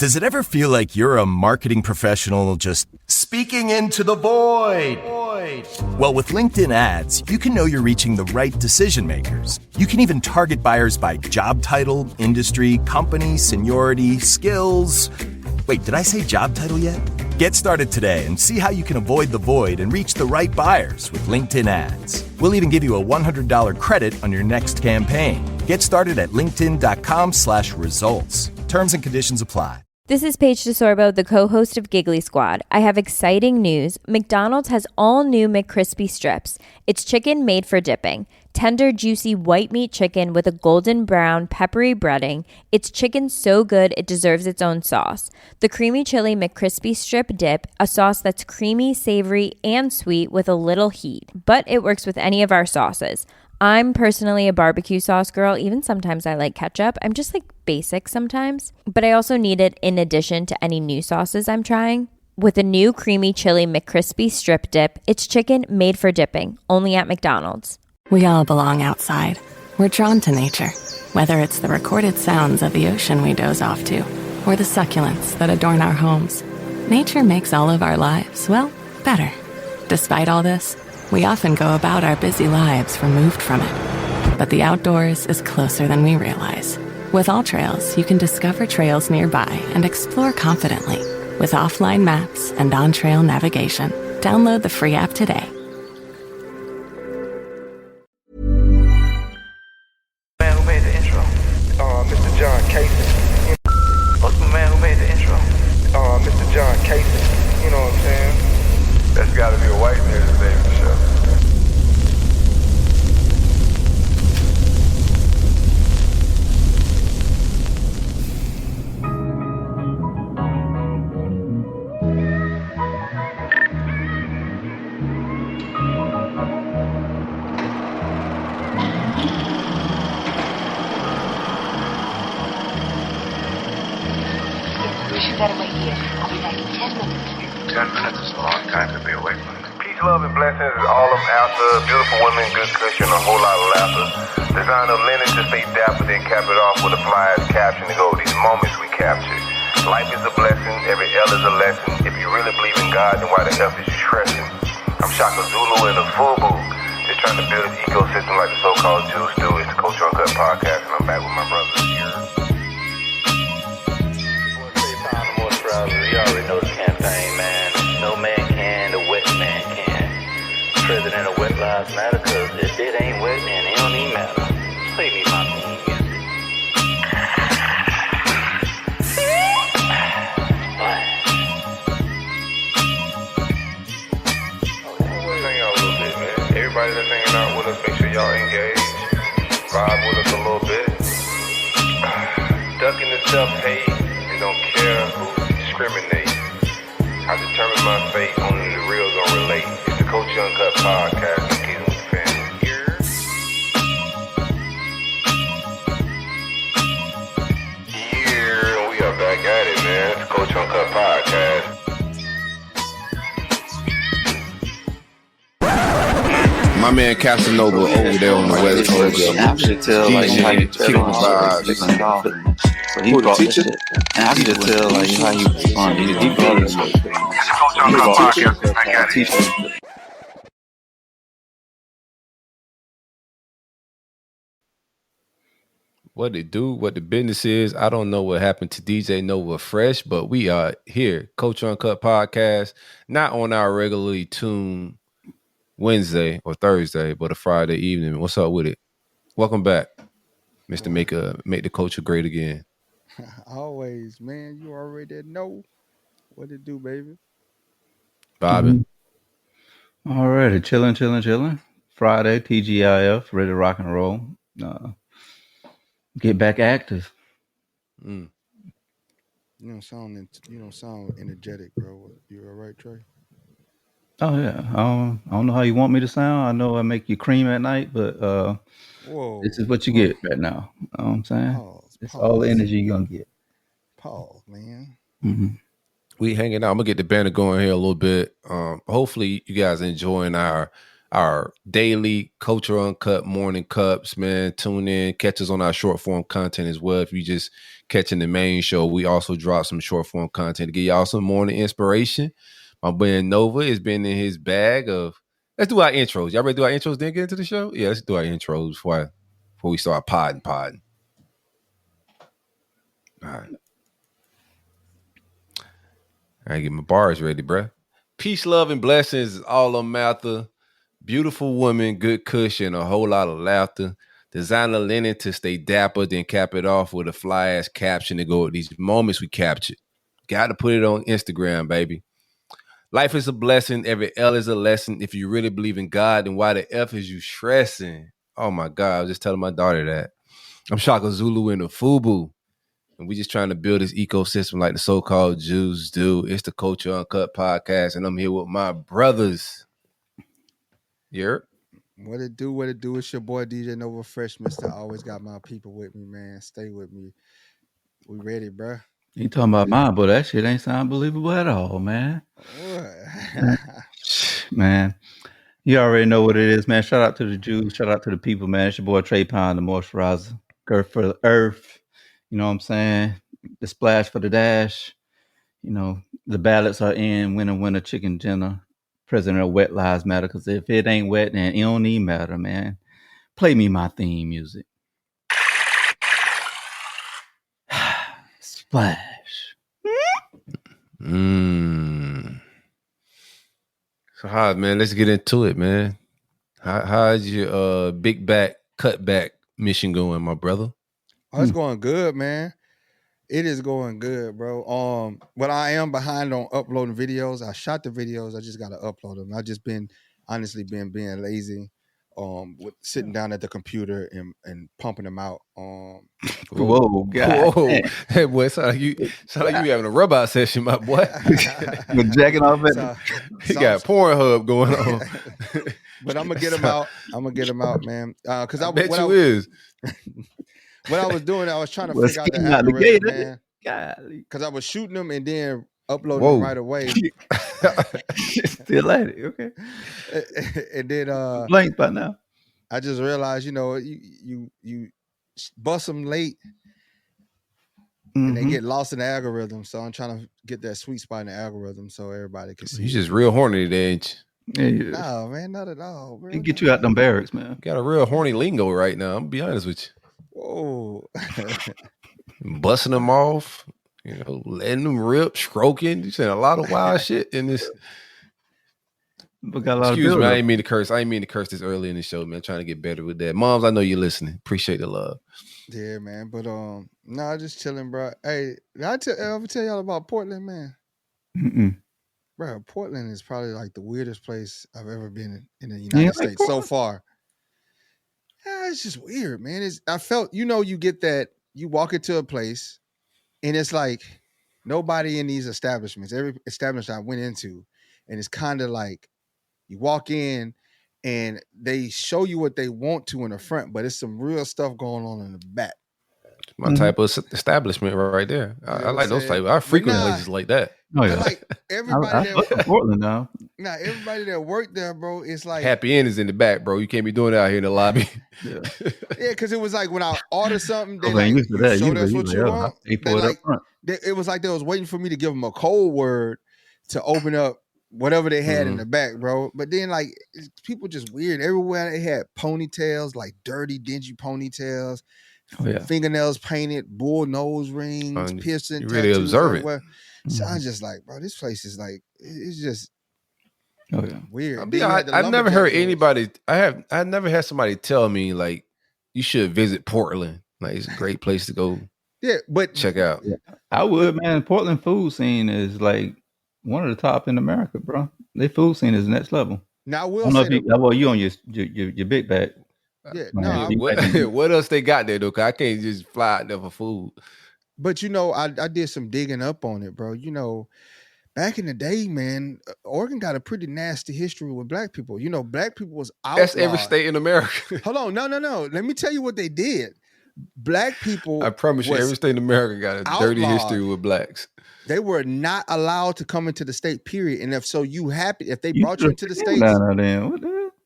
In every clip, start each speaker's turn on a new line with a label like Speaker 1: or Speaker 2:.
Speaker 1: Does it ever feel like you're a marketing professional just speaking into the void? Well, with LinkedIn ads, you can know you're reaching the right decision makers. You can even target buyers by job title, industry, company, seniority, skills. Wait, did I say job title yet? Get started today and see how you can avoid the void and reach the right buyers with LinkedIn ads. We'll even give you a $100 credit on your next campaign. Get started at linkedin.com/results. Terms and conditions apply.
Speaker 2: This is Paige DeSorbo, the co-host of Giggly Squad. I have exciting news. McDonald's has all new McCrispy strips. It's chicken made for dipping. Tender, juicy white meat chicken with a golden brown, peppery breading. It's chicken so good it deserves its own sauce. The creamy chili McCrispy strip dip, a sauce that's creamy, savory, and sweet with a little heat. But it works with any of our sauces. I'm personally a barbecue sauce girl. Even sometimes I like ketchup. I'm just like basic sometimes. But I also need it in addition to any new sauces I'm trying. With a new creamy chili McCrispy strip dip, it's chicken made for dipping, only at McDonald's.
Speaker 3: We all belong outside. We're drawn to nature. Whether it's the recorded sounds of the ocean we doze off to, or the succulents that adorn our homes. Nature makes all of our lives, well, better. Despite all this, we often go about our busy lives removed from it. But the outdoors is closer than we realize. With All Trails, you can discover trails nearby and explore confidently. With offline maps and on-trail navigation, download the free app today.
Speaker 4: Man who made the intro? Mr. John Casey. What's the man who made the intro? Mr. John Casey. You know what I'm saying? That's gotta be a white man today for sure.
Speaker 5: You better wait here. I'll be back in 10 minutes.
Speaker 4: 10 minutes is a long time to be away from it. Peace, love, and blessings is all I'm after. Beautiful women, good cushion, a whole lot of laughter. Design of linen to stay dapper, then cap it off with a fly-ass caption to go. These moments we capture. Life is a blessing, every L is a lesson. If you really believe in God, then why the F is you stressing? I'm Shaka Zulu in the full booth. Just trying to build this ecosystem like the so-called Jews do. It's the Culture Uncut podcast, and I'm back with my brothers here. You already know the campaign, man. No man can, the wet man can. President of Wet Lives Matter, cause if it ain't wet, then it don't even matter. Play me my theme music. Hang out a little bit, man. Everybody that's hanging out with us, make sure y'all engage. Vibe with us a little bit. Ducking the self-hate and don't care who discriminate. I determine my fate, only the real gonna relate. It's the Culture Uncut podcast. I'm getting with the family here. Yeah, we are back at it, man. It's the Culture Uncut podcast.
Speaker 6: My man Casanova over there on the West Coast.
Speaker 7: I should tell like how you
Speaker 6: kicking the vibes.
Speaker 7: But he brought this shit. And I should tell like how you respond. He brought this shit.
Speaker 6: What it do, what the business is. I don't know what happened to DJ Nova Fresh, but we are here. Culture Uncut podcast, not on our regularly tuned Wednesday or Thursday, but a Friday evening. What's up with it? Welcome back, Mr. Make the culture great again.
Speaker 8: Always, man. You already know what to do, baby.
Speaker 6: Bobbing.
Speaker 9: Alrighty, chilling. Friday, TGIF, ready to rock and roll. Get back active.
Speaker 8: You don't sound energetic, bro. You all right, Trey?
Speaker 9: Oh yeah. I don't know how you want me to sound. I know I make you cream at night, but this is what you get right now. You know what I'm saying? It's all the energy you're gonna get.
Speaker 8: Pause, man.
Speaker 9: Mm-hmm.
Speaker 6: We hanging out. I'm gonna get the banner going here a little bit. Hopefully you guys enjoying our our daily Culture Uncut morning cups, man. Tune in, catch us on our short form content as well. If you just catching the main show, we also drop some short form content to give y'all some morning inspiration. My boy Nova has been in his bag of. Let's do our intros. Y'all ready to do our intros? Then get into the show. Yeah, let's do our intros before we start podding. All right. I get my bars ready, bruh. Peace, love, and blessings is all I'm after. Beautiful woman, good cushion, a whole lot of laughter. Designer linen to stay dapper, then cap it off with a fly-ass caption to go with these moments we captured. Got to put it on Instagram, baby. Life is a blessing. Every L is a lesson. If you really believe in God, then why the F is you stressing? Oh, my God. I was just telling my daughter that. I'm Shaka Zulu in the FUBU. And we just trying to build this ecosystem like the so-called Jews do. It's the Culture Uncut podcast, and I'm here with my brothers. Yeah.
Speaker 8: What it do? It's your boy DJ Nova Fresh, Mister. Always got my people with me, man. Stay with me. We ready, bro?
Speaker 9: You talking about mine, but that shit ain't sound believable at all, man.
Speaker 8: What?
Speaker 9: Man, you already know what it is, man. Shout out to the Jews. Shout out to the people, man. It's your boy Trey Pine, the moisturizer. Girth for the earth. You know what I'm saying? The splash for the dash. You know, the ballots are in. Winner, chicken dinner. President of Wet Lives Matter. Because if it ain't wet, then it don't even matter, man. Play me my theme music. Splash.
Speaker 6: So how, man, let's get into it, man. How's your big back cutback mission going, my brother?
Speaker 8: Oh, it's going good, man. It is going good, bro. But I am behind on uploading videos. I shot the videos. I just gotta upload them. I just been being lazy. With sitting down at the computer and pumping them out.
Speaker 9: Whoa, God.
Speaker 6: Whoa. Hey, boy, sound like you having a rub-out session, my boy.
Speaker 9: With jacking off at
Speaker 6: He got Pornhub going on.
Speaker 8: But I'm gonna get them out. Man. Because I
Speaker 6: bet you is.
Speaker 8: What I was doing, I was trying to figure out the algorithm, man. Because I was shooting them and then uploading them right away.
Speaker 9: Still at it, okay.
Speaker 8: And then
Speaker 9: blank by now.
Speaker 8: I just realized, you bust them late and they get lost in the algorithm. So I'm trying to get that sweet spot in the algorithm so everybody can see.
Speaker 6: You just real horny today, ain't
Speaker 9: you? Yeah.
Speaker 8: No, man, not at all, bro.
Speaker 9: It get you out them barracks, man.
Speaker 6: Got a real horny lingo right now. I'm gonna be honest with you.
Speaker 8: Whoa.
Speaker 6: Busting them off, letting them rip, stroking. You saying a lot of wild shit in this. Excuse me, I ain't mean to curse. I ain't mean to curse this early in the show, man. Trying to get better with that. Moms, I know you're listening. Appreciate the love.
Speaker 8: Yeah, man. But no, just chilling, bro. Hey, did I ever tell y'all about Portland, man?
Speaker 9: Mm-mm.
Speaker 8: Bro, Portland is probably like the weirdest place I've ever been in the United States so far. Yeah, it's just weird, man. I felt, you get that, you walk into a place and it's like nobody in these establishments, every establishment I went into, and it's kind of like you walk in and they show you what they want to in the front, but it's some real stuff going on in the back.
Speaker 6: My type of establishment right there. I like those type. I frequent places like that.
Speaker 9: Oh yeah.
Speaker 8: Like everybody
Speaker 9: that Portland now.
Speaker 8: Now everybody that worked there, bro, it's like
Speaker 6: happy end is in the back, bro. You can't be doing that out here in the lobby.
Speaker 8: Yeah, because it was like when I order something, they
Speaker 9: show
Speaker 8: that's what you want. It was like they was waiting for me to give them a code word to open up whatever they had in the back, bro. But then like people just weird everywhere. They had ponytails, like dirty, dingy ponytails. Fingernails painted, bull nose rings, piercing.
Speaker 6: You really observant.
Speaker 8: So I'm just like, bro, this place is like, it's just weird.
Speaker 6: I've never heard anybody. I never had somebody tell me like you should visit Portland. Like it's a great place to go.
Speaker 8: Yeah, but
Speaker 6: check out.
Speaker 9: I would, man. Portland food scene is like one of the top in America, bro. Their food scene is next level.
Speaker 8: Now I will say,
Speaker 9: you on your big bag.
Speaker 8: Yeah,
Speaker 6: what else they got there though? Cause I can't just fly out there for food.
Speaker 8: But I did some digging up on it, bro. Back in the day, man, Oregon got a pretty nasty history with black people. Black people was outlawed.
Speaker 6: That's every state in America.
Speaker 8: Hold on, no. Let me tell you what they did. Black people.
Speaker 6: I promise you, every state in America got a dirty history with blacks.
Speaker 8: They were not allowed to come into the state. Period. And if they brought you into the state,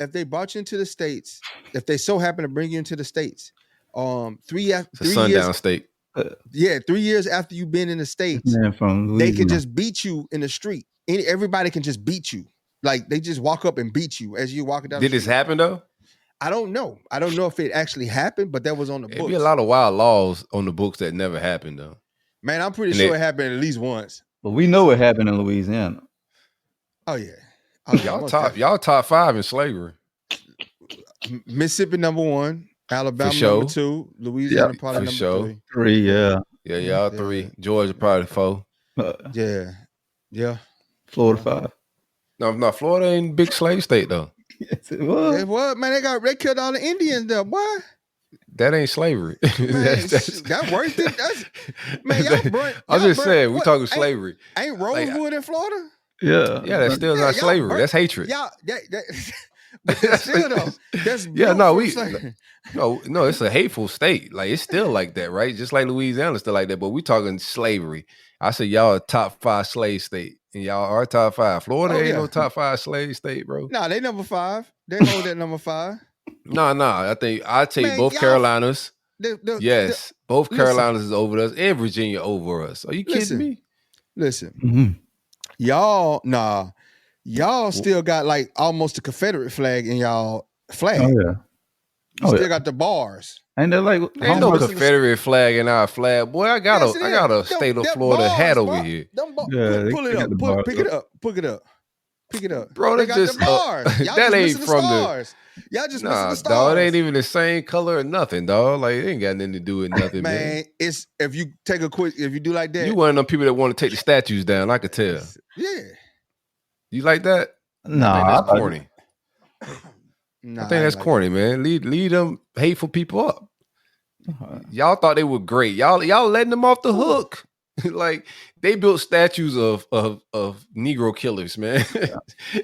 Speaker 8: if they brought you into the States, if they so happen to bring you into the States, 3
Speaker 6: It's a sundown
Speaker 8: years,
Speaker 6: state.
Speaker 8: 3 years after you've been in the States,
Speaker 9: Man from
Speaker 8: they can
Speaker 9: Louisiana.
Speaker 8: just beat you in the street. Everybody can just beat you. Like they just walk up and beat you as you walking down.
Speaker 6: Did
Speaker 8: the
Speaker 6: this
Speaker 8: street.
Speaker 6: happen though?
Speaker 8: I don't know. I don't know if it actually happened, but that was on the
Speaker 6: It'd
Speaker 8: books.
Speaker 6: be a lot of wild laws on the books that never happened though.
Speaker 8: Man, I'm pretty sure it happened at least once.
Speaker 9: But we know what happened in Louisiana.
Speaker 8: Oh yeah.
Speaker 6: Y'all top 5 in slavery.
Speaker 8: Mississippi number 1, Alabama
Speaker 6: sure.
Speaker 8: number 2, Louisiana probably
Speaker 6: for
Speaker 8: number
Speaker 6: sure.
Speaker 8: 3.
Speaker 9: 3, yeah.
Speaker 6: Yeah, y'all 3. Georgia probably 4.
Speaker 8: Yeah.
Speaker 9: Florida 5.
Speaker 6: No, Florida ain't a big slave state though.
Speaker 9: Yes, it was.
Speaker 8: It was, man. They killed all the Indians there, boy.
Speaker 6: That ain't slavery.
Speaker 8: Man, that worse than that's man.
Speaker 6: I'm just saying, we talking slavery.
Speaker 8: Ain't Rosewood in Florida?
Speaker 9: Yeah.
Speaker 6: Yeah, that's still not slavery. That's hatred.
Speaker 8: Y'all, but that's still though. That's
Speaker 6: no, it's a hateful state. Like it's still like that, right? Just like Louisiana, still like that. But we talking slavery. I said y'all a top 5 slave state, and y'all are top 5. Florida ain't no top 5 slave state, bro.
Speaker 8: Nah, they number 5. They hold that number 5.
Speaker 6: No. I think I take both Carolinas. Both Carolinas is over us, and Virginia over us. Are you kidding me?
Speaker 8: Listen, y'all still got like almost a Confederate flag in y'all flag.
Speaker 9: Oh yeah.
Speaker 8: Still got the bars.
Speaker 9: Ain't there like
Speaker 6: ain't no Confederate flag in our flag, boy? I got a state of Florida hat over here.
Speaker 8: Pull it up. Pick it up,
Speaker 6: bro.
Speaker 8: They got the bars. That ain't from the. Y'all just missing the stars.
Speaker 6: Dog, it ain't even the same color or nothing, dog. Like it ain't got nothing to do with nothing, man.
Speaker 8: It's if you do like that.
Speaker 6: You one of them people that want to take the statues down. I could tell.
Speaker 8: Yeah.
Speaker 6: You like that?
Speaker 9: No,
Speaker 6: I think that's corny. I think that's corny, man. Lead them hateful people up. Y'all thought they were great. Y'all letting them off the hook. Like they built statues of Negro killers, man.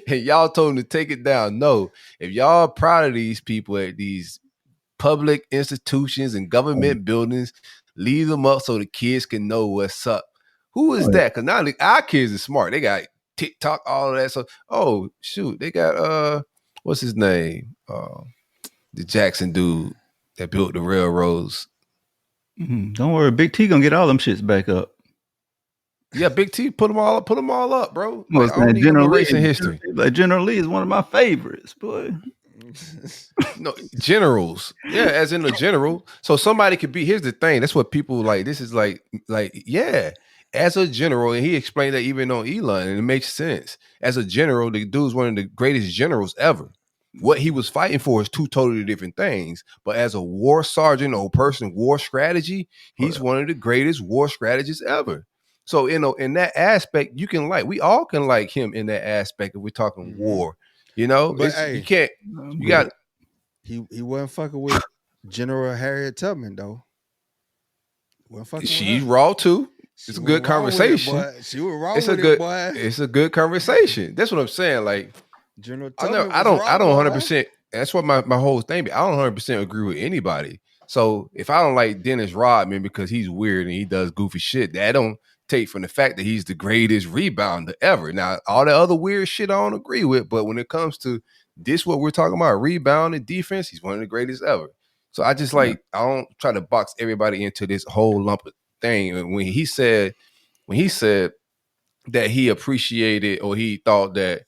Speaker 6: And y'all told them to take it down. No, if y'all proud of these people at these public institutions and government buildings, leave them up so the kids can know what's up. Who is that? Because now our kids are smart. They got TikTok, all of that. So, oh shoot, they got what's his name? The Jackson dude that built the railroads.
Speaker 9: Don't worry, Big T gonna get all them shits back up.
Speaker 6: Yeah, Big T, put them all up, bro.
Speaker 9: Like,
Speaker 6: I don't need no
Speaker 9: Lee
Speaker 6: racing history.
Speaker 9: Like General Lee is one of my favorites, boy.
Speaker 6: No, generals. Yeah, as in a general. So somebody could be, here's the thing. That's what people like. This is like, yeah, as a general, and he explained that even on Elon, and it makes sense. As a general, the dude's one of the greatest generals ever. What he was fighting for is 2 totally different things. But as a war sergeant or person, war strategy, he's one of the greatest war strategists ever. So, in that aspect, you can we all can like him in that aspect if we're talking war. But hey, you can't. You got.
Speaker 8: He wasn't fucking with General Harriet Tubman though.
Speaker 6: She's raw too. It's a good conversation.
Speaker 8: She was raw with it, boy.
Speaker 6: It's a good conversation. That's what I'm saying. Like
Speaker 8: General
Speaker 6: Tubman. I don't 100%. That's what my whole thing be. I don't 100% agree with anybody. So if I don't like Dennis Rodman because he's weird and he does goofy shit, that don't take from the fact that he's the greatest rebounder ever. Now, all the other weird shit I don't agree with, but when it comes to this, what we're talking about, rebound and defense, he's one of the greatest ever. So I just I don't try to box everybody into this whole lump of thing. When he said that he appreciated or he thought that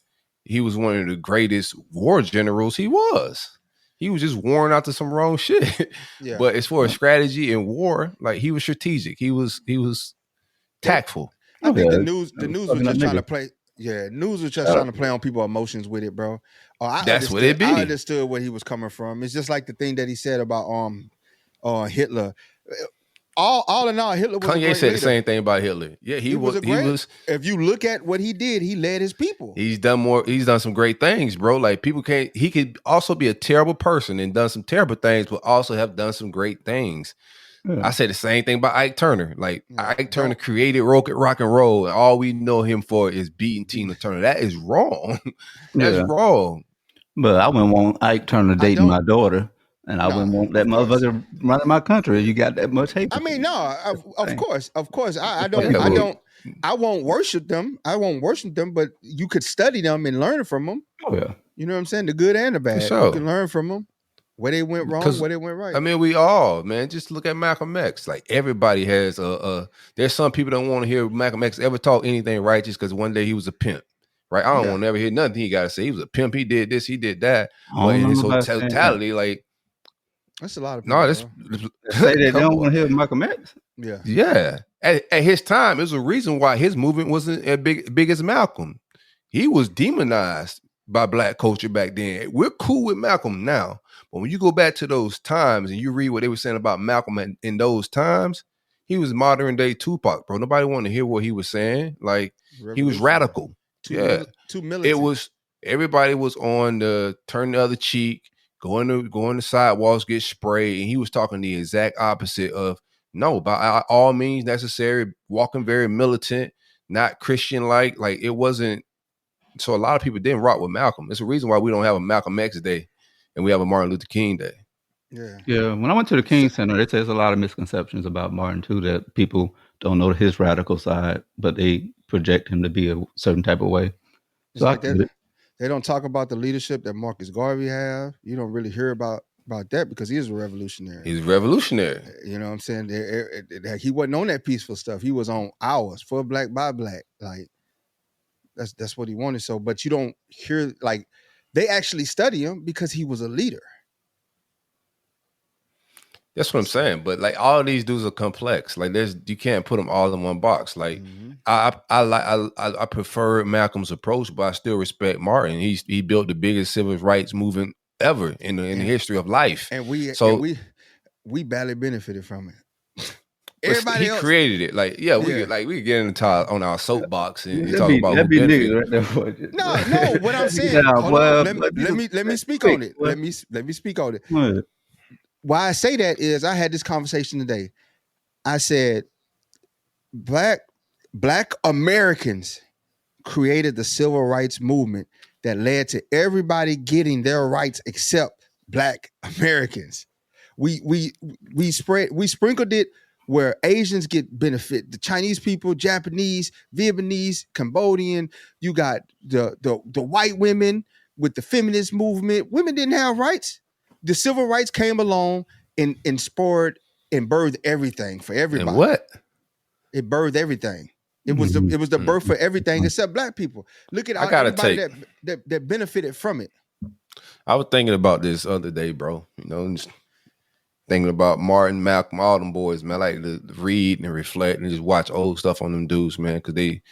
Speaker 6: he was one of the greatest war generals, he was just worn out to some wrong shit. Yeah. But as far as strategy and war, like he was strategic. He was tactful.
Speaker 8: I think the news was just trying to play. Yeah, news was just trying to play on people's emotions with it, bro.
Speaker 6: That's what it be.
Speaker 8: I understood where he was coming from. It's just like the thing that he said about Hitler. All in all, Hitler was
Speaker 6: Kanye said the same thing about Hitler. Yeah, he was.
Speaker 8: If you look at what he did, he led his people.
Speaker 6: He's done some great things, bro. Like people can't. He could also be a terrible person and done some terrible things, but also have done some great things. Yeah. I said the same thing about Ike Turner. Like Ike Turner created rock and roll, and all we know him for is beating Tina Turner. That is wrong. That's wrong.
Speaker 9: But I wouldn't want Ike Turner dating my daughter. And I wouldn't want that motherfucker running my country. You got that much hate.
Speaker 8: I mean, no, of course. I won't worship them. But you could study them and learn from them.
Speaker 9: Oh yeah.
Speaker 8: You know what I'm saying? The good and the bad.
Speaker 6: sure.
Speaker 8: You can learn from them. Where they went wrong,
Speaker 6: Because
Speaker 8: where they went right.
Speaker 6: I mean, we all, man, just look at Malcolm X. Like everybody has there's some people don't want to hear Malcolm X ever talk anything righteous because one day he was a pimp. Right? I don't want to ever hear nothing he got to say. He was a pimp. He did this. He did that.
Speaker 9: I
Speaker 6: But
Speaker 9: don't
Speaker 6: in
Speaker 9: know
Speaker 6: his
Speaker 9: nobody saying that.
Speaker 6: totality, like,
Speaker 8: That's a lot of people.
Speaker 6: no, this
Speaker 9: They say that they
Speaker 6: come
Speaker 9: don't
Speaker 6: on.
Speaker 9: want to hear Malcolm X.
Speaker 8: Yeah.
Speaker 6: Yeah. At his time, there's a reason why his movement wasn't as big as Malcolm. He was demonized by black culture back then. We're cool with Malcolm now. But when you go back to those times and you read what they were saying about Malcolm in those times, he was modern day Tupac, bro. Nobody wanted to hear what he was saying. Like, he was radical.
Speaker 8: Too militant.
Speaker 6: It was, everybody was on the turn the other cheek, going to sidewalks, get sprayed. And he was talking the exact opposite of, no, by all means necessary, walking very militant, not Christian-like. Like, it wasn't. So a lot of people didn't rock with Malcolm. It's a reason why we don't have a Malcolm X Day and we have a Martin Luther King Day.
Speaker 8: Yeah.
Speaker 9: Yeah. When I went to the King Center, they say there's a lot of misconceptions about Martin too, that people don't know his radical side, but they project him to be a certain type of way.
Speaker 8: It's
Speaker 9: So
Speaker 8: like they don't talk about the leadership that Marcus Garvey have. You don't really hear about that because he is a revolutionary.
Speaker 6: He's revolutionary.
Speaker 8: You know what I'm saying? He wasn't on that peaceful stuff. He was on ours, for black by black. Like, that's what he wanted. So, but you don't hear, like, they actually study him because he was a leader.
Speaker 6: That's what I'm saying. But like, all of these dudes are complex. Like, you can't put them all in one box. Like, I prefer Malcolm's approach, but I still respect Martin. He built the biggest civil rights movement ever in the history of life.
Speaker 8: And we badly benefited from it.
Speaker 6: Everybody else created it. Like, we get into on our soapbox and talk about
Speaker 9: that
Speaker 6: who
Speaker 9: niggas
Speaker 6: benefited.
Speaker 9: right there.
Speaker 8: No, what I'm saying. Let me speak on it. Let me speak on it. Why I say that is I had this conversation today. I said, black Americans created the civil rights movement that led to everybody getting their rights except black Americans. We sprinkled it where Asians get benefit. The Chinese people, Japanese, Vietnamese, Cambodian. You got the white women with the feminist movement. Women didn't have rights. The civil rights came along and spurred and birthed everything for everybody.
Speaker 6: And what?
Speaker 8: It birthed everything. It was the birth for everything except black people. Look at everybody that benefited from it.
Speaker 6: I was thinking about this other day, bro. You know, just thinking about Martin, Malcolm, all them boys, man. I like to read and reflect and just watch old stuff on them dudes, man, because they,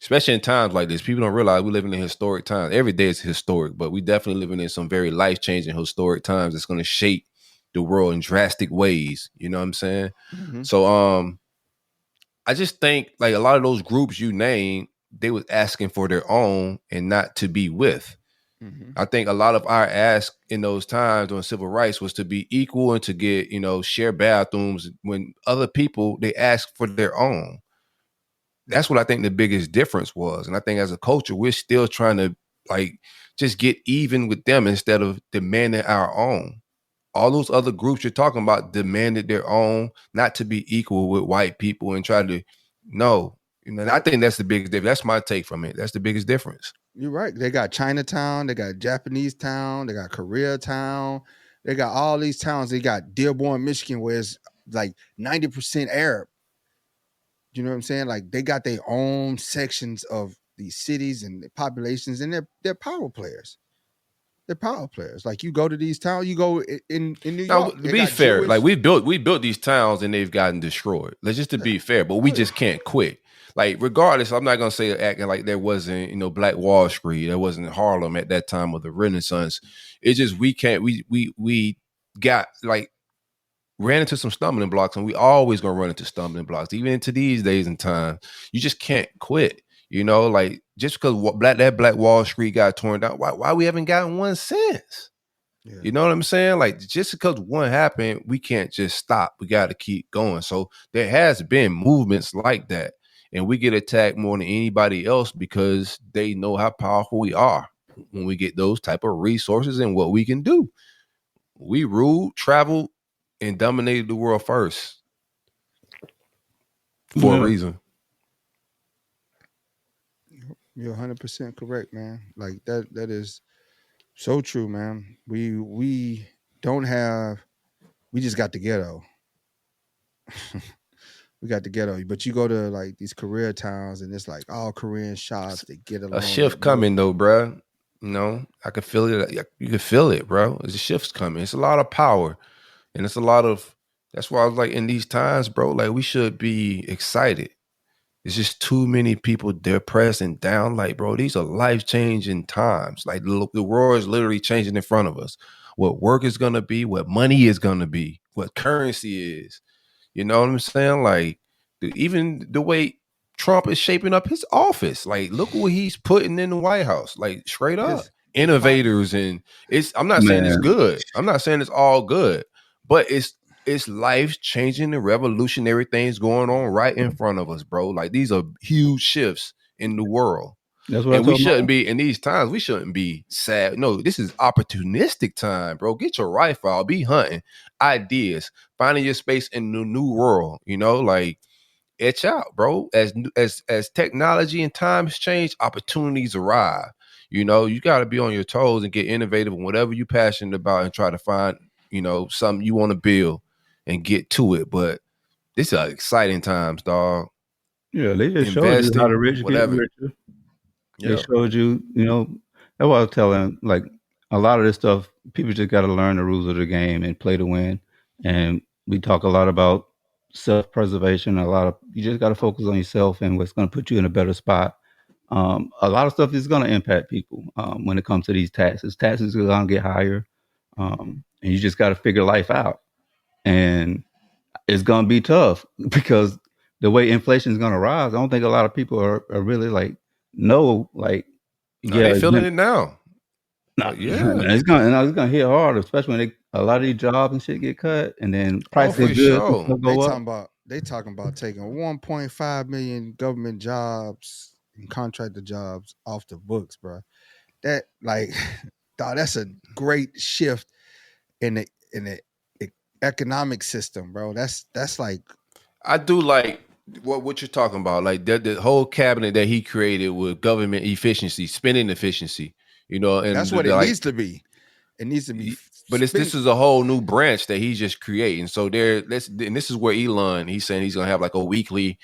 Speaker 6: especially in times like this, people don't realize we live in historic times. Every day is historic, but we definitely living in some very life-changing historic times that's going to shape the world in drastic ways. You know what I'm saying? Mm-hmm. So I just think like a lot of those groups you named, they was asking for their own and not to be with. Mm-hmm. I think a lot of our ask in those times on civil rights was to be equal and to get, share bathrooms when other people, they ask for their own. That's what I think the biggest difference was. And I think as a culture, we're still trying to like just get even with them instead of demanding our own. All those other groups you're talking about demanded their own, not to be equal with white people and try to, no. I think that's the biggest difference. That's my take from it. That's the biggest difference.
Speaker 8: You're right. They got Chinatown, they got Japanese town, they got Koreatown, they got all these towns. They got Dearborn, Michigan, where it's like 90% Arab. You know what I'm saying? Like they got their own sections of these cities and the populations, and they're power players. They're power players. Like you go to these towns, you go in New York.
Speaker 6: Now, to be fair, like we built these towns and they've gotten destroyed. Let's just to be fair, but we just can't quit. Like regardless, I'm not gonna say acting like there wasn't, Black Wall Street, there wasn't Harlem at that time of the Renaissance. It's just we can't. We got like ran into some stumbling blocks, and we always gonna run into stumbling blocks, even into these days and time. You just can't quit. Like just because that Black Wall Street got torn down, why we haven't gotten one since? Yeah. You know what I'm saying? Like just because one happened, we can't just stop. We got to keep going. So there has been movements like that. And we get attacked more than anybody else because they know how powerful we are when we get those type of resources and what we can do. We ruled, traveled, and dominated the world first for a reason.
Speaker 8: You're 100% correct, man. Like that is so true, man. We don't have. We just got the ghetto. We got the ghetto, but you go to like these career towns, and it's like all Korean shops. They get
Speaker 6: A
Speaker 8: along.
Speaker 6: shift coming though, bro. You know, I can feel it. You can feel it, bro. There's a shift's coming. It's a lot of power, and it's a lot of. That's why I was like, in these times, bro. Like, we should be excited. It's just too many people depressed and down. Like, bro, these are life-changing times. Like, the world is literally changing in front of us. What work is gonna be, what money is gonna be, what currency is. You know what I'm saying? Like, even the way Trump is shaping up his office. Like, look what he's putting in the White House. Like, straight up,
Speaker 8: his
Speaker 6: innovators, and it's. I'm not saying it's good. I'm not saying it's all good, but it's life changing and revolutionary things going on right in front of us, bro. Like, these are huge shifts in the world.
Speaker 9: That's what
Speaker 6: And
Speaker 9: I
Speaker 6: we
Speaker 9: told
Speaker 6: shouldn't
Speaker 9: my
Speaker 6: be in these times. We shouldn't be sad. No, this is opportunistic time, bro. Get your rifle out. Be hunting ideas, finding your space in the new world. You know, like, etch out, bro. As technology and times change, opportunities arrive. You know, you got to be on your toes and get innovative in whatever you're passionate about, and try to find, something you want to build and get to it. But this is exciting times, dog.
Speaker 9: Yeah, they just showed you how the
Speaker 6: Investing,
Speaker 9: rich get
Speaker 6: whatever.
Speaker 9: richer. They
Speaker 6: Yeah.
Speaker 9: showed you, that's what I was telling. Like, a lot of this stuff, people just got to learn the rules of the game and play to win. And we talk a lot about self-preservation. You just got to focus on yourself and what's going to put you in a better spot. A lot of stuff is going to impact people when it comes to these taxes. Taxes are going to get higher, and you just got to figure life out. And it's going to be tough because the way inflation is going to rise, I don't think a lot of people are really like, no, like,
Speaker 6: No, they feeling it now.
Speaker 9: nah,
Speaker 6: Yeah.
Speaker 9: it's gonna hit hard, especially when a lot of these jobs and shit get cut, and then prices
Speaker 6: for
Speaker 9: of goods and
Speaker 6: sure.
Speaker 9: stuff go up.
Speaker 8: They talking about taking 1.5 million government jobs and contractor jobs off the books, bro. That like, dog, that's a great shift in the economic system, bro. That's like,
Speaker 6: I do like what you're talking about. Like, the whole cabinet that he created with government efficiency, spending efficiency, and
Speaker 8: that's what it needs to be. It needs to be.
Speaker 6: But this is a whole new branch that he's just creating. So and this is where Elon, he's saying he's gonna have like a weekly,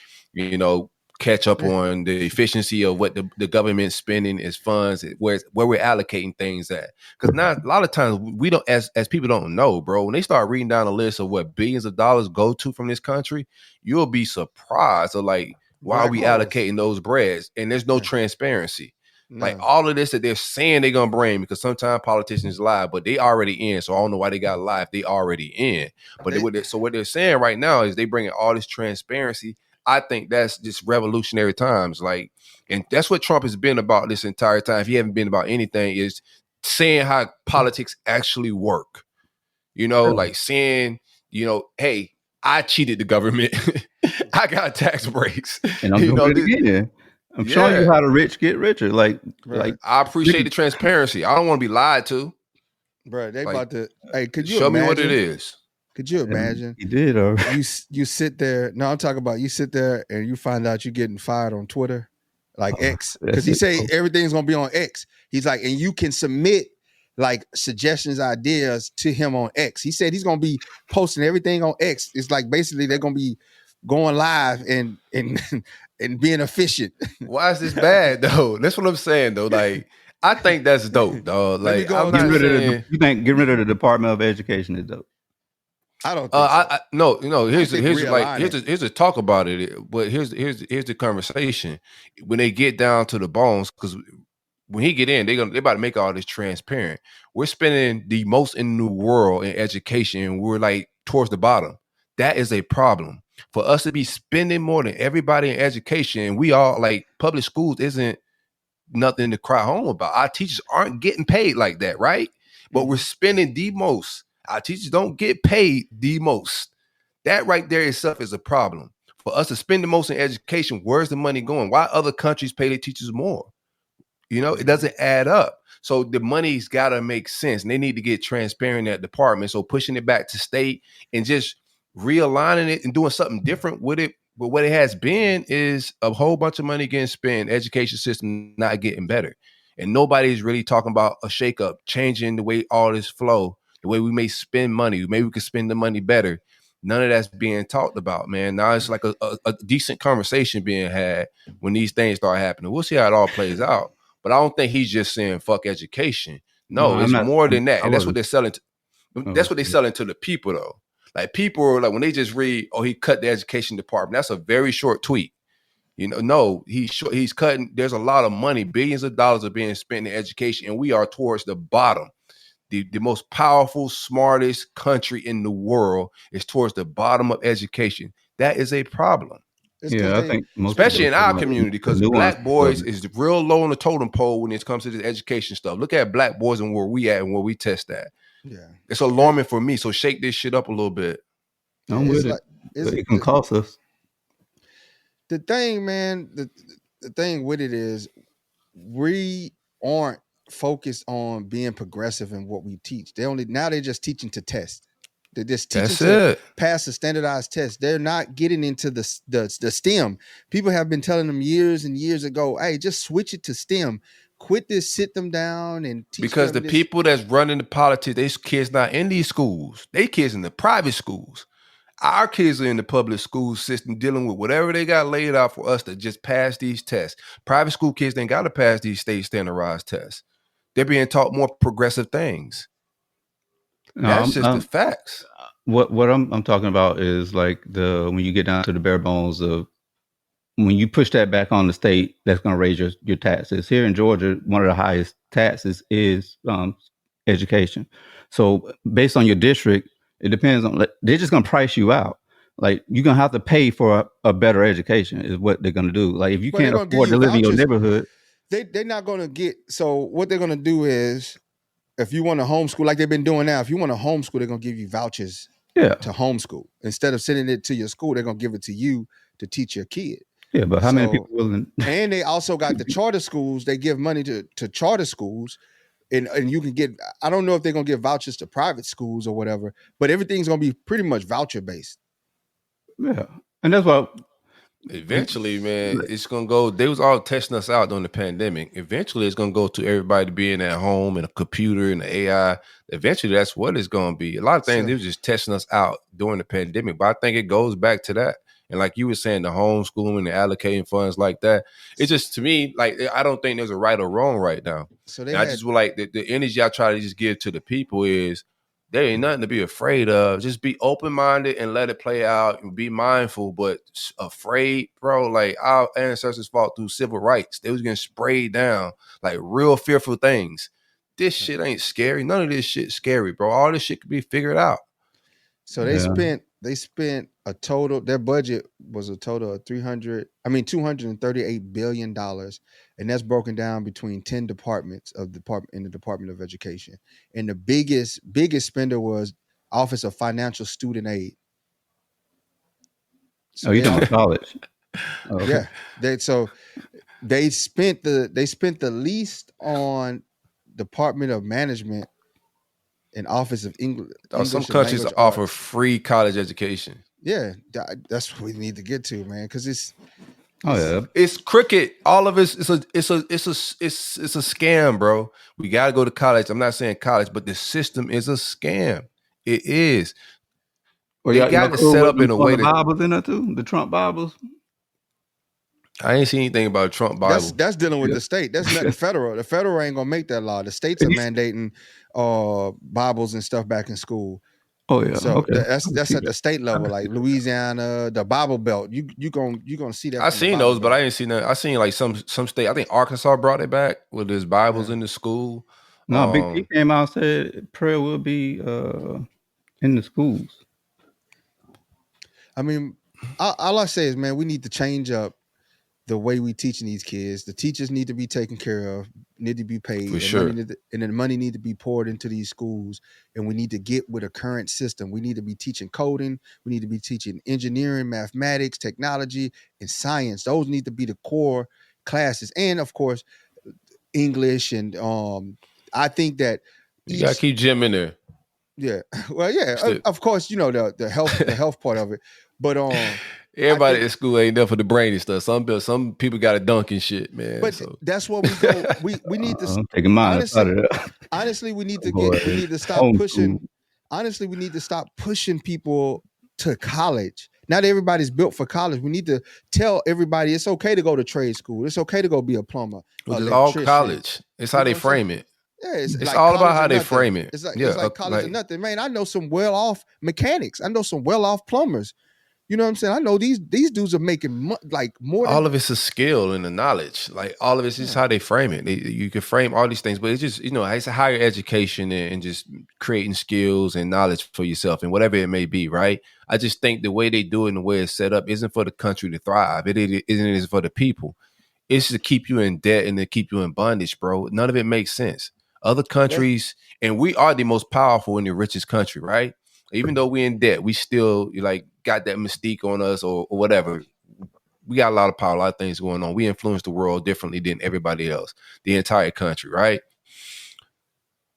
Speaker 6: catch up on the efficiency of what the government spending as funds, where we're allocating things at. Because now a lot of times we don't, as people don't know, bro. When they start reading down a list of what billions of dollars go to from this country, you'll be surprised of like, why are we allocating those breads? And there's no transparency. Like, all of this that they're saying they're gonna bring, because sometimes politicians lie, but they already in. So I don't know why they got to lie if they already in. But what they're saying right now is they bringing all this transparency. I think that's just revolutionary times. Like, and that's what Trump has been about this entire time. If he haven't been about anything, is saying how politics actually work. Like saying, hey, I cheated the government. I got tax breaks.
Speaker 9: And I'm doing it again. I'm showing you how the rich get richer. Like
Speaker 6: I appreciate the transparency. I don't want to be lied to.
Speaker 8: Bro, they about to. Hey, could you
Speaker 6: show
Speaker 8: imagine?
Speaker 6: Me what it is?
Speaker 8: Could you imagine?
Speaker 9: He did.
Speaker 8: You sit there. No, I'm talking about you sit there and you find out you're getting fired on Twitter, like X, because he say everything's gonna be on X. He's like, and you can submit like suggestions, ideas to him on X. He said he's gonna be posting everything on X. It's like basically they're gonna be going live and being efficient.
Speaker 6: Why is this bad though? That's what I'm saying though. Like, I think that's dope, dog. Like, I'm not saying
Speaker 9: you think getting rid of the Department of Education is dope.
Speaker 8: I don't think so.
Speaker 6: No. Here's the talk about it. But here's the conversation. When they get down to the bones, because when he get in, they about to make all this transparent. We're spending the most in the world in education, and we're like towards the bottom. That is a problem. For us to be spending more than everybody in education, we all like public schools isn't nothing to cry home about. Our teachers aren't getting paid like that, right? But we're spending the most. Our teachers don't get paid the most. That right there itself is a problem. For us to spend the most in education, where's the money going? Why other countries pay their teachers more? It doesn't add up. So the money's got to make sense. And they need to get transparent in that department. So pushing it back to state and just realigning it and doing something different with it But what it has been is a whole bunch of money getting spent, education system not getting better. And nobody's really talking about a shakeup, changing the way all this flow, the way we may spend money. Maybe we could spend the money better. None of that's being talked about, man. Now it's like a decent conversation being had when these things start happening. We'll see how it all plays out. But I don't think he's just saying fuck education. No, it's more than that. And that's what they're selling. That's what they're selling to the people, though. Like people are like when they just read, "Oh, he cut the education department." That's a very short tweet. No, he's cutting. There's a lot of money, billions of dollars are being spent in education, and we are towards the bottom. The most powerful, smartest country in the world is towards the bottom of education. That is a problem.
Speaker 9: I think
Speaker 6: especially in our community, because black boys is real low on the totem pole when it comes to this education stuff. Look at black boys and where we at and where we test at.
Speaker 8: Yeah,
Speaker 6: it's alarming for me. So shake this shit up a little bit.
Speaker 9: I'm with it. It can cost us.
Speaker 8: The thing, man, the thing with it is we aren't focused on being progressive in what we teach. They're just teaching to test. They're just teaching to pass the standardized test. They're not getting into the STEM. People have been telling them years and years ago, hey, just switch it to STEM. Quit this, sit them down and teach
Speaker 6: because the people that's running the politics, these kids not in these schools. They kids in the private schools. Our kids are in the public school system dealing with whatever they got laid out for us to just pass these tests. Private school kids ain't got to pass these state standardized tests. They're being taught more progressive things. That's just the facts.
Speaker 9: What I'm talking about is like when you get down to the bare bones of when you push that back on the state, that's going to raise your taxes. Here in Georgia, one of the highest taxes is education. So based on your district, it depends on, they're just going to price you out. Like you're going to have to pay for a better education is what they're going to do. Like if you can't afford to live in your neighborhood.
Speaker 8: They're not going to get, so what they're going to do is if you want to homeschool, like they've been doing now, if you want to homeschool, they're going to give you vouchers to homeschool. Instead of sending it to your school, they're going to give it to you to teach your kid.
Speaker 9: Yeah, but how many people willing?
Speaker 8: And they also got the charter schools. They give money to charter schools, and you can get. I don't know if they're gonna give vouchers to private schools or whatever, but everything's gonna be pretty much voucher based.
Speaker 9: Yeah, and that's what.
Speaker 6: Eventually, man, it's gonna go. They was all testing us out during the pandemic. Eventually, it's gonna go to everybody being at home and a computer and the AI. Eventually, that's what it's gonna be. A lot of things they was just testing us out during the pandemic, but I think it goes back to that. And like you were saying, the homeschooling and allocating funds like that, it's just, to me, like, I don't think there's a right or wrong right now.
Speaker 8: So
Speaker 6: I just would like the energy I try to just give to the people is there ain't nothing to be afraid of. Just be open-minded and let it play out and be mindful, but afraid, bro, like our ancestors fought through civil rights. They was getting sprayed down, like real fearful things. This shit ain't scary. None of this shit's scary, bro. All this shit could be figured out.
Speaker 8: So they spent a total, their budget was a total of $238 billion. And that's broken down between 10 departments in the Department of Education. And the biggest spender was Office of Financial Student Aid.
Speaker 9: So you're talking college.
Speaker 8: Okay. Yeah. They spent the least on Department of Management and Office of English.
Speaker 6: Some countries offer free college education.
Speaker 8: Yeah, that's what we need to get to, man. Because it's
Speaker 6: cricket. All of it's a scam, bro. We gotta go to college. I'm not saying college, but the system is a scam. It is.
Speaker 9: Well, you got to set up in a way that Bibles in there too. The Trump Bibles.
Speaker 6: I ain't seen anything about Trump Bible.
Speaker 8: That's dealing with the state. That's not the federal. The federal ain't gonna make that law. The states are mandating Bibles and stuff back in school.
Speaker 9: Oh yeah.
Speaker 8: So that's at the state level, like Louisiana, the Bible Belt. You gonna see that.
Speaker 6: I seen those, but I ain't seen that. I seen like some state. I think Arkansas brought it back with his Bibles in the school.
Speaker 9: No, Big T came out and said prayer will be in the schools.
Speaker 8: I mean, all I say is, man, we need to change up the way we teaching these kids. The teachers need to be taken care of, need to be paid.
Speaker 6: For sure.
Speaker 8: And then money need to be poured into these schools. And we need to get with a current system. We need to be teaching coding. We need to be teaching engineering, mathematics, technology, and science. Those need to be the core classes. And of course, English. And I think that
Speaker 6: you gotta keep gym in there.
Speaker 8: Yeah. Well, yeah, of course, the health part of it. But
Speaker 6: Everybody at school ain't there for the brainy stuff. Some people got a dunk and shit, man.
Speaker 8: But that's what we go. We need to
Speaker 9: taking mine.
Speaker 8: Honestly, we need to stop
Speaker 9: Homeschool.
Speaker 8: pushing. Honestly, we need to stop pushing people to college. Not everybody's built for college. We need to tell everybody it's okay to go to trade school. It's okay to go be a plumber.
Speaker 6: It's all college. It's how they frame it.
Speaker 8: Yeah, it's
Speaker 6: like
Speaker 8: all
Speaker 6: about how they frame it.
Speaker 8: It's like college or nothing, man. I know some well-off mechanics. I know some well-off plumbers. You know what I'm saying? I know these dudes are making more.
Speaker 6: All of it's a skill and a knowledge. Like all of it's just how they frame it. You can frame all these things, but it's just it's a higher education and just creating skills and knowledge for yourself and whatever it may be. Right? I just think the way they do it and the way it's set up isn't for the country to thrive. It is for the people. It's to keep you in debt and to keep you in bondage, bro. None of it makes sense. Other countries, and we are the most powerful and the richest country, right? Even though we're in debt, we still got that mystique on us or whatever. We got a lot of power, a lot of things going on. We influence the world differently than everybody else, the entire country, right?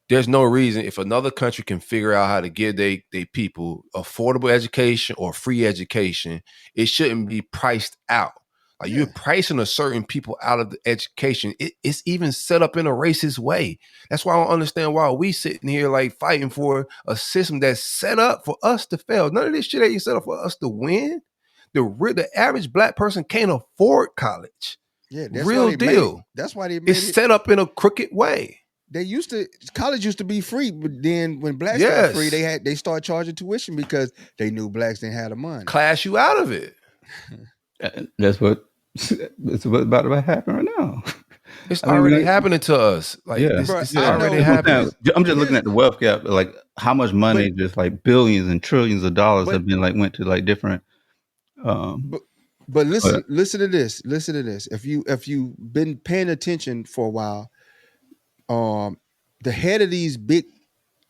Speaker 6: There's no reason if another country can figure out how to give they people affordable education or free education, it shouldn't be priced out. Like you're pricing a certain people out of the education. It's even set up in a racist way. That's why I don't understand why we sitting here fighting for a system that's set up for us to fail. None of this shit ain't set up for us to win. The average black person can't afford college.
Speaker 8: Yeah, that's
Speaker 6: real deal.
Speaker 8: That's why they made
Speaker 6: it's set up in a crooked way.
Speaker 8: College used to be free, but then when blacks got free, they started charging tuition because they knew blacks didn't have the money.
Speaker 6: Class you out of it.
Speaker 9: That's what's about to happen right now.
Speaker 6: It's already happening to us. It's already happening.
Speaker 9: I'm just looking at the wealth gap, how much money, just billions and trillions of dollars have been went to different.
Speaker 8: But listen to this. Listen to this. If you've been paying attention for a while, the head of these big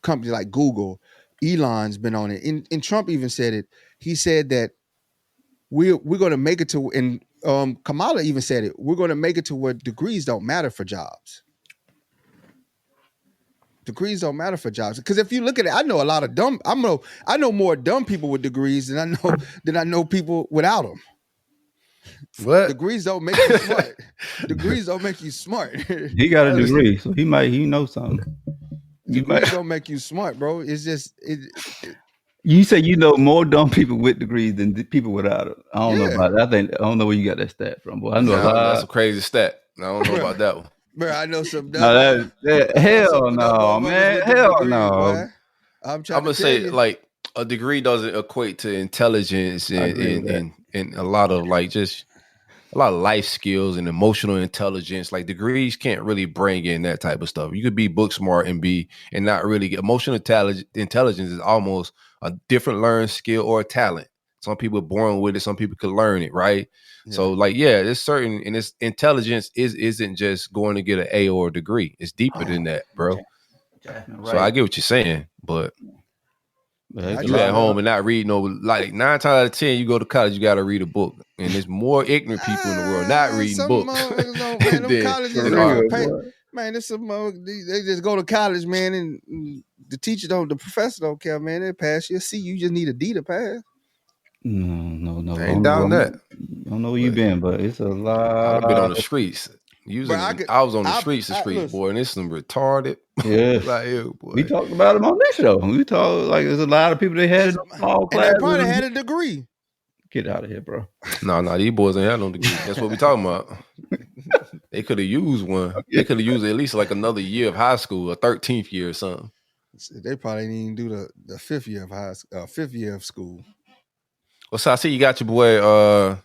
Speaker 8: companies like Google, Elon's been on it, and Trump even said it. He said that we're going to make it to, and Kamala even said it. We're going to make it to where degrees don't matter for jobs. Degrees don't matter for jobs because if you look at it, I know a lot of I know more dumb people with degrees than I know people without them.
Speaker 6: What?
Speaker 8: Degrees don't make you smart. Degrees don't make you smart.
Speaker 9: He got a degree, so he knows something.
Speaker 8: Degrees don't make you smart, bro. It's just
Speaker 9: You say you know more dumb people with degrees than people without it. I don't know about that. I don't know where you got that stat from, boy. I know a lot.
Speaker 6: That's a crazy stat. I don't know about that one.
Speaker 8: Bro, I know some dumb.
Speaker 9: Hell no, man. Hell no.
Speaker 8: I'm
Speaker 6: gonna say a degree doesn't equate to intelligence and a lot of a lot of life skills and emotional intelligence. Degrees can't really bring in that type of stuff. You could be book smart and not really get emotional intelligence is almost a different learned skill or a talent. Some people are born with it. Some people can learn it, right? Yeah. So there's certain, and it's intelligence isn't just going to get an A or a degree. It's deeper than that, bro. Okay. Right. So I get what you're saying, but you at home and not read 9 times out of 10, you go to college, you got to read a book, and there's more ignorant people in the world not reading books.
Speaker 8: Man, it's some they just go to college, man, and the professor don't care, man. They pass you a C. You just need a D to pass.
Speaker 9: No.
Speaker 6: I ain't down that.
Speaker 9: I don't know where you been, but it's a lot.
Speaker 6: I've been on the streets. I was on the streets, boy, and it's some retarded.
Speaker 9: Yeah,
Speaker 6: boy.
Speaker 9: We talked about them on this show. We talked there's a lot of people that had small classes.
Speaker 8: And they probably had a degree.
Speaker 9: Get out of here, bro.
Speaker 6: No, these boys ain't had no degree. That's what we talking about. They could have used one. They could have used at least another year of high school, a 13th year or something.
Speaker 8: They probably didn't even do the 5th year of fifth year of school.
Speaker 6: Well, so I see you got your boy.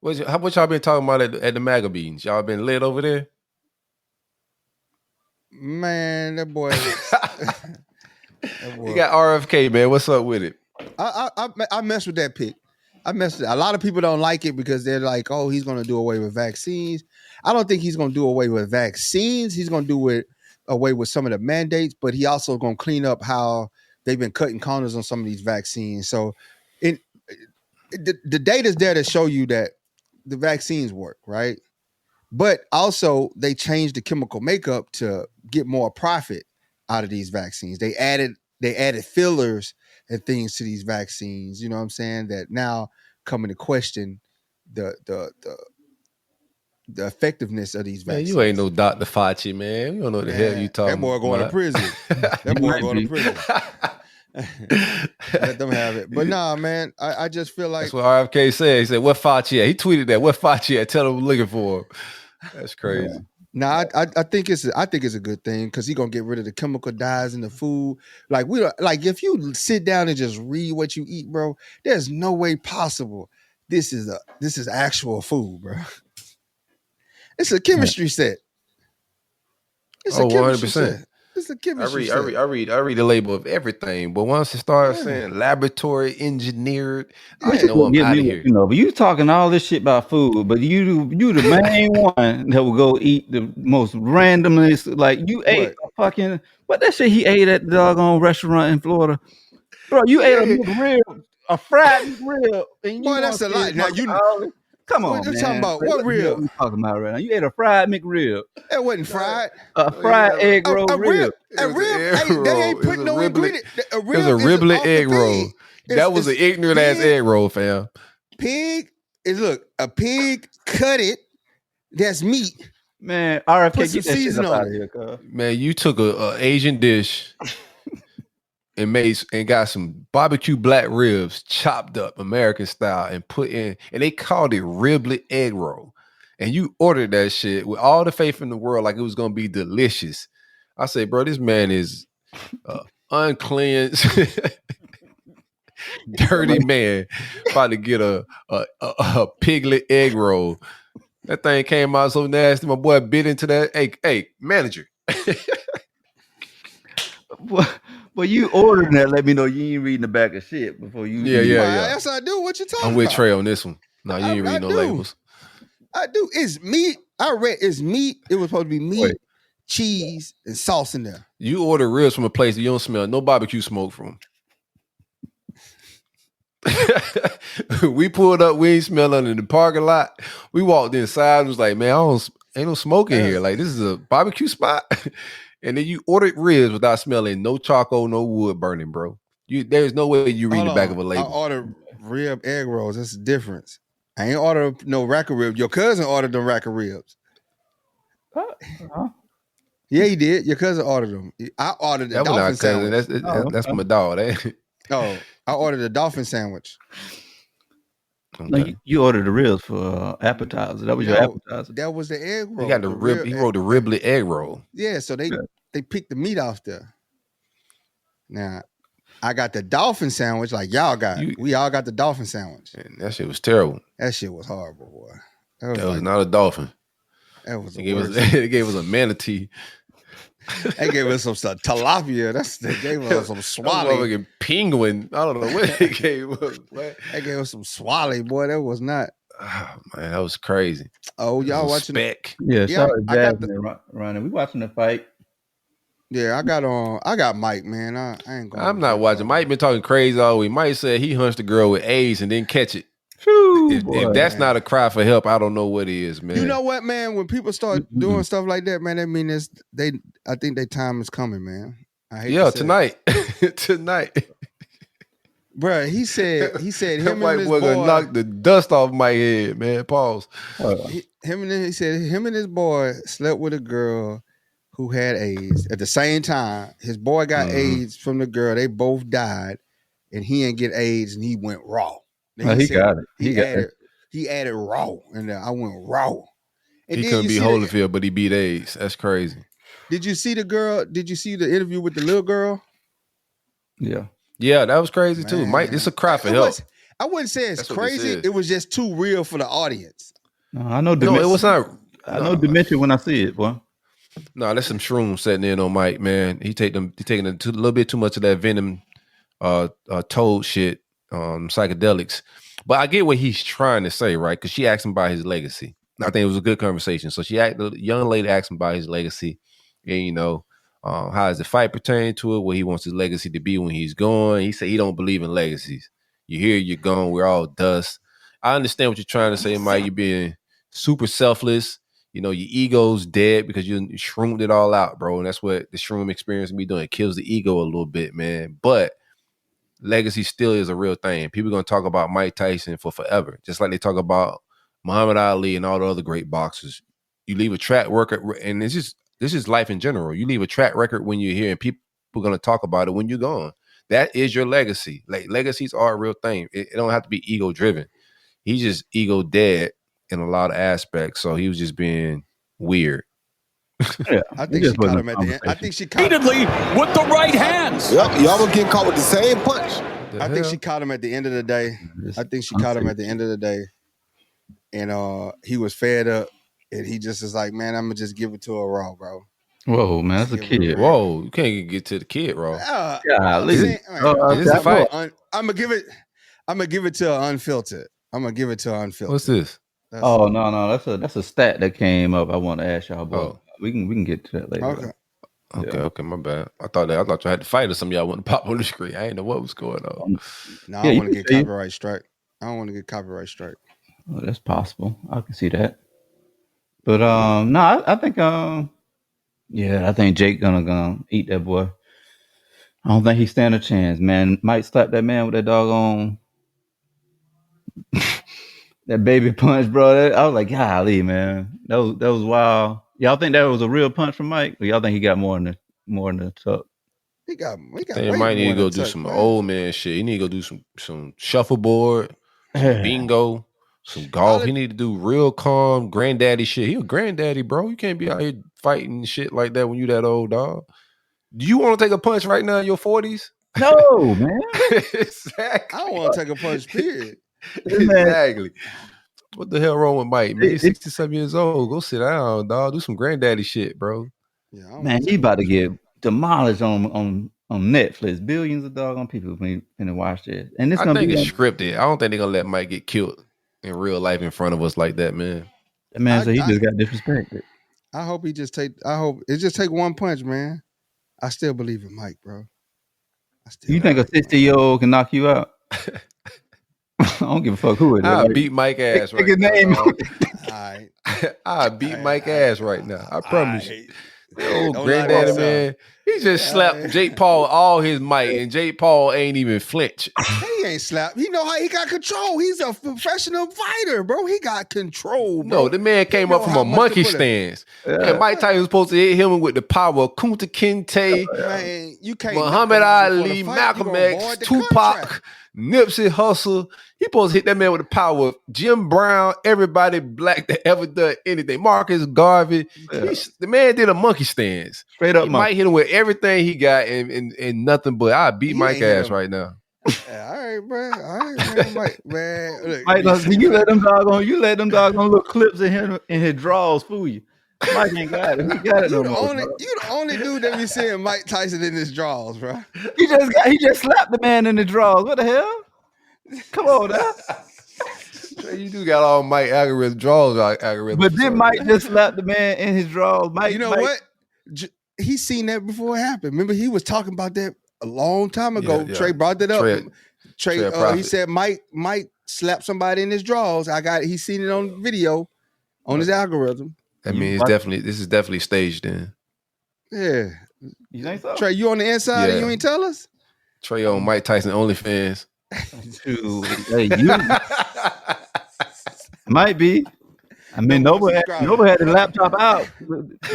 Speaker 6: What y'all been talking about at the MAGA meetings? Y'all been lit over there?
Speaker 8: Man, that boy.
Speaker 6: You got RFK, man. What's up with it?
Speaker 8: I mess with that pick. A lot of people don't like it because they're like, oh, he's going to do away with vaccines. I don't think he's going to do away with vaccines. He's going to do away with some of the mandates, but he also going to clean up how they've been cutting corners on some of these vaccines. So the data's there to show you that the vaccines work, right? But also they changed the chemical makeup to get more profit out of these vaccines. They added fillers and things to these vaccines, you know what I'm saying, that now coming to question the effectiveness of these
Speaker 6: Man,
Speaker 8: vaccines.
Speaker 6: you ain't no Dr. Fauci, man. You don't know what the hell you talking about.
Speaker 8: That boy going to prison. That boy going to prison. Let them have it. But nah, man, I just feel like
Speaker 6: that's what RFK said. He said, "What Fauci at?" He tweeted that. What Fauci at? Tell him we're looking for him. That's crazy.
Speaker 8: Yeah. Nah, I think it's a good thing because he's gonna get rid of the chemical dyes in the food. Like if you sit down and just read what you eat, bro, there's no way possible this is actual food, bro. It's a chemistry set. It's a chemistry 100%. Set. It's a chemistry set.
Speaker 6: I read the label of everything, but once it starts saying laboratory engineered, I know I'm out of here.
Speaker 9: You know, but you talking all this shit about food, but you the main one that will go eat the most randomest. Like you ate a fucking what that shit he ate at the doggone restaurant in Florida, bro. You ate a fried McRib, and
Speaker 8: boy, that's a lot. Now you.
Speaker 9: Come on,
Speaker 8: you're
Speaker 9: man.
Speaker 8: talking about what rib?
Speaker 9: You talking about right now? You ate a fried McRib.
Speaker 8: That wasn't fried.
Speaker 9: A fried egg roll rib.
Speaker 8: A rib. They ain't put no ingredient.
Speaker 6: It was a riblet egg roll. That was an ignorant ass egg roll, fam.
Speaker 8: Pig is a pig cut it. That's meat.
Speaker 9: Man, RFK,
Speaker 8: put some season on
Speaker 9: it. Here,
Speaker 6: man, you took a Asian dish and got some barbecue black ribs chopped up American style and put in, and they called it riblet egg roll. And you ordered that shit with all the faith in the world like it was going to be delicious. I say, bro, this man is uncleansed, dirty man about to get a piglet egg roll. That thing came out so nasty. My boy bit into that. Hey, manager.
Speaker 9: Well, you ordering that. Let me know you ain't reading the back of shit before you.
Speaker 6: Yeah.
Speaker 8: Yes, I do. What you talking about?
Speaker 6: I'm with Trey on this one. No, you ain't reading no labels.
Speaker 8: I do. It's meat. I read it's meat. It was supposed to be meat, cheese, and sauce in there.
Speaker 6: You order ribs from a place that you don't smell no barbecue smoke from. We pulled up. We ain't smell nothing in the parking lot. We walked inside. And was like, man, ain't no smoke in here. Like this is a barbecue spot. And then you ordered ribs without smelling no charcoal, no wood burning, bro. There's no way you read the back of a label.
Speaker 8: I ordered rib egg rolls. That's the difference. I ain't ordered no rack of ribs. Your cousin ordered them rack of ribs. Yeah, he did. Your cousin ordered them. I ordered the dolphin sandwich.
Speaker 6: That's my dog.
Speaker 8: I ordered a dolphin sandwich.
Speaker 9: Okay. No, you ordered the ribs for appetizer. That was your appetizer.
Speaker 8: That was the egg roll.
Speaker 6: He got the rib. He wrote the riblet egg roll.
Speaker 8: Yeah, so they picked the meat off there. Now, I got the dolphin sandwich like y'all got. We all got the dolphin sandwich.
Speaker 6: Man, that shit was terrible.
Speaker 8: That shit was horrible, boy.
Speaker 6: That was not a dolphin.
Speaker 8: That was
Speaker 6: They gave us a manatee.
Speaker 8: They gave us some tilapia. They gave us some swally.
Speaker 6: Like penguin. I don't know what they gave us. What?
Speaker 8: They gave us some swally, boy. That was not.
Speaker 6: Oh, man, that was crazy.
Speaker 8: Oh, y'all watching
Speaker 9: Spec. Yeah, shout out Jasmine running. We watching the fight.
Speaker 8: Yeah, I got Mike, man. I ain't going.
Speaker 6: I'm not watching. Mike been talking crazy all week. Mike said he hunched a girl with AIDS and didn't catch it. If that's not a cry for help, I don't know what is, man.
Speaker 8: You know what, man? When people start doing stuff like that, man, that means I think their time is coming, man. I hate
Speaker 6: tonight. Tonight.
Speaker 8: Bruh, he said him and his boy
Speaker 6: gonna knock the dust off my head, man. Pause.
Speaker 8: He said him and his boy slept with a girl who had AIDS at the same time. His boy got AIDS from the girl. They both died, and he didn't get AIDS, and he went raw.
Speaker 9: He got it.
Speaker 8: He added raw, and I went raw. And
Speaker 6: he couldn't beat Holyfield, but he beat AIDS. That's crazy.
Speaker 8: Did you see the girl? Did you see the interview with the little girl?
Speaker 6: Yeah, that was crazy too. Mike, it's a cry for help.
Speaker 8: I wouldn't say it's crazy. It was just too real for the audience.
Speaker 9: No, I know. No,
Speaker 6: it was not.
Speaker 9: I know dementia when I see it, boy.
Speaker 6: No, that's some shrooms setting in on Mike, man. He taking a little bit too much of that venom, toad shit, psychedelics. But I get what he's trying to say, right? Because she asked him about his legacy. I think it was a good conversation. So the young lady asked him about his legacy, and how does the fight pertain to it? What he wants his legacy to be when he's gone. He said he don't believe in legacies. You're here, you're gone. We're all dust. I understand what you're trying to say, Mike. You're being super selfless. Your ego's dead because you shroomed it all out, bro. And that's what the shroom experience be doing. It kills the ego a little bit, man. But legacy still is a real thing. People gonna talk about Mike Tyson for forever, just like they talk about Muhammad Ali and all the other great boxers. You leave a track record, and this is life in general. You leave a track record when you're here, and people are gonna talk about it when you're gone. That is your legacy. Like legacies are a real thing. It don't have to be ego driven. He's just ego dead in a lot of aspects. So he was just being weird.
Speaker 9: Yeah,
Speaker 8: I think she caught him at the end. I think she caught him
Speaker 10: with the right hands.
Speaker 11: Yep, y'all gonna get caught with the same punch.
Speaker 8: I think she caught him at the end of the day. I think she caught him at the end of the day. And he was fed up. And he just is like, man, I'm gonna just give it to her raw, bro.
Speaker 9: Whoa, man, that's a kid.
Speaker 6: Whoa, you can't get to the kid raw.
Speaker 8: I'm gonna give it to her unfiltered. I'm gonna give it to her unfiltered.
Speaker 6: What's this?
Speaker 9: No, that's a stat that came up. I want to ask y'all about. We can get to that later.
Speaker 6: Okay, my bad. I thought you had to fight or something. Y'all want to pop on the screen. I didn't know what was going on.
Speaker 8: No, I don't want to get copyright strike. I don't want to get copyright strike.
Speaker 9: Well, that's possible. I can see that. But no, I think I think Jake gonna eat that boy. I don't think he stand a chance, man. Might slap that man with that doggone that baby punch, bro. I was like, golly, man. That was wild. Y'all think that was a real punch from Mike? Or y'all think he got more in the tuck?
Speaker 8: He got
Speaker 6: he might need to go do some old man shit. He need to go do some shuffleboard, some bingo, some golf. He need to do real calm granddaddy shit. He a granddaddy, bro. You can't be out here fighting shit like that when you that old, dog. Do you want to take a punch right now in your 40s?
Speaker 9: No, man.
Speaker 6: Exactly.
Speaker 8: I don't want to take a punch, period.
Speaker 6: Exactly. What the hell wrong with Mike, man? He's 67 years old. Go sit down, dog. Do some granddaddy shit, bro.
Speaker 8: Yeah,
Speaker 9: man, he about to get demolished on Netflix. Billions of doggone people finna watch this. And this gonna
Speaker 6: be scripted. I don't think they're gonna let Mike get killed in real life in front of us like that, man.
Speaker 9: That man said he just got disrespected.
Speaker 8: I hope it just take one punch, man. I still believe in Mike, bro.
Speaker 9: You think a 60-year-old can knock you out? I don't give a fuck who it is.
Speaker 6: I'll beat Mike ass right now. I'll beat Mike ass right now. I promise you. Old granddaddy, man. He just slapped Jake Paul all his might, and Jake Paul ain't even flinch.
Speaker 8: He ain't slapped. He know how he got control. He's a professional fighter, bro. He got control, bro.
Speaker 6: No, the man came up from a monkey stance. And Mike Tyson was supposed to hit him with the power of Kunta Kinte,
Speaker 8: man, you can't
Speaker 6: Muhammad Ali, Malcolm X, Tupac, Nipsey Hussle. He supposed to hit that man with the power of Jim Brown, everybody black that ever done anything. Marcus Garvey. Yeah. The man did a monkey stance.
Speaker 9: Straight up,
Speaker 6: he might hit him with everything he got and nothing but. I beat Mike ass right now.
Speaker 8: Yeah, all right, bro. All right, man. Man, look,
Speaker 9: Mike, you let them doggone little clips in his drawers fool you. Mike ain't got it. He got it. You
Speaker 8: the only dude that be seeing Mike Tyson in his drawers, bro.
Speaker 9: He just slapped the man in the drawers. What the hell? Come on, now.
Speaker 6: You do got all Mike drawers algorithm.
Speaker 9: But then Mike just slapped the man in his drawers. Mike,
Speaker 8: you know what? He seen that before it happened. Remember, he was talking about that a long time ago. Yeah. Trey brought that up. Trey he said Mike slapped somebody in his drawers. He's seen it on video on his algorithm.
Speaker 6: I mean, this is definitely staged in.
Speaker 8: Yeah.
Speaker 9: You think so?
Speaker 8: Trey, you on the inside and you ain't tell us?
Speaker 6: Trey on Mike Tyson OnlyFans.
Speaker 9: Might be. I mean, Nova had the laptop out,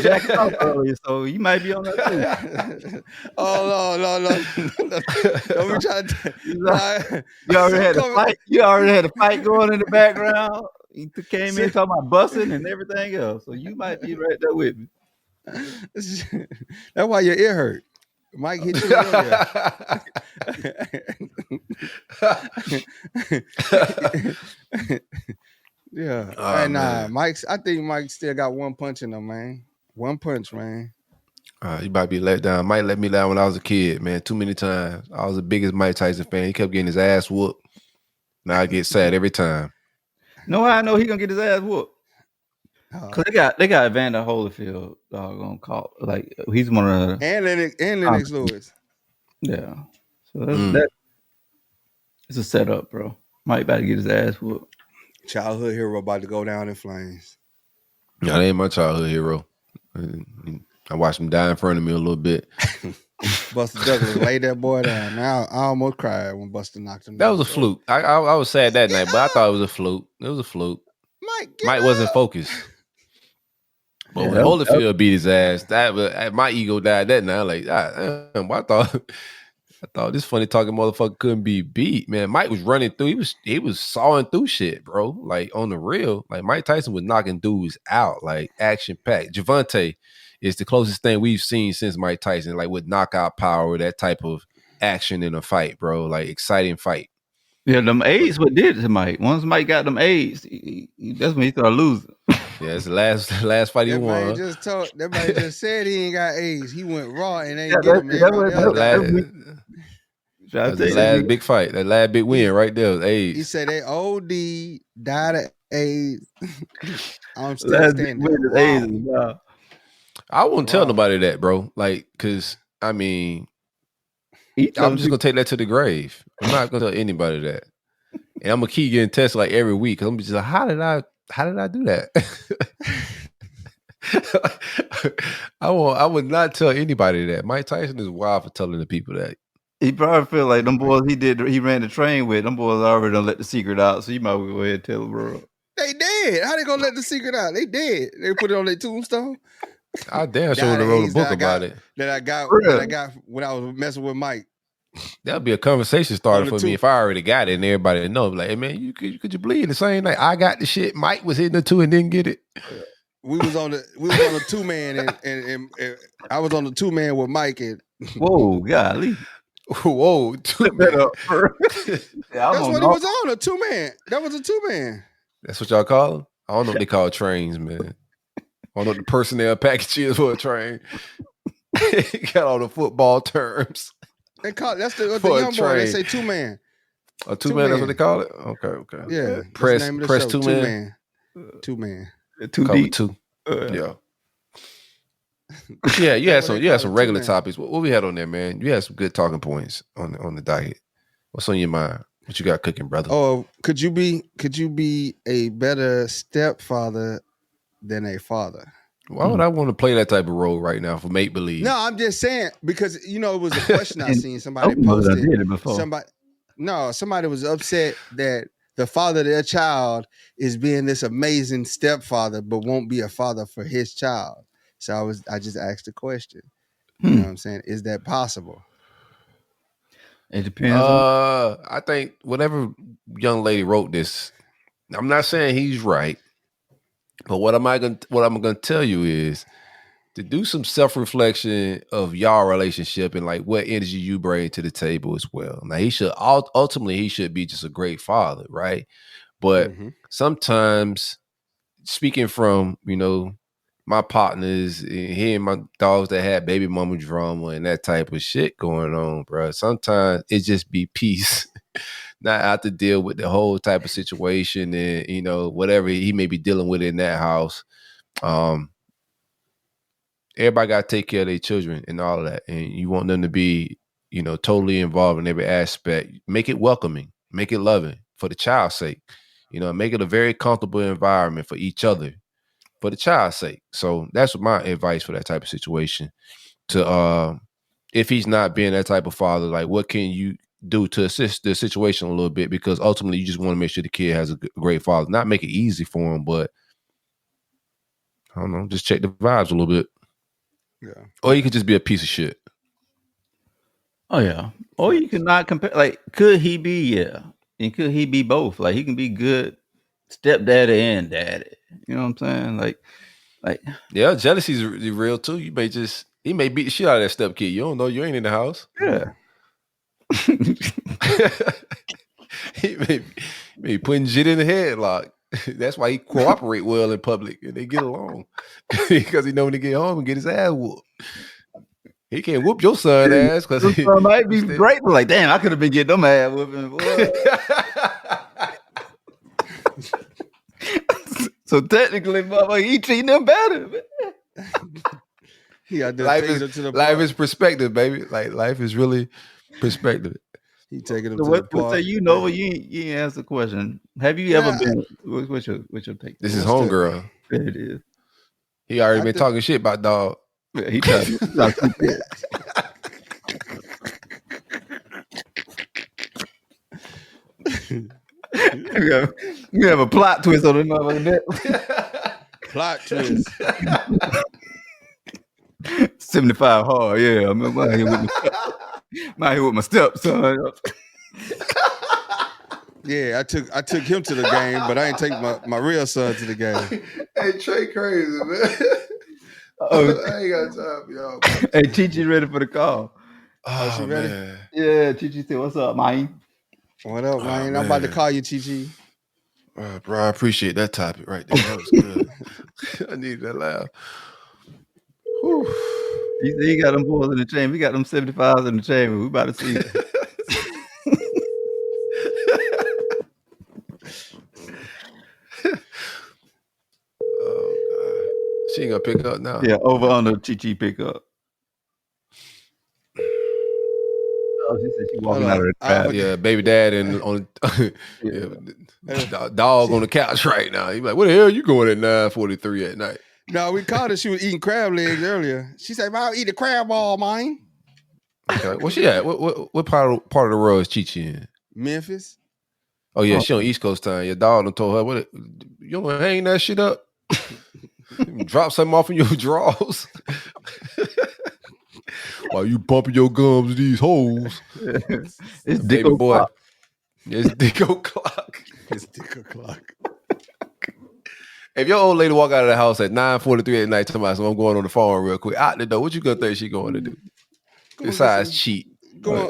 Speaker 9: jacked out earlier, so you might be on that too.
Speaker 8: Oh no! Don't be trying to.
Speaker 9: You already had a fight. You already had a fight going in the background. You came in talking about busting and everything else, so you might be right there with me.
Speaker 8: That's why your ear hurt. Mike hit you earlier. Yeah. I think Mike still got one punch in him, man. One punch, man.
Speaker 6: You might be let down. Mike let me down when I was a kid, man. Too many times. I was the biggest Mike Tyson fan. He kept getting his ass whooped. Now I get sad every time.
Speaker 9: No, I know he gonna get his ass whooped. Cause they got Evander Holyfield gonna call, like he's one of the
Speaker 8: and Lennox Lewis.
Speaker 9: Yeah, so that it's a setup, bro. Mike about to get his ass whooped.
Speaker 8: Childhood hero about to go down in flames.
Speaker 6: No, that ain't my childhood hero. I watched him die in front of me a little bit.
Speaker 8: Buster Douglas laid that boy down. Now I almost cried when Buster knocked him down.
Speaker 6: That was a fluke. I was sad that night, but I thought it was a fluke. It was a fluke. Mike wasn't focused. But when Holyfield beat his ass, my ego died that night. Like, I thought this funny talking motherfucker couldn't be beat, man. Mike was running through. He was sawing through shit, bro. Like on the real, like Mike Tyson was knocking dudes out, like action packed. Javante is the closest thing we've seen since Mike Tyson, like with knockout power, that type of action in a fight, bro. Like exciting fight.
Speaker 9: Yeah, them AIDS what did it to Mike. Once Mike got them AIDS, that's when he started losing.
Speaker 6: Yeah, it's the last fight he won.
Speaker 8: That man just said he ain't got AIDS. He went raw and ain't get him.
Speaker 6: That's the last big fight. That last big win right there was AIDS.
Speaker 8: He said they OD, died of AIDS. I'm still standing.
Speaker 9: Wow.
Speaker 6: I won't tell nobody that, bro. Like, cause I mean, I'm just gonna take that to the grave. I'm not gonna tell anybody that, and I'm gonna keep getting tested like every week. I'm just like, how did I do that? I would not tell anybody that. Mike Tyson is wild for telling the people that.
Speaker 9: He probably feel like them boys he ran the train with, them boys already done let the secret out, so you might go ahead and tell the world.
Speaker 8: They dead. How they gonna let the secret out? They dead. They put it on their tombstone.
Speaker 6: I damn sure would have wrote a book about it.
Speaker 8: That I got when I was messing with Mike.
Speaker 6: That'd be a conversation starter for me if I already got it and everybody would know. Like, hey man, could you believe the same night I got the shit, Mike was hitting the two and didn't get it.
Speaker 8: We was on the 2-man and I was on the 2-man with Mike and
Speaker 9: whoa, golly.
Speaker 6: Whoa, 2-man.
Speaker 8: That's what he was on, a 2-man. That was a 2-man.
Speaker 6: That's what y'all call them? I don't know what they call trains, man. I don't know what the personnel package is for a train. Got all the football terms.
Speaker 8: They call that's the young boy. They say 2-man.
Speaker 6: A 2-man, that's what they call it? Okay.
Speaker 8: Yeah.
Speaker 6: Press 2-man.
Speaker 8: 2-man.
Speaker 6: 2. Yeah. Yeah, you had some regular topics. What we had on there, man? You had some good talking points on the diet. What's on your mind? What you got cooking, brother?
Speaker 8: Oh, could you be a better stepfather than a father?
Speaker 6: Why would I want to play that type of role right now for make believe?
Speaker 8: No, I'm just saying because it was a question I seen somebody posted. Somebody was upset that the father of their child is being this amazing stepfather, but won't be a father for his child. So I just asked the question. You know what I'm saying? Is that possible?
Speaker 9: It depends.
Speaker 6: I think whatever young lady wrote this, I'm not saying he's right, but what I'm gonna tell you is to do some self-reflection of y'all relationship and like what energy you bring to the table as well. Now he should ultimately be just a great father, right? But sometimes, speaking from my partners, hearing my dogs that had baby mama drama and that type of shit going on, bro. Sometimes it just be peace, not have to deal with the whole type of situation and whatever he may be dealing with in that house. Everybody got to take care of their children and all of that, and you want them to be, totally involved in every aspect. Make it welcoming, make it loving for the child's sake. Make it a very comfortable environment for each other, for the child's sake. So that's my advice for that type of situation. To if he's not being that type of father, like what can you do to assist the situation a little bit? Because ultimately you just want to make sure the kid has a great father. Not make it easy for him, but I don't know, just check the vibes a little bit.
Speaker 8: Yeah.
Speaker 6: Or you could just be a piece of shit.
Speaker 9: Oh yeah. Or you can not compare. Like, could he be? Yeah. And could he be both? Like, he can be good stepdaddy and daddy. You know what I'm saying? Like. Yeah,
Speaker 6: jealousy's real too. He may beat the shit out of that step kid. You don't know. You ain't in the house.
Speaker 9: Yeah.
Speaker 6: He may be putting shit in the headlock. That's why he cooperate well in public and they get along. Because he know when he get home and get his ass whooped. He can't whoop your son ass because he
Speaker 9: might be great, but like, damn, I could have been getting them ass whooping. So technically, motherfucker, he treating them better.
Speaker 6: Life is perspective, baby. Like, life is really perspective.
Speaker 8: He taking them to the park.
Speaker 9: So you ain't asked the question. Have you ever been? What's your take?
Speaker 6: This is homegirl.
Speaker 9: It is.
Speaker 6: He already been talking shit about dog.
Speaker 9: Yeah, he tried to you have a plot twist on the motherfucker.
Speaker 8: Plot twist.
Speaker 9: 75 hard, yeah. I'm out here with my stepson.
Speaker 8: Yeah, I took him to the game, but I ain't take my real son to the game.
Speaker 6: Hey, Trey crazy, man.
Speaker 9: Oh,
Speaker 6: I ain't got time for y'all.
Speaker 9: Hey, Chi ready for the call.
Speaker 8: Oh, she ready?
Speaker 6: Man.
Speaker 9: Yeah, Chi said, "What's up, man?"
Speaker 8: What up, man? I'm about to call you, Chi.
Speaker 6: Bro, I appreciate that topic right there. That was good. I need that laugh. Whew.
Speaker 9: He got them boys in the chamber. He got them 75s in the chamber. We about to see it.
Speaker 6: Oh God, she ain't gonna pick up now.
Speaker 9: Yeah, over on the Chi pick up. Oh, she said she walking out of the crowd.
Speaker 6: Yeah, baby dad and on dog on the couch right now. He's like, "Where the hell you going at 9:43 at night?"
Speaker 8: No, we caught her. She was eating crab legs earlier. She said, "I'll eat a crab ball, man."
Speaker 6: Okay. Where she at? What part of the world is Chi in?
Speaker 8: Memphis.
Speaker 6: Oh yeah, she on East Coast time. Your dog done told her, you don't wanna hang that shit up? Drop something off in your drawers while you bumping your gums in these holes.
Speaker 9: It's
Speaker 6: baby boy. Clock. It's Dick O'Clock.
Speaker 8: It's Dick O'Clock.
Speaker 6: If your old lady walk out of the house at 9:43 at night, talking about, so I'm going on the phone real quick, out the door, what you gonna think she going to do? Besides cheat.
Speaker 8: Going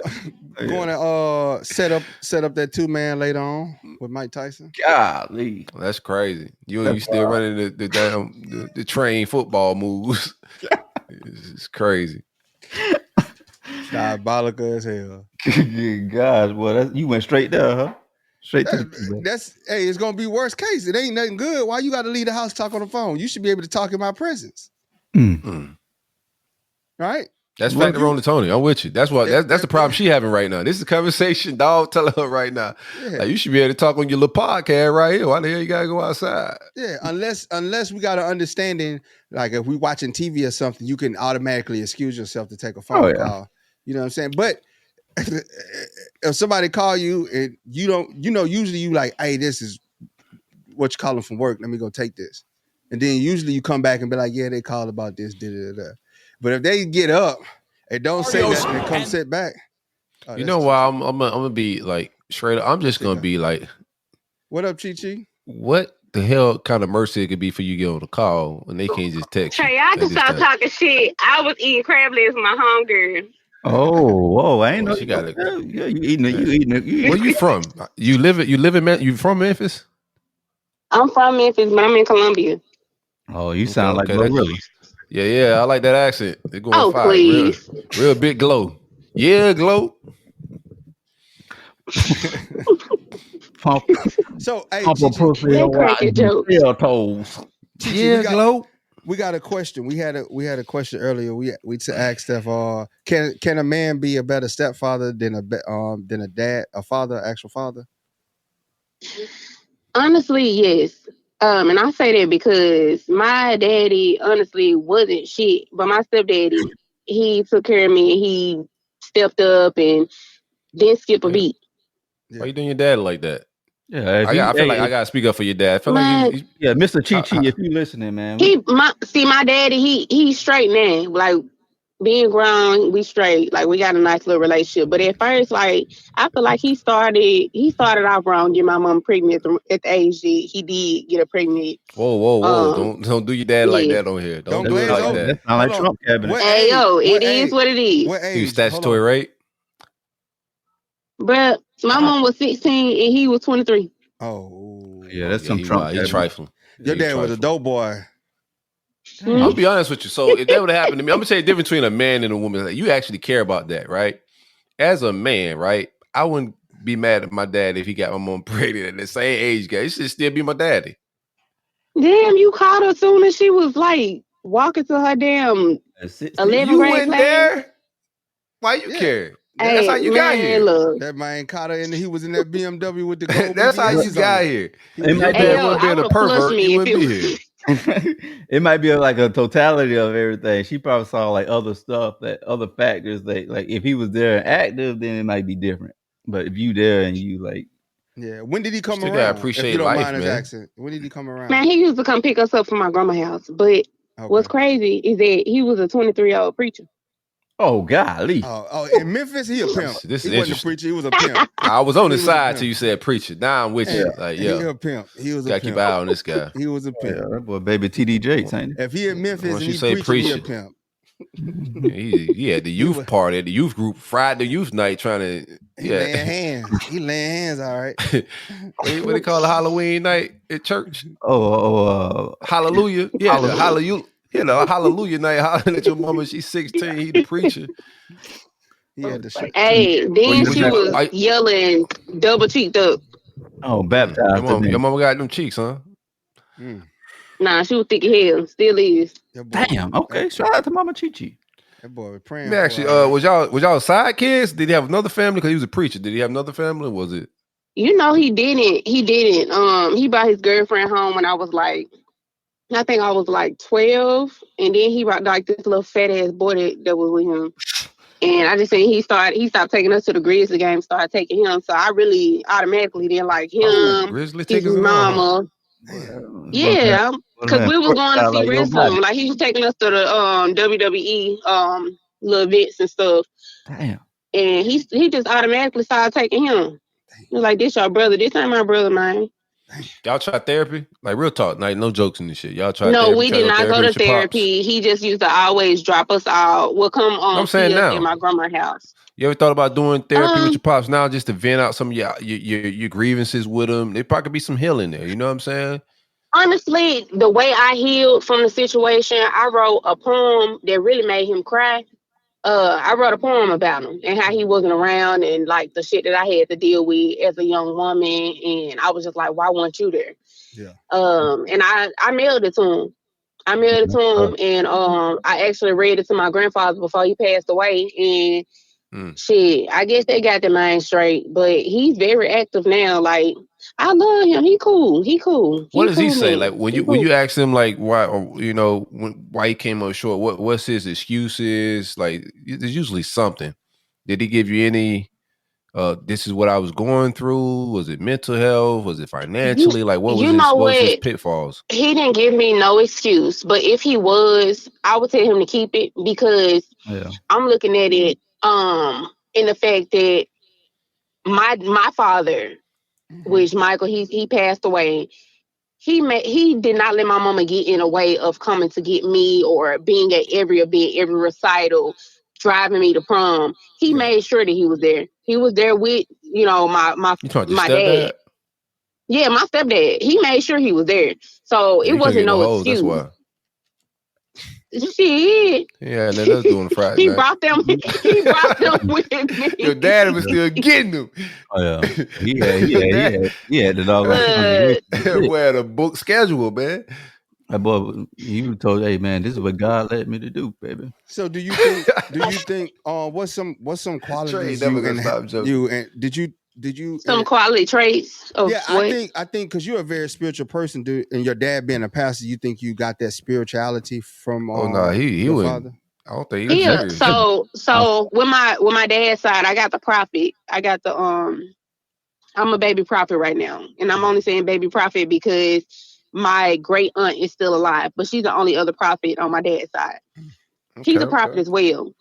Speaker 8: to set up that 2-man later on with Mike Tyson.
Speaker 9: Golly,
Speaker 6: that's crazy. You still running the damn the train football moves. It's crazy.
Speaker 8: Diabolical as hell.
Speaker 9: God, boy, you went straight there, huh? Straight to
Speaker 8: hey, it's gonna be worst case. It ain't nothing good. Why you got to leave the house, talk on the phone? You should be able to talk in my presence. Right?
Speaker 6: That's factor on the Tony. I'm with you. That's the problem she having right now. This is a conversation dog telling her right now. Yeah. Like, you should be able to talk on your little podcast right here. Why the hell you gotta go outside?
Speaker 8: Yeah, unless we got an understanding, like if we watching TV or something, you can automatically excuse yourself to take a phone call. You know what I'm saying? But if somebody call you and you don't, usually you like, hey, this is what you calling from work. Let me go take this. And then usually you come back and be like, yeah, they called about this, da-da-da-da. But if they get up and don't say that and come sit back.
Speaker 6: You know why I'm gonna be like straight up. I'm just gonna be like,
Speaker 8: what up, Chi?
Speaker 6: What the hell kind of mercy it could be for you to get on the call when they can't just text you?
Speaker 12: Trey, I can stop talking shit. I was eating crab legs with my homegirl.
Speaker 9: Oh, I ain't know
Speaker 6: she got it.
Speaker 9: Yeah, you eating it.
Speaker 6: Where you from? You from Memphis?
Speaker 12: I'm from Memphis, but I'm in Columbia.
Speaker 9: Oh, you sound like Glorilla.
Speaker 6: Yeah, I like that accent. They're going fire.
Speaker 12: Please.
Speaker 6: Real big glow. Yeah, glow.
Speaker 8: So, hey,
Speaker 9: yeah,
Speaker 8: glow. We got a question. We had a question earlier. We asked if can a man be a better stepfather than a dad, actual father?
Speaker 12: Honestly, yes. And I say that because my daddy honestly wasn't shit, but my stepdaddy, he took care of me and he stepped up and didn't skip a beat.
Speaker 6: Why you doing your dad like that?
Speaker 9: Yeah,
Speaker 6: I feel like I gotta speak up for your dad. I feel like
Speaker 9: Mr. Chi, if you listening, man.
Speaker 12: My daddy, he's straight now. Like being grown, we straight. Like we got a nice little relationship. But at first, like I feel like he started off wrong, getting my mom pregnant at the age that he did get her pregnant.
Speaker 6: Whoa! Don't do your dad like that on here. Don't do it like that.
Speaker 9: That's not like Trump cabinet.
Speaker 12: Hey yo, it is what it is.
Speaker 8: What age?
Speaker 6: You statutory rape?
Speaker 12: Bruh, my mom was 16 and he was 23.
Speaker 8: Oh,
Speaker 9: yeah, that's some Trump.
Speaker 6: He's trifling.
Speaker 8: Your dad was a dope boy.
Speaker 6: I'll be honest with you. So if that would have happened to me, I'm gonna tell you the difference between a man and a woman. Like, you actually care about that, right? As a man, right? I wouldn't be mad at my dad if he got my mom pregnant at the same age gap. He should still be my daddy.
Speaker 12: Damn, you caught her soon as she was like walking to her damn 11th
Speaker 6: you
Speaker 12: grade
Speaker 6: went
Speaker 12: class.
Speaker 6: There? Why you care? That's how you got here.
Speaker 12: Look.
Speaker 8: That man caught her and he was in that BMW with the gold.
Speaker 6: That's how you got here.
Speaker 8: If
Speaker 6: your dad wasn't being a pervert, he wouldn't be here.
Speaker 9: It might be like a totality of everything. She probably saw like other stuff, that other factors that, like, if he was there and active, then it might be different. But if you there and you like,
Speaker 8: Yeah. When did he come
Speaker 6: Still gotta
Speaker 8: around? If
Speaker 6: appreciate
Speaker 8: you don't
Speaker 6: life,
Speaker 8: mind his
Speaker 6: man.
Speaker 8: accent, when did he come around?
Speaker 12: Man, he used to come pick us up from my grandma's house. But what's crazy is that he was a 23-year-old preacher.
Speaker 9: oh golly,
Speaker 8: Oh, in Memphis, he a pimp.
Speaker 6: This is
Speaker 8: He wasn't a
Speaker 6: interesting.
Speaker 8: preacher. He was a pimp.
Speaker 6: I was on
Speaker 8: He
Speaker 6: his
Speaker 8: was a
Speaker 6: side
Speaker 8: pimp.
Speaker 6: till you said preacher. Now I'm with you. Like,
Speaker 8: He
Speaker 6: yeah,
Speaker 8: a pimp. He was a
Speaker 6: gotta
Speaker 8: pimp.
Speaker 6: keep an eye on this guy.
Speaker 8: He was a
Speaker 9: yeah,
Speaker 8: pimp.
Speaker 9: that boy baby TD Jakes, ain't he?
Speaker 8: If he in Memphis
Speaker 6: Once
Speaker 8: and
Speaker 6: you
Speaker 8: he
Speaker 6: say
Speaker 8: preaching, he a
Speaker 6: preacher.
Speaker 8: pimp.
Speaker 6: He had the youth party at the youth group Friday youth night trying to
Speaker 8: He laying hands. He laying hands, all right.
Speaker 6: what they call it, Halloween night at church?
Speaker 9: Hallelujah.
Speaker 6: Hallelujah. Yeah, the hallelujah. Yeah, the hallelujah night hollering at your mama. She's 16. He the preacher.
Speaker 8: He had the shirt.
Speaker 12: Hey, then she was
Speaker 6: I-
Speaker 12: yelling, double cheeked up.
Speaker 9: Oh, baptized.
Speaker 6: Your mama got them cheeks, huh?
Speaker 12: Nah, she was thick as hell. Still is.
Speaker 9: Damn. Okay. Shout out to Mama Chi-Chi.
Speaker 8: That boy was praying.
Speaker 6: Let me ask you, was y'all side kids? Did he have another family? Because he was a preacher. Did he have another family? Or was it?
Speaker 12: You know, he didn't. He didn't. He brought his girlfriend home when I was like, I think I was like 12. And then he brought like this little fat ass boy that was with him. And I just seen he stopped taking us to the Grizzly game, started taking him. So I really automatically didn't like him,
Speaker 6: Grizzly
Speaker 12: his
Speaker 6: tickets and all,
Speaker 12: mama. Yeah, because we was going to see wrestling. Like he was taking us to the WWE little events and stuff.
Speaker 9: Damn.
Speaker 12: And he just automatically started taking him. He was like, "This your brother. This ain't my brother, man."
Speaker 6: Y'all try therapy? Like real talk, like no jokes in this shit. Y'all try
Speaker 12: No,
Speaker 6: therapy?
Speaker 12: we did not go to
Speaker 6: with your pops?
Speaker 12: therapy. He just used to always drop us out. We'll come
Speaker 6: I'm
Speaker 12: see
Speaker 6: saying
Speaker 12: us
Speaker 6: now.
Speaker 12: at my grandma's house.
Speaker 6: You ever thought about doing therapy with your pops now, just to vent out some of your grievances with them? There probably could be some healing there. You know what I'm saying?
Speaker 12: Honestly, the way I healed from the situation, I wrote a poem that really made him cry. I wrote a poem about him and how he wasn't around and like the shit that I had to deal with as a young woman. And I was just like, why weren't you there?
Speaker 8: Yeah.
Speaker 12: And I mailed it to him. And I actually read it to my grandfather before he passed away. And shit, I guess they got their mind straight. But he's very active now. Like, I love him. He cool.
Speaker 6: What does he say?
Speaker 12: Man.
Speaker 6: Like when you ask him like why, or, you know, why he came up short, what's his excuses? Like there's usually something. Did he give you any this is what I was going through? Was it mental health? Was it financially? Like what was his pitfalls?
Speaker 12: He didn't give me no excuse, but if he was, I would tell him to keep it because I'm looking at it in the fact that my father, which Michael, he passed away. He did not let my mama get in a way of coming to get me or being at every event, every recital, driving me to prom. He made sure that he was there. He was there with, you know, my dad. Yeah, my stepdad. He made sure he was there. So it wasn't no excuse.
Speaker 6: That's why.
Speaker 12: Shit.
Speaker 6: Yeah, and then that's doing Friday.
Speaker 12: He brought them with me.
Speaker 6: Your dad was still getting them.
Speaker 9: Oh yeah, he had the dog.
Speaker 6: We had a book schedule, man.
Speaker 9: That boy, he was told, "Hey man, this is what God led me to do, baby."
Speaker 8: So do you think what's some qualities did you
Speaker 12: some quality traits of
Speaker 8: yeah
Speaker 12: what?
Speaker 8: I think because you're a very spiritual person, dude, and your dad being a pastor, you think you got that spirituality from
Speaker 6: he
Speaker 8: your
Speaker 6: was
Speaker 8: father?
Speaker 6: I don't think he was
Speaker 12: so with my dad's side, I got the prophet. I got the I'm a baby prophet right now. And I'm only saying baby prophet because my great aunt is still alive, but she's the only other prophet on my dad's side. He's a prophet as well.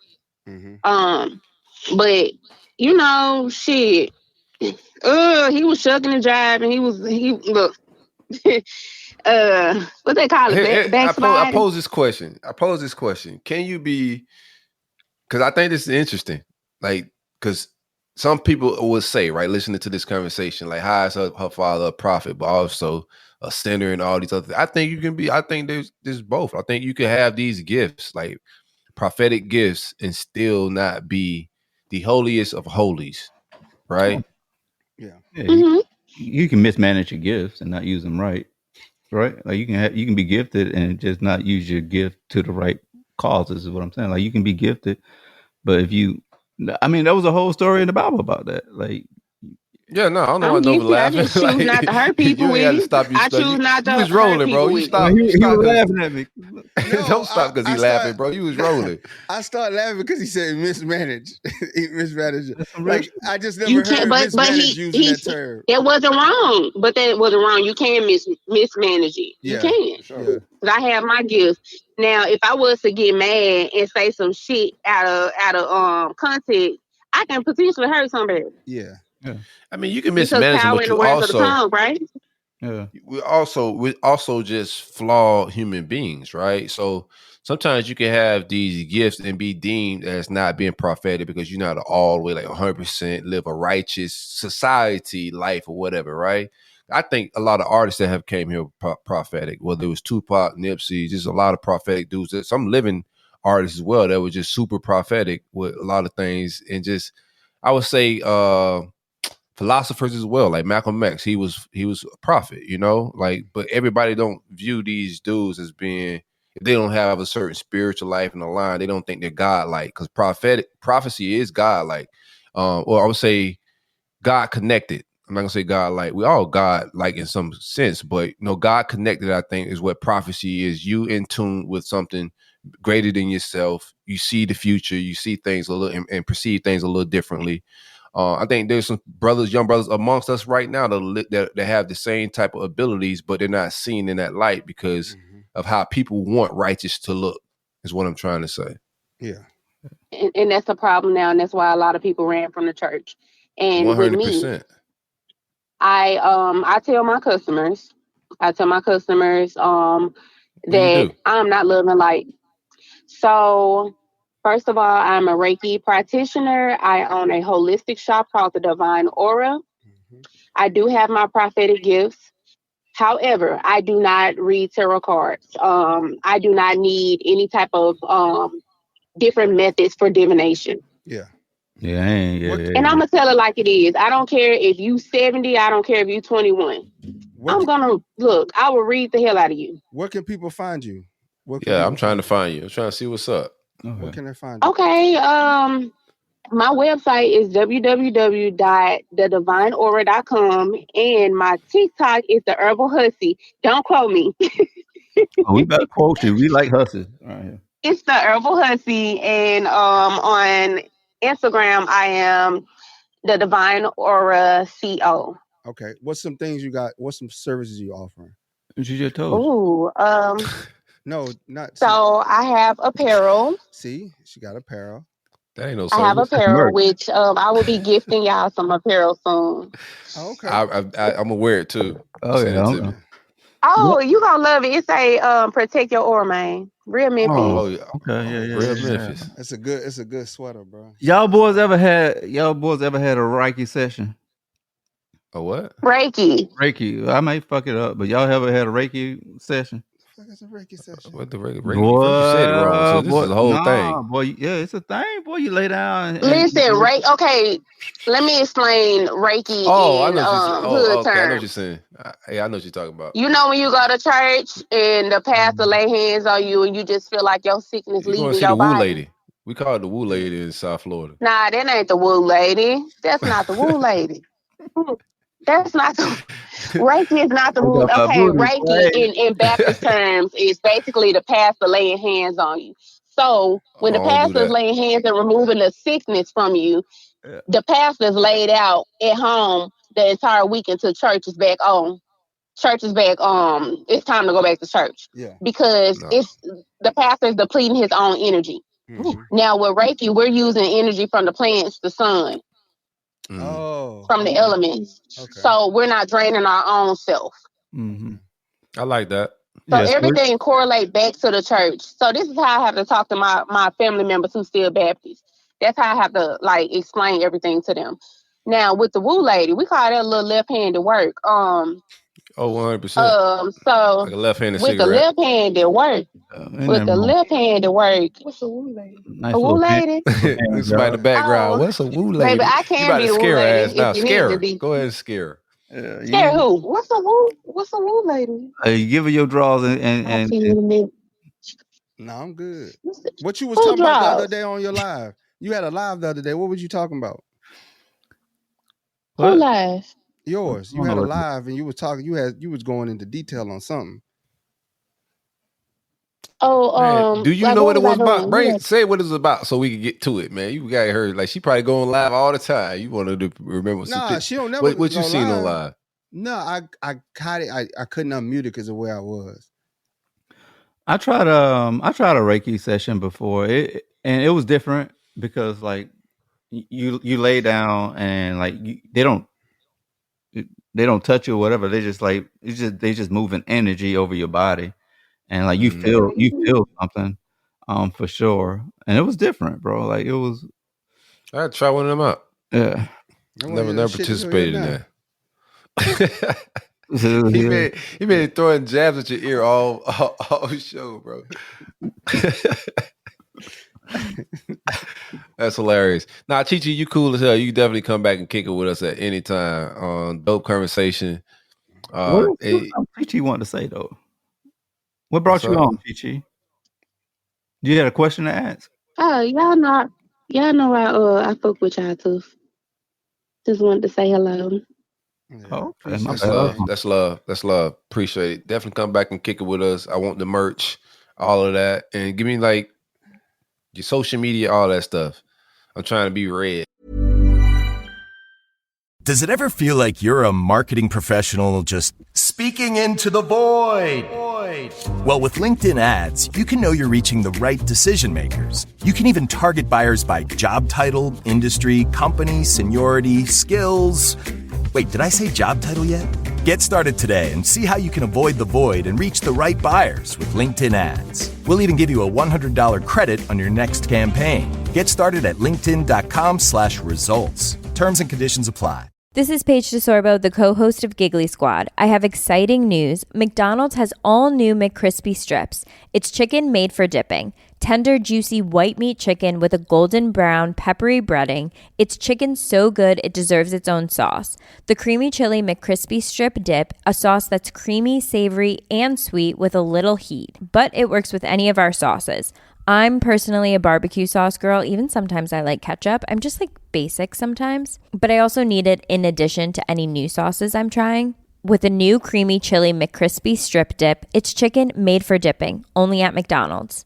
Speaker 12: But you know, shit. He was shucking and jiving. He look. What they call it? Backsliding.
Speaker 6: I pose this question. Can you be? Because I think this is interesting. Like, because some people would say, right, listening to this conversation, like, how is her father a prophet, but also a sinner and all these other things. I think you can be. I think there's both. I think you can have these gifts, like prophetic gifts, and still not be the holiest of holies, right?
Speaker 8: Yeah.
Speaker 9: You can mismanage your gifts and not use them right. Like you can be gifted and just not use your gift to the right causes is what I'm saying. Like you can be gifted, but if you, I mean, there was a whole story in the Bible about that. Like
Speaker 6: Yeah, no, I don't know why
Speaker 12: I'm
Speaker 6: Nova
Speaker 12: guilty. I
Speaker 6: laughing.
Speaker 12: just choose not to hurt people
Speaker 6: You ain't
Speaker 12: with
Speaker 6: had to
Speaker 12: it.
Speaker 6: stop.
Speaker 12: I choose not
Speaker 6: You
Speaker 12: to
Speaker 6: was
Speaker 12: hurt
Speaker 6: rolling, bro.
Speaker 12: people
Speaker 6: You
Speaker 12: with it.
Speaker 6: stopped. You
Speaker 9: He
Speaker 6: stopped
Speaker 9: was
Speaker 6: because
Speaker 9: laughing at me.
Speaker 8: No,
Speaker 6: don't stop because he laughing, bro. You was rolling.
Speaker 8: I started laughing because he said mismanaged. He mismanaged.
Speaker 9: That's some real
Speaker 8: Like
Speaker 9: shit.
Speaker 8: I just
Speaker 12: You
Speaker 8: never
Speaker 12: can't,
Speaker 8: heard
Speaker 12: but
Speaker 8: mismanaged using that term.
Speaker 12: that wasn't wrong. But that wasn't wrong. You can mismanage it. You
Speaker 8: Yeah,
Speaker 12: can.
Speaker 8: yeah,
Speaker 12: Cause I have my gifts. Now, if I was to get mad and say some shit out of context, I can potentially hurt somebody
Speaker 8: yeah.
Speaker 6: I mean, you can
Speaker 12: because
Speaker 6: mismanage them,
Speaker 12: power
Speaker 6: but
Speaker 12: in the
Speaker 6: you
Speaker 12: words of the
Speaker 6: also
Speaker 12: tongue, right?
Speaker 9: Yeah.
Speaker 6: we also just flawed human beings, right? So sometimes you can have these gifts and be deemed as not being prophetic because you're not all the way like 100% live a righteous society life or whatever, right? I think a lot of artists that have came here prophetic, whether it was Tupac, Nipsey, just a lot of prophetic dudes. Some living artists as well that were just super prophetic with a lot of things, and just I would say philosophers as well, like Malcolm X. He was a prophet, like, but everybody don't view these dudes as being, if they don't have a certain spiritual life in the line, they don't think they're God-like, because prophecy is God-like, or I would say God connected. I'm not gonna say God like. We all God like in some sense, but God connected, I think, is what prophecy is. You in tune with something greater than yourself. You see the future. You see things a little and perceive things a little differently. I think there's some young brothers amongst us right now that have the same type of abilities, but they're not seen in that light because of how people want righteous to look. Is what I'm trying to say.
Speaker 8: Yeah.
Speaker 12: And that's a problem now, and that's why a lot of people ran from the church. And with me,
Speaker 6: 100%.
Speaker 12: I tell my customers,
Speaker 6: What do you
Speaker 12: that
Speaker 6: do?
Speaker 12: I'm not living light. So, first of all, I'm a Reiki practitioner. I own a holistic shop called the Divine Aura. I do have my prophetic gifts. However, I do not read tarot cards. I do not need any type of different methods for divination.
Speaker 8: Yeah.
Speaker 9: Yeah,
Speaker 12: And I'm gonna tell it like it is. I don't care if you 70. I don't care if you 21. I'm gonna look. I will read the hell out of you.
Speaker 8: Where can people find you?
Speaker 6: Yeah, I'm trying to find you. I'm trying to see what's up.
Speaker 8: Where can they find you?
Speaker 12: Okay. My website is www.thedivineaura.com, and my TikTok is the Herbal Hussy. Don't quote me.
Speaker 9: Oh, we better quote you. We like hustlers. Right here.
Speaker 12: It's the Herbal Hussy, and on Instagram I am the Divine Aura CO.
Speaker 8: Okay. What's some things you got? What's some services you offering?
Speaker 9: She just told you.
Speaker 12: Ooh,
Speaker 8: no, not.
Speaker 12: So I have apparel.
Speaker 8: See, she got apparel.
Speaker 6: That ain't no
Speaker 12: I have
Speaker 6: service.
Speaker 12: apparel, which I will be gifting y'all some apparel soon.
Speaker 8: Okay.
Speaker 6: I'm gonna wear it too.
Speaker 9: Oh
Speaker 6: Send
Speaker 9: yeah.
Speaker 6: it to me.
Speaker 12: Oh, you gonna love it. It's a protect your aura, man. Real Memphis.
Speaker 6: Oh yeah.
Speaker 9: Okay. Yeah.
Speaker 6: Real Memphis.
Speaker 8: It's a good sweater, bro.
Speaker 9: Y'all boys ever had a Reiki session?
Speaker 6: A what?
Speaker 12: Reiki.
Speaker 9: Reiki. I may fuck it up, but y'all ever had a Reiki session?
Speaker 8: It's a Reiki session.
Speaker 6: What the Reiki?
Speaker 9: Boy,
Speaker 6: You said it wrong. So this is the whole thing.
Speaker 9: Boy, yeah, it's a thing. Boy, you lay down.
Speaker 12: Listen, okay. Let me explain Reiki
Speaker 6: Oh, I
Speaker 12: in
Speaker 6: know what you're
Speaker 12: hood
Speaker 6: okay. I know what you're
Speaker 12: terms.
Speaker 6: saying. I know what you're talking about.
Speaker 12: You know when you go to church and the pastor lay hands on you and you just feel like your sickness
Speaker 6: You're going to
Speaker 12: leaving
Speaker 6: see the
Speaker 12: your
Speaker 6: woo
Speaker 12: body.
Speaker 6: lady. We call it the woo lady in South Florida.
Speaker 12: Nah, that ain't the woo lady. That's not the woo lady. That's not the Reiki is not the woo. Okay, Reiki in Baptist terms is basically the pastor laying hands on you. So when the pastor's laying hands and removing the sickness from you, the pastor's laid out at home the entire week until church is back on. Church is back. It's time to go back to church.
Speaker 8: Yeah.
Speaker 12: Because it's the pastor's depleting his own energy. Now with Reiki, we're using energy from the plants, the sun. From the elements. Okay. So we're not draining our own self.
Speaker 9: Mm-hmm.
Speaker 6: I like that.
Speaker 12: So everything correlate back to the church. So this is how I have to talk to my family members who still Baptist. That's how I have to explain everything to them. Now with the woo lady, we call that a little left-handed work.
Speaker 6: 100%.
Speaker 12: So
Speaker 6: like a left-handed
Speaker 12: with
Speaker 6: cigarette.
Speaker 12: the left-handed work, what's a woo lady?
Speaker 9: Nice
Speaker 12: a woo lady?
Speaker 6: There's somebody in the background. What's a woo lady?
Speaker 12: Baby, I can be the woo lady
Speaker 6: now.
Speaker 12: if you
Speaker 6: Scare
Speaker 12: need
Speaker 6: her.
Speaker 12: to be.
Speaker 6: Go ahead and scare
Speaker 9: her.
Speaker 12: Scare who? What's a woo lady?
Speaker 9: You give her your draws and
Speaker 8: No, I'm good. What you was talking about the other day on your live? You had a live the other day. What was you talking about?
Speaker 12: Who live?
Speaker 8: Yours. You had a live and you was talking. You was going into detail on something.
Speaker 12: Oh,
Speaker 6: man, do you
Speaker 12: like,
Speaker 6: know what it was about?
Speaker 12: Yeah.
Speaker 6: Say what it was about so we can get to it, man. You got her like she probably going live all the time. You wanted to remember some
Speaker 8: Nah, she don't never.
Speaker 6: what you seen on live?
Speaker 8: No, I caught it. I couldn't unmute it because of where I was.
Speaker 9: I tried a Reiki session before and it was different because like you lay down and like they don't touch you or whatever. They just like they just moving energy over your body and like you feel something for sure. And it was different, bro. Like it was.
Speaker 6: I had to try one of them out.
Speaker 9: Yeah.
Speaker 6: Never participated in that. he been throwing jabs at your ear all show, bro. That's hilarious. Nah, Chi-Chi, you cool as hell. You definitely come back and kick it with us at any time on Dope Conversation.
Speaker 9: What Chi-Chi wanted to say though? What brought you on, Chi-Chi? You had a question to ask?
Speaker 12: Oh, y'all know I fuck with y'all too. Just wanted to say hello.
Speaker 9: Oh,
Speaker 6: that's love. Appreciate it. Definitely come back and kick it with us. I want the merch, all of that, and give me like your social media, all that stuff. I'm trying to be red.
Speaker 1: Does it ever feel like you're a marketing professional just speaking into the void? Well, with LinkedIn ads, you can know you're reaching the right decision makers. You can even target buyers by job title, industry, company, seniority, skills. Wait, did I say job title yet? Get started today and see how you can avoid the void and reach the right buyers with LinkedIn ads. We'll even give you a $100 credit on your next campaign. Get started at linkedin.com/results. Terms and conditions apply.
Speaker 2: This is Paige DeSorbo, the co-host of Giggly Squad. I have exciting news. McDonald's has all new McCrispy strips. It's chicken made for dipping. Tender, juicy white meat chicken with a golden brown, peppery breading. It's chicken so good it deserves its own sauce. The creamy chili McCrispy strip dip, a sauce that's creamy, savory, and sweet with a little heat. But it works with any of our sauces. I'm personally a barbecue sauce girl. Even sometimes I like ketchup. I'm just like basic sometimes. But I also need it in addition to any new sauces I'm trying. With a new creamy chili McCrispy strip dip, it's chicken made for dipping, only at McDonald's.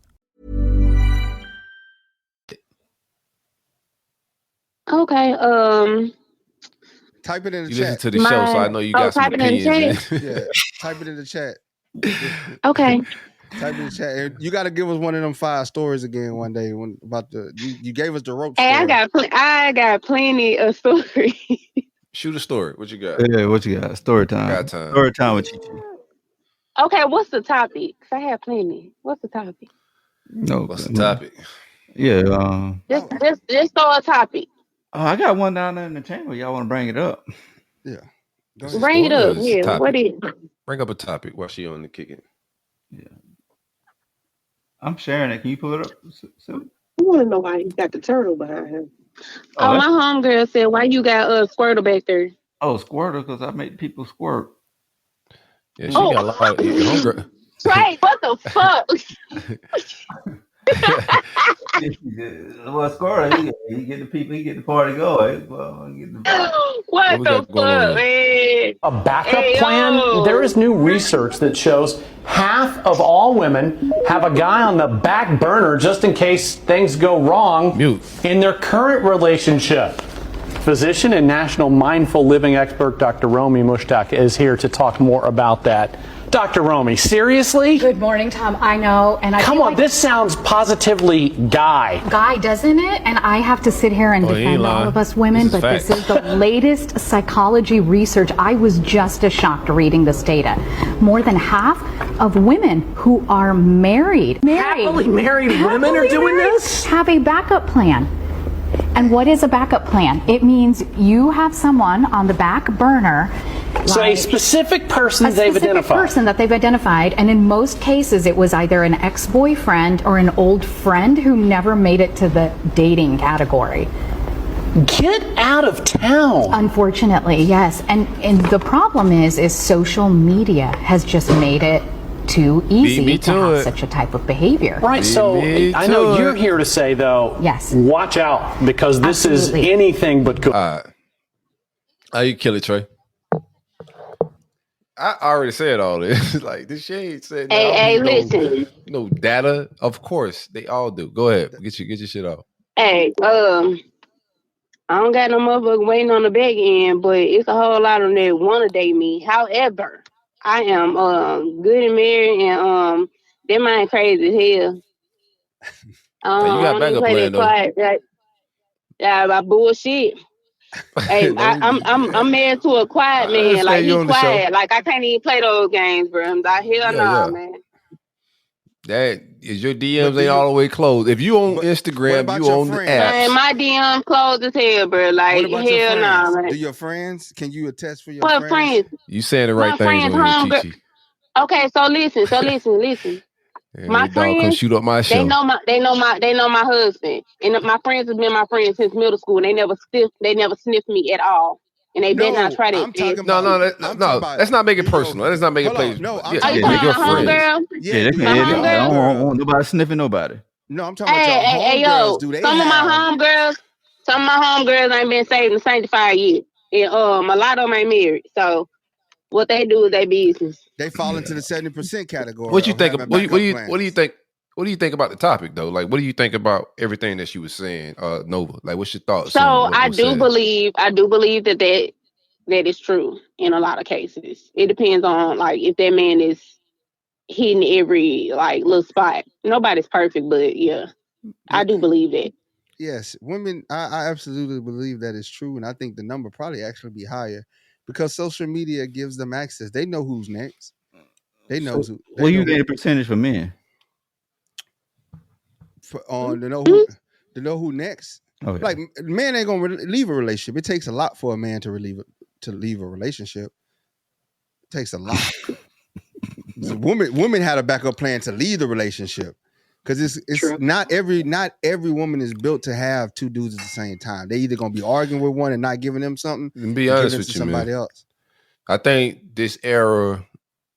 Speaker 12: Okay,
Speaker 8: type it in the
Speaker 6: you
Speaker 8: chat.
Speaker 6: Listen to the show, so I know you got some opinions.
Speaker 8: Yeah, type it in the chat.
Speaker 12: Okay.
Speaker 8: Type in the chat. You got to give us one of them 5 stories again one day about the you gave us the rope story.
Speaker 12: Hey, I got plenty of stories.
Speaker 6: Shoot a story. What you got?
Speaker 9: Yeah, what you got? Story time.
Speaker 6: Got time.
Speaker 9: Story time with Chi-Chi.
Speaker 12: Okay, what's the topic? 'Cause I have plenty. What's the topic?
Speaker 9: No.
Speaker 6: What's the topic?
Speaker 9: Yeah.
Speaker 12: Just throw a topic.
Speaker 9: I got one down there in the chamber. Y'all want to bring it up?
Speaker 8: Yeah.
Speaker 12: Bring it up. Yeah. What is?
Speaker 6: Bring up a topic while she on the kicking.
Speaker 9: Yeah. I'm sharing it. Can you pull it up?
Speaker 13: I want to know why you got the turtle behind him.
Speaker 12: Oh, my homegirl said, "Why you got Squirtle back there?"
Speaker 9: Oh, Squirtle, because I make people squirt.
Speaker 6: Yeah, she got a lot of homegirl.
Speaker 12: Right? What the fuck?
Speaker 9: Well, Squirtle, he get the people, he get the party going. Well,
Speaker 12: what the fuck, man?
Speaker 10: A backup plan? There is new research that shows half of all women have a guy on the back burner just in case things go wrong in their current relationship. Physician and national mindful living expert Dr. Romy Mushtaq is here to talk more about that. Dr. Romy, seriously?
Speaker 14: Good morning, Tom. I know, and
Speaker 10: Come on, this sounds positively guy,
Speaker 14: doesn't it? And I have to sit here and defend all of us women, but this is the latest psychology research. I was just as shocked reading this data. More than half of women who are happily married women are doing this, have a backup plan. And what is a backup plan? It means you have someone on the back burner.
Speaker 10: So a specific person they've identified.
Speaker 14: And in most cases, it was either an ex-boyfriend or an old friend who never made it to the dating category.
Speaker 10: Get out of town.
Speaker 14: Unfortunately, yes. And the problem is social media has just made it too easy to have such a type of behavior.
Speaker 10: Right, so I know you're here to say, though,
Speaker 14: yes,
Speaker 10: watch out, because this is anything but good.
Speaker 6: How you kill it, Trey? I already said all this. Like this shit ain't said.
Speaker 12: Hey, listen.
Speaker 6: No data. Of course, they all do. Go ahead, get your shit off.
Speaker 12: Hey, I don't got no motherfucker waiting on the back end, but it's a whole lot of them that want to date me. However, I am good and married, and that mind crazy as hell.
Speaker 6: You got backup plan though.
Speaker 12: Quiet, my bullshit. Hey, I'm married to a quiet man. Like he quiet. Like I can't even play those games, bro. Like hell no, man.
Speaker 6: That is your DMs ain't all the way closed. If you on Instagram, you on the apps.
Speaker 12: Man, my DM closed as hell, bro. Like hell no, man.
Speaker 8: Do your friends? Can you attest for your
Speaker 12: friends?
Speaker 6: You saying the right things on here, Chichi.
Speaker 12: Okay, so listen. My friends
Speaker 6: come shoot up my show.
Speaker 12: They know my husband, and my friends have been my friends since middle school, and they never sniffed me at all, and they better not try that.
Speaker 6: Let's not make it personal. Let's not make it personal.
Speaker 8: No,
Speaker 12: are you talking about my homegirl?
Speaker 9: Yeah, I don't want nobody sniffing nobody.
Speaker 8: No, I'm talking about your homegirls. Do they
Speaker 12: some of my homegirls ain't been saved and sanctified yet, and a lot of them ain't married, so. What they do is their business.
Speaker 8: They fall into the 70% category.
Speaker 6: What you think? What do you think? What do you think about the topic though? Like, what do you think about everything that she was saying, Nova? Like, what's your thoughts?
Speaker 12: So I do believe that is true in a lot of cases. It depends on like if that man is hitting every like little spot. Nobody's perfect, but yeah, I do believe that.
Speaker 8: Yes, women. I absolutely believe that is true, and I think the number probably actually be higher. Because social media gives them access. They know who's next. They know who.
Speaker 9: Well, you get a percentage for men.
Speaker 8: To know who next.
Speaker 9: Okay.
Speaker 8: Like man ain't gonna leave a relationship. It takes a lot for a man to leave a relationship. It takes a lot. Women had a backup plan to leave the relationship. Because it's not every woman is built to have two dudes at the same time. They either gonna be arguing with one and not giving them something.
Speaker 6: And be honest with you,
Speaker 8: somebody else.
Speaker 6: I think this era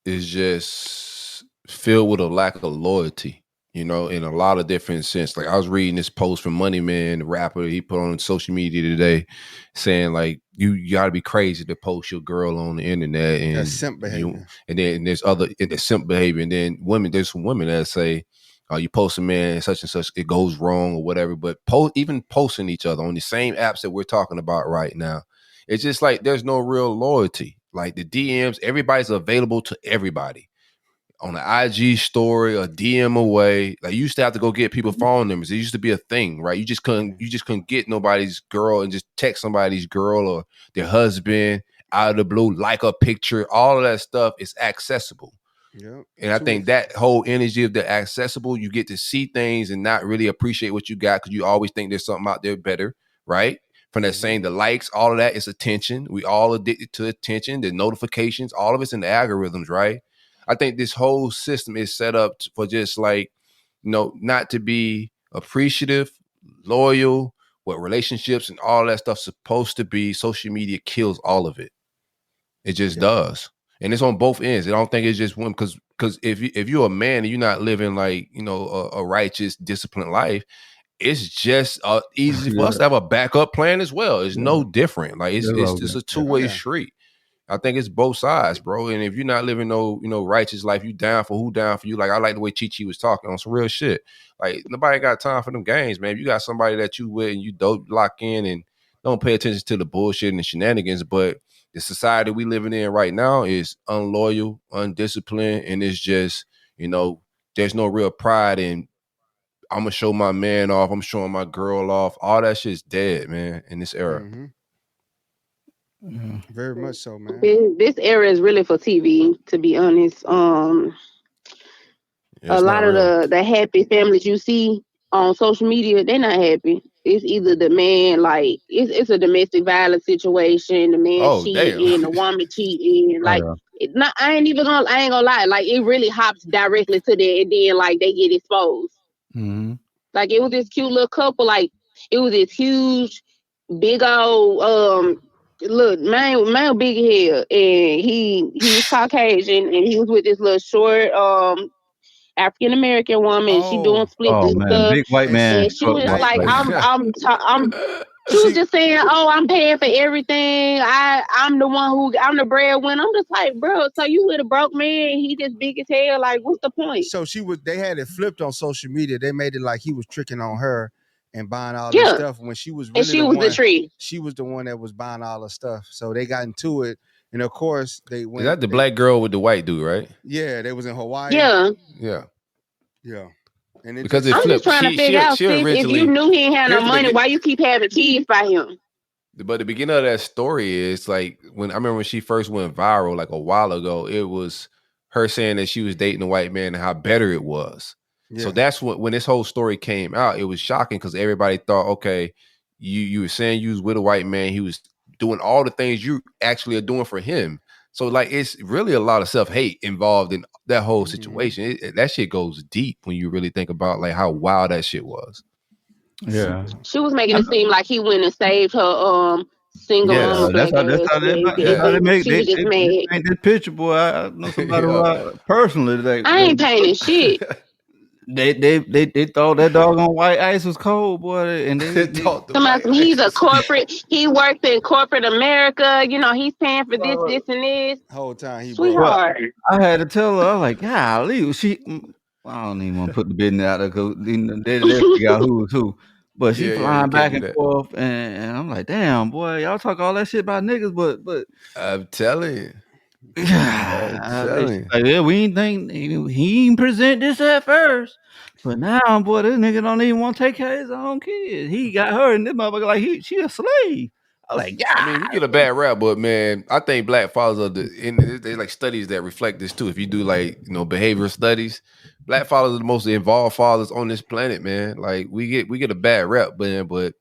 Speaker 6: is just filled with a lack of loyalty. In a lot of different sense. Like I was reading this post from Money Man, the rapper. He put on social media today, saying like you got to be crazy to post your girl on the internet and
Speaker 8: that's simp behavior.
Speaker 6: And then there's simp behavior, and then there's some women that say. You post a man such and such, it goes wrong or whatever. But even posting each other on the same apps that we're talking about right now, it's just like there's no real loyalty. Like the DMs, everybody's available to everybody on an IG story, a DM away. Like you used to have to go get people phone numbers. It used to be a thing, right? You just couldn't get nobody's girl and just text somebody's girl or their husband out of the blue, like a picture. All of that stuff is accessible.
Speaker 8: Yep.
Speaker 6: And I think that whole energy of the accessible, you get to see things and not really appreciate what you got because you always think there's something out there better, right? From that saying, the likes, all of that is attention. We all addicted to attention, the notifications, all of it's in the algorithms, right? I think this whole system is set up for just like, not to be appreciative, loyal, what relationships and all that stuff's supposed to be. Social media kills all of it. It just does. And it's on both ends. I don't think it's just one because if you're a man and you're not living like, a righteous, disciplined life, it's just easy for us to have a backup plan as well. It's no different. Like it's a two-way street. I think it's both sides, bro. And if you're not living no righteous life, you down for who down for you. Like I like the way Chi was talking on some real shit. Like nobody got time for them games, man. If you got somebody that you with and you lock in and don't pay attention to the bullshit and the shenanigans, but the society we living in right now is unloyal, undisciplined, and it's just, there's no real pride in I'm gonna show my man off, I'm showing my girl off. All that shit's dead, man, in this era.
Speaker 8: Mm-hmm. Yeah. Very much so, man.
Speaker 12: This era is really for TV, to be honest. A lot of the happy families you see on social media, they're not happy. It's either the man, like it's a domestic violence situation. The man cheating, the woman cheating. Like I ain't gonna lie. Like it really hops directly to that, and then like they get exposed.
Speaker 9: Mm-hmm.
Speaker 12: Like it was this cute little couple. Like it was this huge, big old look man big hair, and he was Caucasian, and he was with this little short African American woman. She doing splits and stuff.
Speaker 9: Big white man.
Speaker 12: And she was like, She was just saying, "Oh, I'm paying for everything. I'm the breadwinner." I'm just like, bro. So you with a broke man? He just big as hell. Like, what's the point?
Speaker 8: So they had it flipped on social media. They made it like he was tricking on her and buying all this stuff when she was really the treat. She was the one that was buying all the stuff. So they got into it, and of course they went.
Speaker 6: Is that the black girl with the white dude, right?
Speaker 8: Yeah, they was in Hawaii.
Speaker 12: Yeah.
Speaker 8: And
Speaker 6: because
Speaker 12: I'm just trying to figure out if you knew he ain't had no money, why you keep having kids by him?
Speaker 6: But the beginning of that story is like when I remember when she first went viral, like a while ago, it was her saying that she was dating a white man and how better it was. Yeah. So that's when this whole story came out, it was shocking because everybody thought, okay, you were saying you was with a white man, he was doing all the things you actually are doing for him. So like it's really a lot of self-hate involved in that whole situation. That shit goes deep when you really think about like how wild that shit was.
Speaker 9: Yeah,
Speaker 12: she was making it seem like he went and saved her single mama.
Speaker 9: That's how they make this picture, boy. I know somebody personally. Like,
Speaker 12: I ain't painting shit.
Speaker 9: They thought that doggone white ice was cold, boy, and they thought
Speaker 12: he's a corporate. He works in corporate America. You know, he's paying for this, and this.
Speaker 8: Whole time he
Speaker 12: sweetheart.
Speaker 9: I had to tell her, I was like, golly, I don't even want to put the business out there because they figure out who was who. But she flying back and forth, and I'm like, damn, boy, y'all talk all that shit about niggas, but
Speaker 6: I'm telling you.
Speaker 9: Like, we ain't think he ain't present this at first, but now, boy, this nigga don't even want to take care of his own kids. He got her, and this motherfucker like she a slave. I was like, yeah.
Speaker 6: I mean, we get a bad rap, but man, I think black fathers are there's like studies that reflect this too. If you do like behavioral studies, black fathers are the most involved fathers on this planet, man. Like we get a bad rap, man, but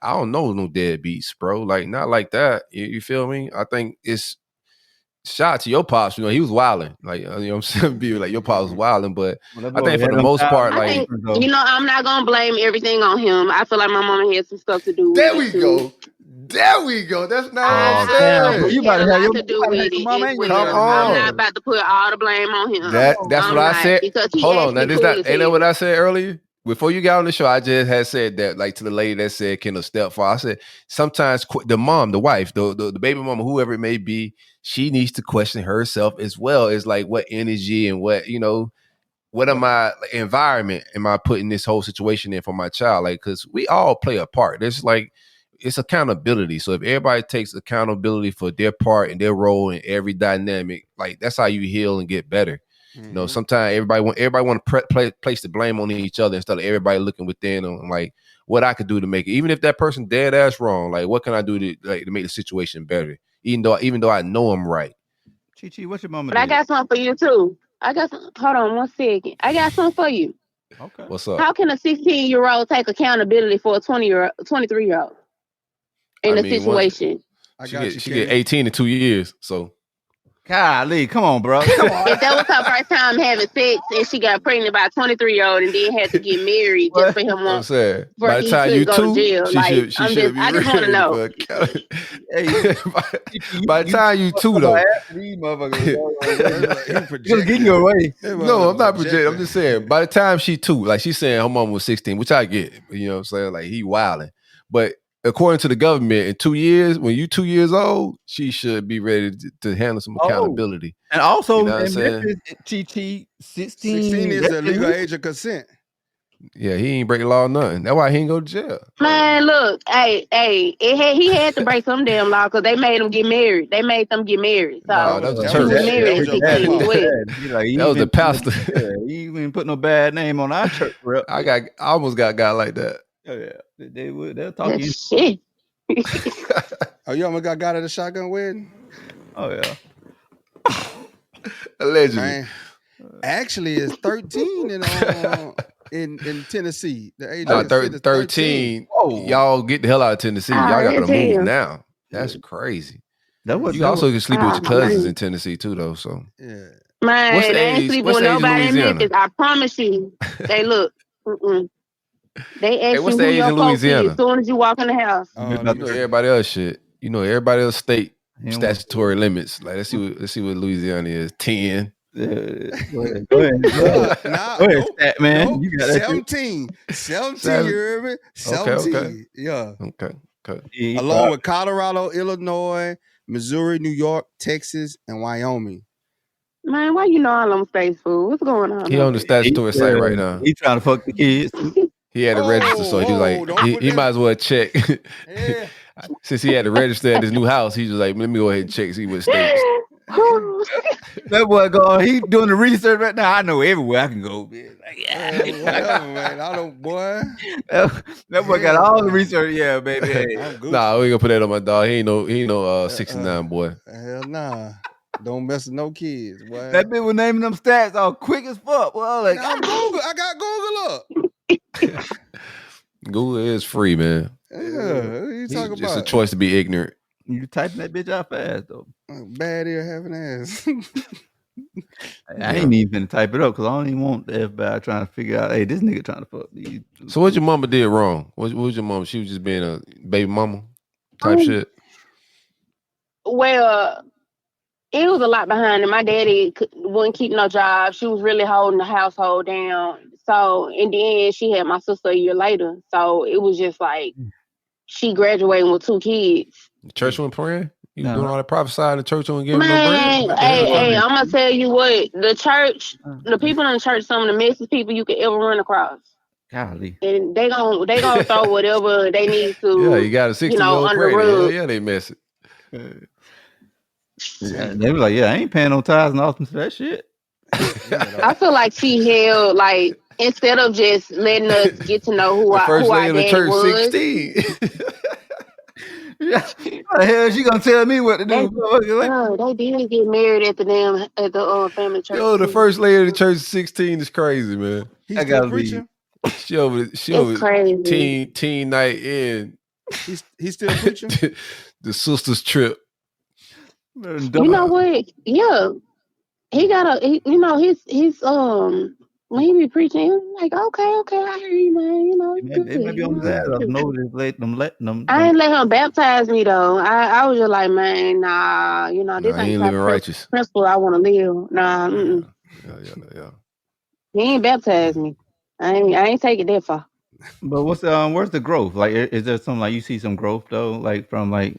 Speaker 6: I don't know no deadbeats, bro. Like not like that. You feel me? I think it's. Shout out to your pops, he was wilding. Like, you know what I'm saying? Be like, your pops was wilding, but I think for the most part, like,
Speaker 12: I'm not gonna blame everything on him. I feel like my mama had some stuff to do with
Speaker 6: it. There we go. That's not what I'm saying.
Speaker 12: You got to do with it. Come on. I'm not about to put all the blame on him.
Speaker 6: That's what I said. Hold on, now ain't that what I said earlier? Before you got on the show, I just had said that, like to the lady that said, "Can a stepfather?" I said sometimes the mom, the wife, the baby mama, whoever it may be, she needs to question herself as well. It's like what energy and what am I environment am I putting this whole situation in for my child? Like, because we all play a part. There's like it's accountability. So if everybody takes accountability for their part and their role in every dynamic, like that's how you heal and get better. Sometimes everybody want to place the blame on each other instead of everybody looking within on like what I could do to make it. Even if that person dead ass wrong, like what can I do to make the situation better? Even though I know I'm right.
Speaker 9: Chi, what's your mama?
Speaker 12: But I got something for you too. Hold on 1 second. I got something for you.
Speaker 9: Okay.
Speaker 6: What's up?
Speaker 12: How can a 16-year-old take accountability for a 23-year-old in a situation?
Speaker 6: She get 18 in 2 years, so.
Speaker 9: Golly, come on, bro. Come on.
Speaker 12: If that was her first time having sex and she got pregnant by a 23-year-old and then had to get married just for him
Speaker 6: I'm saying, by the time you
Speaker 12: go to jail.
Speaker 6: I just want to know. By the time you two, though.
Speaker 9: Just getting your way.
Speaker 6: No, I'm not projecting. I'm just saying, by the time she two, like she's saying her mom was 16, which I get. You know what I'm saying? Like he wilding. But according to the government, in 2 years, when you 2 years old, she should be ready to handle some accountability.
Speaker 9: And also,
Speaker 8: Chi, 16 is the legal age of consent.
Speaker 6: Yeah, he ain't breaking law or nothing. That's why he ain't go to jail.
Speaker 12: Man, look, he had to break some damn law because they made him get married. They made them get married. So
Speaker 6: that was the church. That was the pastor.
Speaker 9: He even put no bad name on our church, bro.
Speaker 6: I almost got a guy like that.
Speaker 9: Oh yeah, they'll talk to you.
Speaker 12: Shit.
Speaker 8: Oh, you almost got at a shotgun wedding?
Speaker 9: Oh yeah.
Speaker 6: Allegedly.
Speaker 8: Man, actually, it's 13 in Tennessee. The age of
Speaker 6: 13. Oh, y'all get the hell out of Tennessee. Y'all got to move now. That's crazy. You also can sleep with your cousins in Tennessee too, though. So
Speaker 8: yeah.
Speaker 12: Man, they ain't sleeping with nobody in Memphis. I promise you. They look. They ask
Speaker 6: what's
Speaker 12: you
Speaker 6: the
Speaker 12: who
Speaker 6: age
Speaker 12: your
Speaker 6: in
Speaker 12: folks
Speaker 6: Louisiana?
Speaker 12: is as soon as you walk in the house.
Speaker 6: You know everybody else shit. You know everybody else state statutory limits. Like let's see what Louisiana is. 10.
Speaker 9: Go ahead, man.
Speaker 8: You got 17. 17, you hear me? 17.
Speaker 6: Okay.
Speaker 8: Yeah.
Speaker 6: Okay.
Speaker 8: along with Colorado, Illinois, Missouri, New York, Texas, and Wyoming.
Speaker 12: Man, why you know all them space food? What's going on?
Speaker 6: He on the statutory site right now.
Speaker 9: He trying to fuck the kids.
Speaker 6: He had to register, so he was like, he might as well check.
Speaker 8: Yeah.
Speaker 6: Since he had to register at his new house, he was like, let me go ahead and check, see what states.
Speaker 9: That boy he doing the research right now. I know everywhere I can go, man. Like,
Speaker 8: Whatever, man. I don't, boy.
Speaker 9: That boy got all the research. Yeah, baby. Hey.
Speaker 6: Nah, we gonna put that on my dog. He ain't no 69 boy.
Speaker 8: Hell nah. Don't mess with no kids, boy.
Speaker 9: That bitch was naming them stats all quick as fuck. Well, like
Speaker 8: I got Google up.
Speaker 6: Google is free, man.
Speaker 8: Yeah, what are you talking about?
Speaker 6: It's a choice to be ignorant.
Speaker 9: You typing that bitch out fast though.
Speaker 8: Bad ear having ass.
Speaker 9: I ain't even finna type it up because I don't even want the FBI trying to figure out, hey, this nigga trying to fuck these.
Speaker 6: So what your mama did wrong? What was your mama? She was just being a baby mama type shit?
Speaker 12: Well, it was a lot behind it. My daddy wouldn't keep no job. She was really holding the household down. So in the end, she had my sister a year later. So it was just like she graduating with 2 kids.
Speaker 6: The church wasn't praying? You doing all that prophesying, the church wasn't giving
Speaker 12: Man,
Speaker 6: no bread?
Speaker 12: hey, I'm gonna tell you what, the church, the people in the church, some of the messiest people you could ever run across.
Speaker 9: Golly.
Speaker 12: And they gonna throw whatever they need to.
Speaker 6: Yeah, you got a 60-year-old
Speaker 12: under the
Speaker 6: pregnant.
Speaker 12: rug.
Speaker 6: Yeah, they mess it.
Speaker 9: Yeah, they were like, yeah, I ain't paying no tithes and often to that shit.
Speaker 12: I feel like she held, like, instead of just letting us get to know who our daddy was.
Speaker 6: 16.
Speaker 9: Yeah. What the hell she gonna tell me what to do?
Speaker 12: They did get married at the family church.
Speaker 6: Yo, the first lady of the church 16 is crazy, man.
Speaker 8: He's still preaching.
Speaker 6: She over
Speaker 12: crazy.
Speaker 6: teen night in.
Speaker 8: He's still preaching.
Speaker 6: The sister's trip.
Speaker 12: You know what? Yeah, he got his when he be preaching, I'm like, okay, I hear you, man. You know,
Speaker 9: They may be on that. I know them.
Speaker 12: I ain't let him baptize me though. I was just like, man, nah, this ain't
Speaker 6: living righteous.
Speaker 12: principle I want to live. Nah,
Speaker 6: Yeah.
Speaker 12: He ain't baptized me. I ain't take it that far.
Speaker 9: But where's the growth? Like, is there some you see some growth though? Like from
Speaker 12: I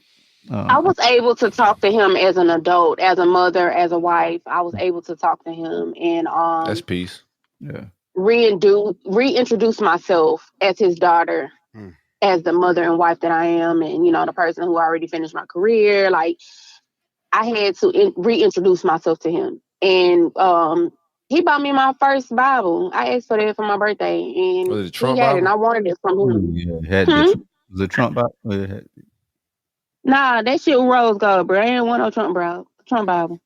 Speaker 12: was able to talk to him as an adult, as a mother, as a wife. I was able to talk to him and
Speaker 6: that's peace.
Speaker 9: Yeah.
Speaker 12: Reintroduce myself as his daughter, as the mother and wife that I am, and the person who already finished my career. Like, I had to reintroduce myself to him, and he bought me my first Bible. I asked for that for my birthday, and
Speaker 6: was it Trump
Speaker 12: he had
Speaker 6: Bible?
Speaker 12: it, and I wanted it from him.
Speaker 9: Yeah, was it Trump Bible?
Speaker 12: Nah, that shit was rose gold, bro. I ain't want no Trump Bible.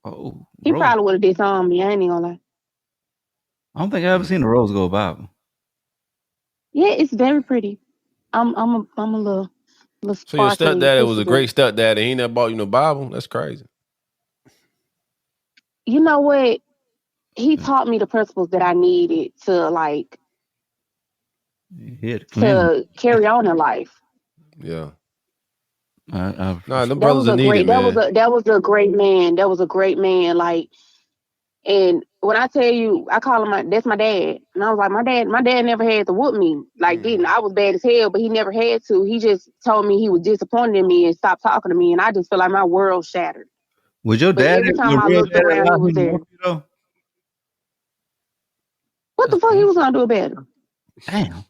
Speaker 9: Oh,
Speaker 12: he probably would have disowned me. I ain't even gonna lie.
Speaker 9: I don't think I ever seen a rose gold Bible.
Speaker 12: Yeah, it's very pretty. I'm a little
Speaker 6: So your stepdad was a great stepdad, and he never bought you no Bible? That's crazy.
Speaker 12: You know what? He taught me the principles that I needed to to carry on in life.
Speaker 6: Yeah.
Speaker 9: Them
Speaker 6: brothers are needed, man.
Speaker 12: That was a great man. That was a great man. Like, and when I tell you, I call him that's my dad. And I was like, my dad never had to whoop me. Like, I was bad as hell, but he never had to. He just told me he was disappointed in me and stopped talking to me. And I just feel like my world shattered.
Speaker 9: Was your dad
Speaker 12: every time I looked around, he was there. What the fuck he was gonna do about it?
Speaker 9: Damn.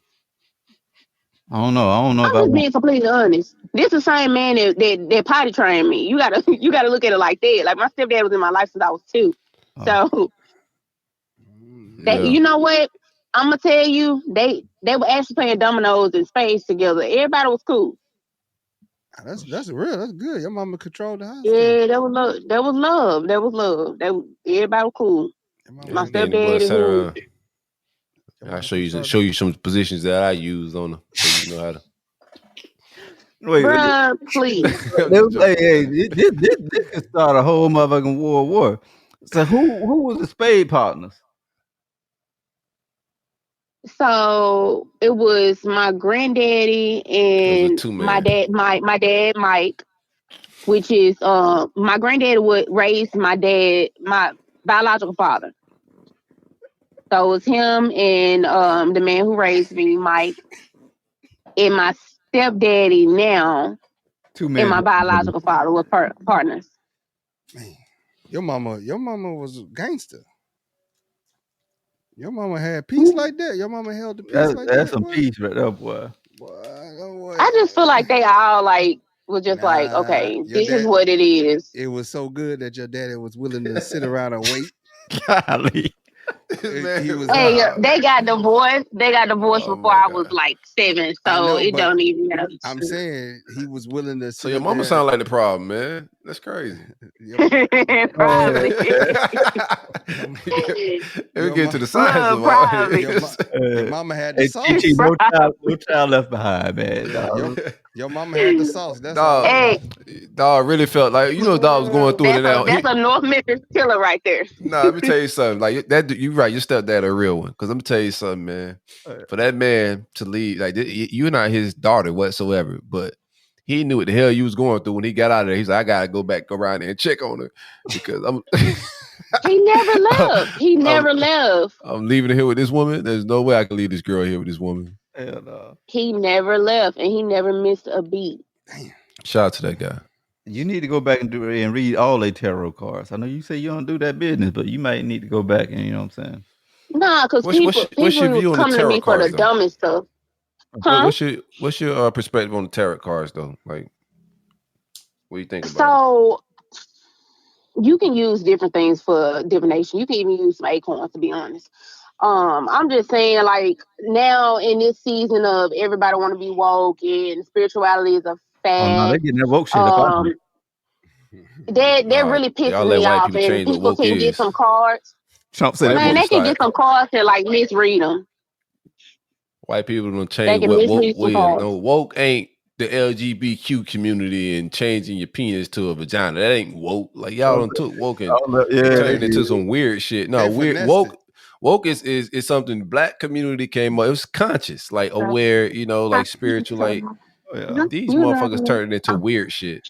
Speaker 9: I don't know.
Speaker 12: I'm just being completely honest. This is the same man that potty trained me. You gotta look at it like that. Like, my stepdad was in my life since I was 2. So you know what? I'm gonna tell you, they were actually playing dominoes in space together. Everybody was cool.
Speaker 8: That's real. That's good. Your mama controlled the house.
Speaker 12: Yeah, that was love. Everybody was cool. My stepdad.
Speaker 6: I'll show you some positions that I use on her, so you know how to.
Speaker 9: Wait,
Speaker 12: bruh, please.
Speaker 9: This could start a whole motherfucking war. So who was the spade partners?
Speaker 12: So it was my granddaddy and my dad, my dad Mike, which is my granddaddy would raise my dad, my biological father. So it was him and the man who raised me, Mike, and my stepdaddy now
Speaker 9: Too
Speaker 12: and
Speaker 9: many.
Speaker 12: my biological father were partners.
Speaker 8: Man, your mama was a gangster. Your mama had peace like that. Your mama held the peace like that.
Speaker 9: That's some peace right there, boy.
Speaker 12: I just feel like they all like was just like, okay, this is what it is.
Speaker 8: It was so good that your daddy was willing to sit around and wait.
Speaker 9: Golly.
Speaker 8: He was
Speaker 12: Hey, they got divorced. They got divorced before I was like 7, so it don't even matter.
Speaker 8: I'm saying he was willing to.
Speaker 6: So your mama sound like the problem, man. That's crazy.
Speaker 12: Probably.
Speaker 6: Let me get to the science of all this.
Speaker 8: Your mama had the sauce.
Speaker 9: No child left behind, man.
Speaker 8: Your mama had the sauce. That's
Speaker 6: dog.
Speaker 12: Hey.
Speaker 6: Dog really felt like dog was going through
Speaker 12: That's a North Memphis killer right there.
Speaker 6: Nah, let me tell you something. Like that, you right. Your stepdad a real one. Because let me tell you something, man. For that man to leave, like you're not his daughter whatsoever, but he knew what the hell you was going through when he got out of there. He's like, I gotta go around there and check on her because I'm.
Speaker 12: He never left. He never left.
Speaker 6: I'm leaving her here with this woman. There's no way I can leave this girl here with this woman.
Speaker 9: Hell no.
Speaker 12: He never left, and he never missed a beat.
Speaker 8: Damn.
Speaker 6: Shout out to that guy.
Speaker 9: You need to go back and read all their tarot cards. I know you say you don't do that business, but you might need to go back and, you know what I'm saying?
Speaker 12: Nah, because people come to me for the dumbest stuff. Huh?
Speaker 6: What's your perspective on the tarot cards, though? Like, what do you think about it?
Speaker 12: So, you can use different things for divination. You can even use some acorns, to be honest. I'm just saying, like, now in this season of everybody want to be woke and spirituality is a fad.
Speaker 9: Oh, no, they're getting that woke shit up.
Speaker 12: They're really pissing me off, and people can get some cards.
Speaker 9: Trump said,
Speaker 12: man, they can get some cards and like misread them.
Speaker 6: White people don't change what woke is. No, woke ain't the LGBTQ community and changing your penis to a vagina. That ain't woke. Like y'all done took woke and turned it into some weird shit. No, weird woke is something the black community came up. It was conscious, like aware, like spiritual, like these motherfuckers turned it into weird shit.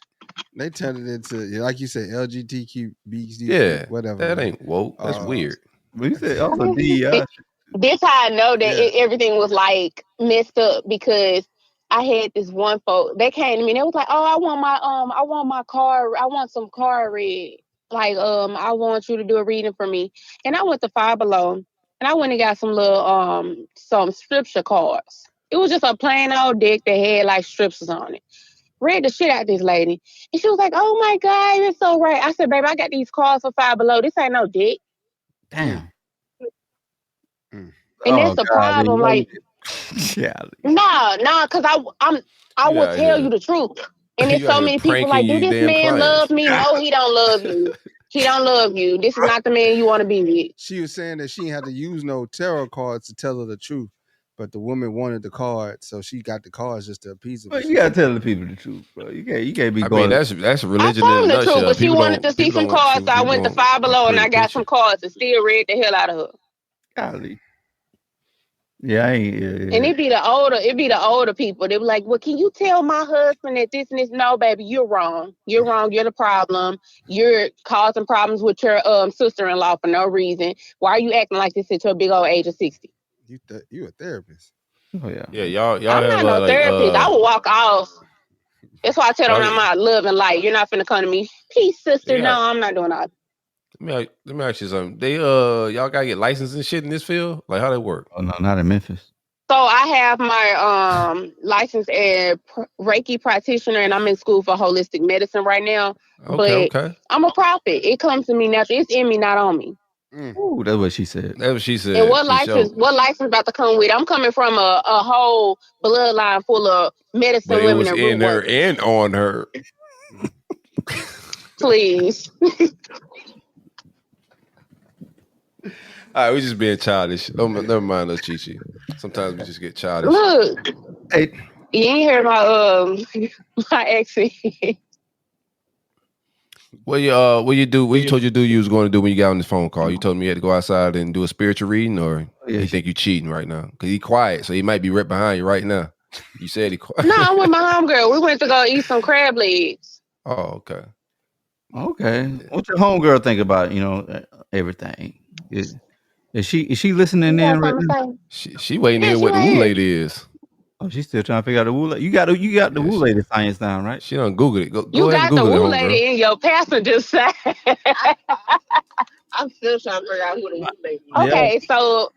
Speaker 8: They turned it into, like you said, LGBTQ, whatever.
Speaker 6: That ain't woke. That's weird.
Speaker 9: We said also DEI.
Speaker 12: This how I know that everything was like messed up, because I had this one folk. They came to me and they was like, "Oh, I want my car. I want some car read. Like, I want you to do a reading for me." And I went to Five Below and I went and got some little some scripture cards. It was just a plain old deck that had like scriptures on it. Read the shit out this lady, and she was like, "Oh my God, you're so right." I said, "Baby, I got these cards for Five Below. This ain't no deck."
Speaker 9: Damn.
Speaker 12: And that's the problem. Like, nah, because I will tell you the truth. And there's so many people like, do this man love me? No, he don't love you. He don't love you. This is not the man you want to be with.
Speaker 8: She was saying that she didn't have to use no tarot cards to tell her the truth, but the woman wanted the cards, so she got the cards just to appease her.
Speaker 9: Well, you gotta tell the people the truth, bro. You can't be going.
Speaker 6: I mean, that's religion.
Speaker 12: I told her the truth, but she wanted to see some cards, so I went to Five Below and I got some cards and still read the hell out of her.
Speaker 9: Golly. Yeah,
Speaker 12: and it be the older people. They be like, "Well, can you tell my husband that this and this?" No, baby, you're wrong. You're wrong. You're the problem. You're causing problems with your sister-in-law for no reason. Why are you acting like this at your big old age of 60?
Speaker 8: You a therapist?
Speaker 9: Oh yeah.
Speaker 6: Yeah, y'all.
Speaker 12: I'm not no therapist. I will walk off. That's why I tell them I'm not love and light. You're not finna come to me. Peace, sister. No, I'm not doing that.
Speaker 6: Let me ask you something. They y'all gotta get licensed and shit in this field? Like how that work?
Speaker 9: Oh no, not in Memphis.
Speaker 12: So I have my license as Reiki practitioner, and I'm in school for holistic medicine right now.
Speaker 6: Okay.
Speaker 12: I'm a prophet. It comes to me naturally. It's in me, not on me.
Speaker 9: Ooh, that's what she said.
Speaker 12: And what license about to come with? I'm coming from a whole bloodline full of medicine women.
Speaker 6: It was in her and on her.
Speaker 12: Please.
Speaker 6: All right, we just being childish. Never mind us, Chi-Chi. Sometimes we just get childish.
Speaker 12: Look,
Speaker 9: hey,
Speaker 12: you ain't heard my accent.
Speaker 6: What you do? What you told you to do? You was going to do when you got on this phone call? You told me you had to go outside and do a spiritual reading, or you think you cheating right now? Because he quiet, so he might be right behind you right now. You said he quiet.
Speaker 12: No, I'm with my homegirl. We went to go eat some crab legs.
Speaker 6: Oh, okay.
Speaker 9: What's your homegirl think about everything? Is she listening in right now?
Speaker 6: She waiting in what the Woo lady is.
Speaker 9: Oh, she's still trying to figure out the woo lady. You got the woo lady science down, right?
Speaker 6: She done Googled it. Go
Speaker 12: You
Speaker 6: ahead and
Speaker 12: got the
Speaker 6: Google it,
Speaker 12: woo
Speaker 6: homegirl.
Speaker 12: lady in your passenger side. I'm still trying to figure out who the woo lady is. Okay, so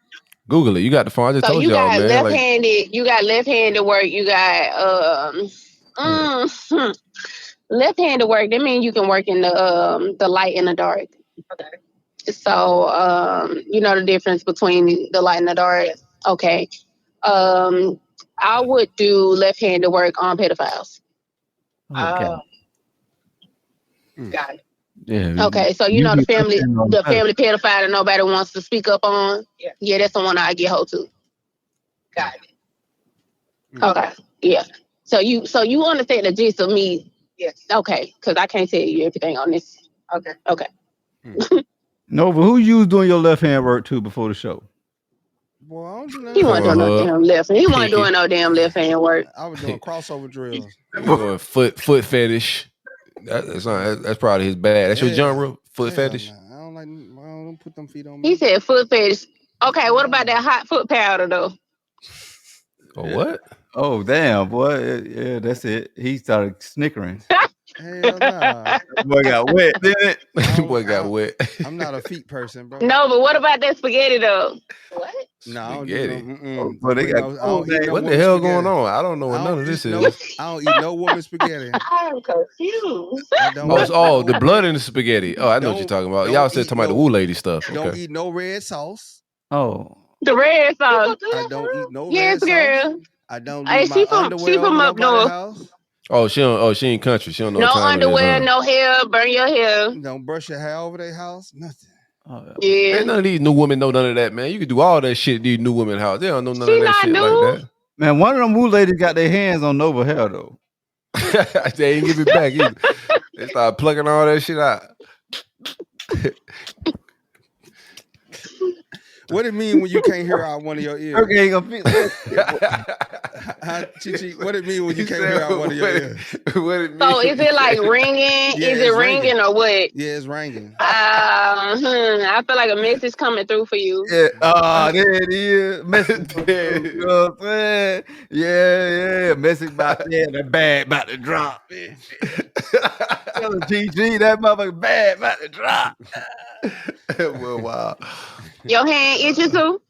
Speaker 6: Google it. You got the phone. I just told
Speaker 12: you
Speaker 6: y'all,
Speaker 12: got
Speaker 6: man.
Speaker 12: left-handed. You got left-handed work. You got left-handed work. That means you can work in the light and the dark. Okay. So you know the difference between the light and the dark. Okay. I would do left-handed work on pedophiles.
Speaker 9: Okay.
Speaker 12: Got it.
Speaker 9: Yeah.
Speaker 12: Okay, so you know the family pedophile that nobody wants to speak up on. Yeah, that's the one I get hold to. Got it. Okay, yeah. So you understand the gist of me? Yes. Okay, because I can't tell you everything on this. Okay.
Speaker 9: No, but who you was doing your left hand work to before the show?
Speaker 8: Boy, I don't do nothing.
Speaker 12: He wasn't doing no damn left. He wasn't doing no damn left hand work.
Speaker 8: I was doing crossover drills.
Speaker 6: Doing foot fetish. That's probably his bad. That's your genre, foot fetish.
Speaker 8: I don't put them feet on
Speaker 12: me. He said foot fetish. Okay, what about that hot foot powder though?
Speaker 6: Oh, what?
Speaker 9: Oh, damn, boy. Yeah, that's it. He started snickering.
Speaker 8: Hell nah.
Speaker 9: Boy got wet, didn't it?
Speaker 6: Boy got wet.
Speaker 8: I'm not a feet person, bro.
Speaker 12: No, but what about that spaghetti though? What?
Speaker 8: No, I don't
Speaker 6: Spaghetti.
Speaker 8: What
Speaker 6: the hell going on? I don't know what none of this is.
Speaker 8: I don't eat no woman spaghetti.
Speaker 12: I'm confused.
Speaker 6: The blood in the spaghetti. Oh, I know what you're talking about. Y'all said talking about the woo lady stuff.
Speaker 8: Don't eat no red sauce.
Speaker 9: Oh.
Speaker 12: The red sauce.
Speaker 8: I don't eat no
Speaker 12: red sauce. Yes, girl.
Speaker 8: I don't leave my underwear
Speaker 12: she from up north.
Speaker 8: House.
Speaker 6: Oh, she ain't country. She don't know.
Speaker 12: No
Speaker 6: what time
Speaker 12: underwear,
Speaker 6: it is,
Speaker 12: no hair. Burn your hair.
Speaker 8: Don't brush your hair over their house. Nothing.
Speaker 9: Oh,
Speaker 12: yeah.
Speaker 6: Ain't none of these new women know none of that, man. You can do all that shit. These new women house, they don't know none of that shit like that.
Speaker 9: Man, one of them woo ladies got their hands on Nova hair though.
Speaker 6: They ain't give it back either. They started plucking all that shit out.
Speaker 8: What it mean when you can't hear out one of your ears?
Speaker 9: Okay,
Speaker 8: Chichi, what it mean when you can't hear out one of your ears?
Speaker 6: What it mean?
Speaker 12: So is it like ringing?
Speaker 8: Yeah,
Speaker 12: is it ringing or what?
Speaker 8: Yeah, it's ringing.
Speaker 12: I feel like a message coming through for you.
Speaker 9: Yeah, there it is. Message. You know what I'm saying? Yeah. Message about that. The bag about to drop. Tell GG, that motherfucker bag about to drop.
Speaker 6: Well, wow.
Speaker 12: Your hand itching too?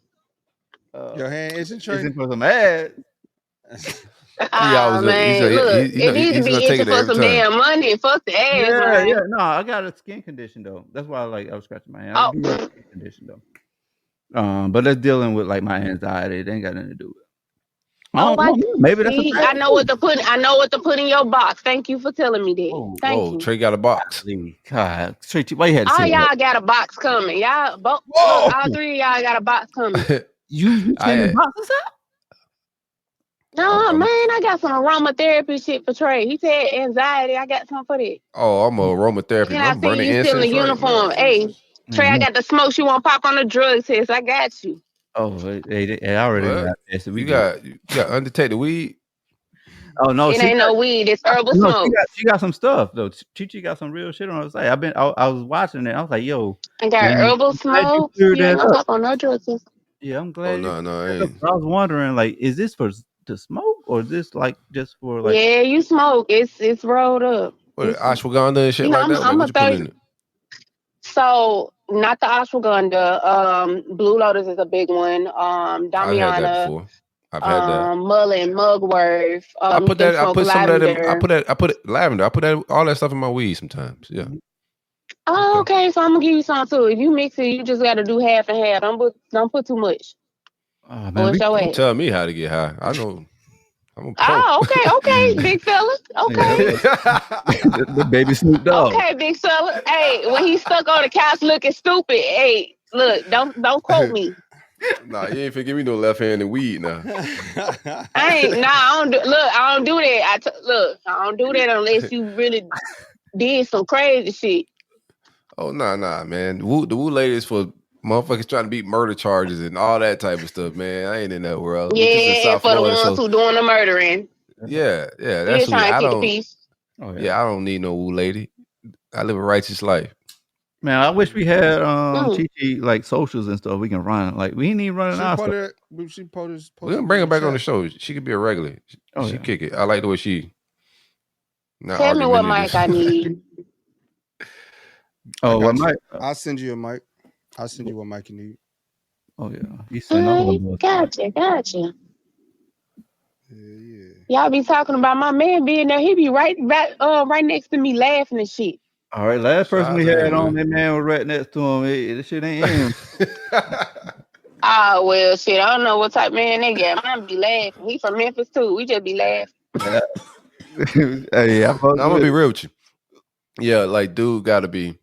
Speaker 8: Your hand itching, Trey?
Speaker 9: Itching for some ads.
Speaker 12: Man, look, it needs to be itching for some damn money. Fuck the ass, man.
Speaker 9: Yeah. No, I got a skin condition though. That's why I was scratching my hand. I do have a skin condition though. But that's dealing with like my anxiety. It ain't got nothing to do with it. Maybe that's
Speaker 12: I know what to put in your box. Thank you for telling me that. Thank you.
Speaker 6: Trey got a box.
Speaker 9: God, Trey, why you had to
Speaker 12: all
Speaker 9: say
Speaker 12: y'all
Speaker 9: that?
Speaker 12: got a box coming. Y'all both. All three of y'all got a box coming.
Speaker 9: You sending boxes out?
Speaker 12: No, man, I got some aromatherapy shit for Trey. He said anxiety. I got some for that.
Speaker 6: Oh, I'm a aromatherapy.
Speaker 12: Yeah, I see you still in the uniform. Hey, Trey, I got the smoke. You want to pop on the drug test? I got you.
Speaker 9: Oh, I already got this.
Speaker 6: You got Undertake the weed?
Speaker 9: Oh no,
Speaker 12: it ain't no weed. It's herbal smoke.
Speaker 9: She got some stuff though. Chichi got some real shit on her site. I was watching it. I was like, yo,
Speaker 12: I got herbal smoke. You ain't gonna pop on no drug test.
Speaker 9: Yeah, I'm glad.
Speaker 6: Oh, no, I ain't.
Speaker 9: I was wondering, like, is this to smoke or is this like just for like?
Speaker 12: Yeah, you smoke. It's rolled up.
Speaker 6: What, ashwagandha and shit like that?
Speaker 12: I'm a 30. So not the ashwagandha. Blue Lotus is a big one. Damiana.
Speaker 6: I've had that before. I've had that.
Speaker 12: Mullein, mugwort.
Speaker 6: I put some of that in. I put lavender. I put all that stuff in my weed sometimes. Yeah.
Speaker 12: Oh, okay. So I'm gonna give you some too. If you mix it, you just gotta do half and half. Don't put too much.
Speaker 9: Oh, man,
Speaker 6: don't tell me how to get high. I know. I'm a pro.
Speaker 12: Oh, okay, big fella. Okay.
Speaker 9: the baby Snoop Dogg.
Speaker 12: Okay, big fella. Hey, when he's stuck on the couch looking stupid, hey, look, don't quote me.
Speaker 6: Nah, you ain't finna give me no left-handed weed now.
Speaker 12: I don't do that. I don't do that unless you really did some crazy shit.
Speaker 6: Oh, nah, man. The woo ladies for motherfuckers trying to beat murder charges and all that type of stuff, man. I ain't in that world.
Speaker 12: Yeah, and for the ones who doing the murdering.
Speaker 6: Yeah, that's
Speaker 12: who I don't.
Speaker 6: Yeah, I don't need no woo lady. I live a righteous life.
Speaker 9: Man, I wish we had Chi like socials and stuff we can run. Like we ain't even running our stuff.
Speaker 6: We're gonna bring her back on the show. She could be a regular. She kick it. I like the way she not
Speaker 12: Tell me what
Speaker 6: argumentative.
Speaker 12: mic I need.
Speaker 9: What mic?
Speaker 8: I'll send you a mic. I'll send you what mic you need.
Speaker 9: Oh yeah, he sent all of us.
Speaker 12: Gotcha. Y'all be talking about my man being there. He be right next to me laughing and shit.
Speaker 9: All right, last person we had on, that man was right next to him. This shit ain't him.
Speaker 12: Ah, well, shit. I don't know what type of man they got. Mine be laughing. He from Memphis too. We just be laughing.
Speaker 9: Hey,
Speaker 6: I'm gonna be real with you. Yeah, like dude, gotta be.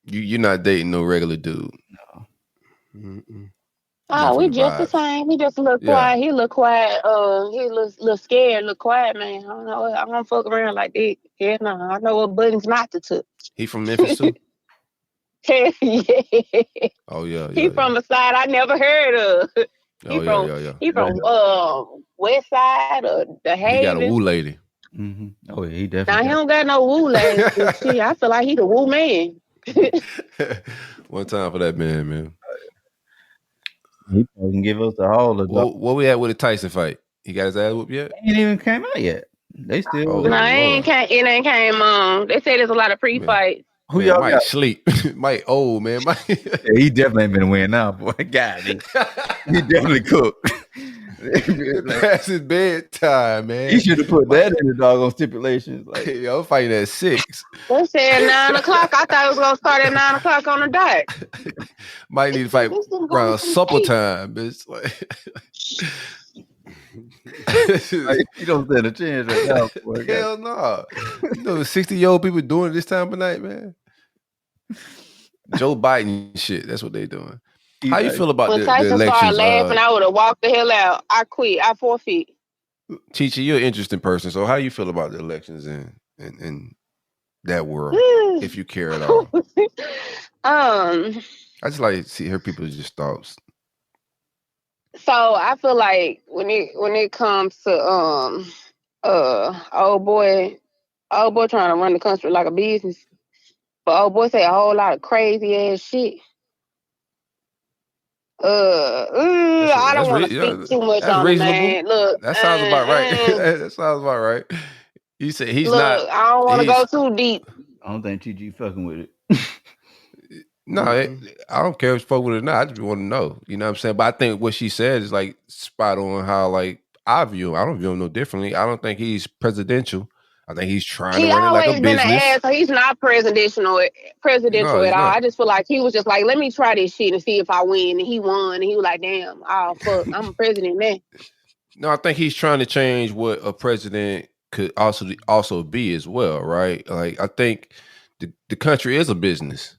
Speaker 6: You're not dating no regular dude.
Speaker 9: No.
Speaker 8: Mm-mm.
Speaker 12: Oh, we just the same. He just a little quiet. He look quiet. He look scared. Look quiet, man. I don't know. I don't fuck around like that. Yeah, no. I know what buttons not to touch.
Speaker 6: He from Memphis too.
Speaker 12: Yeah.
Speaker 6: Oh yeah.
Speaker 12: He from the side I never heard of. He from West Side or the Haven.
Speaker 6: He got a woo lady.
Speaker 9: Mm-hmm. Oh yeah, he definitely.
Speaker 12: Now he don't got no woo lady. Shit, I feel like he the woo man.
Speaker 6: One time for that man.
Speaker 9: He probably can give us the whole of
Speaker 6: what we had with the Tyson fight. He got his ass whooped yet?
Speaker 9: It ain't even came out yet. They still.
Speaker 12: No, it ain't came on. They say there's a lot of pre-fights.
Speaker 9: Who y'all
Speaker 6: Mike
Speaker 9: got?
Speaker 6: sleep. Mike old man. Mike.
Speaker 9: Yeah, he definitely ain't been winning now, boy. God, he definitely cooked.
Speaker 6: Past his bedtime, man.
Speaker 9: He should have put that in the doggone stipulations. Like,
Speaker 6: yo, I'm fighting at 6.
Speaker 12: They said 9 o'clock. I thought it was gonna start at 9 o'clock on the dot.
Speaker 6: Might need to fight around supper time, bitch.
Speaker 9: Like, you don't stand a chance right now. Boy.
Speaker 6: Hell no. You know, 60-year-old people doing it this time of night, man. Joe Biden shit. That's what they doing. How you feel about the
Speaker 12: Tyson
Speaker 6: elections?
Speaker 12: Started laughing, I would have walked the hell out. I quit. I forfeit.
Speaker 6: Chichi, you're an interesting person. So how you feel about the elections in that world, if you care at all? I just like to hear people's just thoughts.
Speaker 12: So I feel like when it comes to old boy trying to run the country like a business, but old boy say a whole lot of crazy ass shit. I don't want to speak too much on it, man. Look,
Speaker 6: that sounds about right. That sounds about right. You said he's not.
Speaker 12: I don't want to go too deep.
Speaker 9: I don't think TG fucking with it.
Speaker 6: No, I don't care if you fuck with it or not. I just want to know. You know what I'm saying? But I think what she said is like spot on how like I view him. I don't view him no differently. I don't think he's presidential. I think he's trying to run it like a business. He's always been an ass.
Speaker 12: He's not presidential at all. I just feel like he was just like, let me try this shit and see if I win. And he won. And he was like, damn, oh fuck, I'm a president now.
Speaker 6: No, I think he's trying to change what a president could also be as well, right? Like I think the country is a business.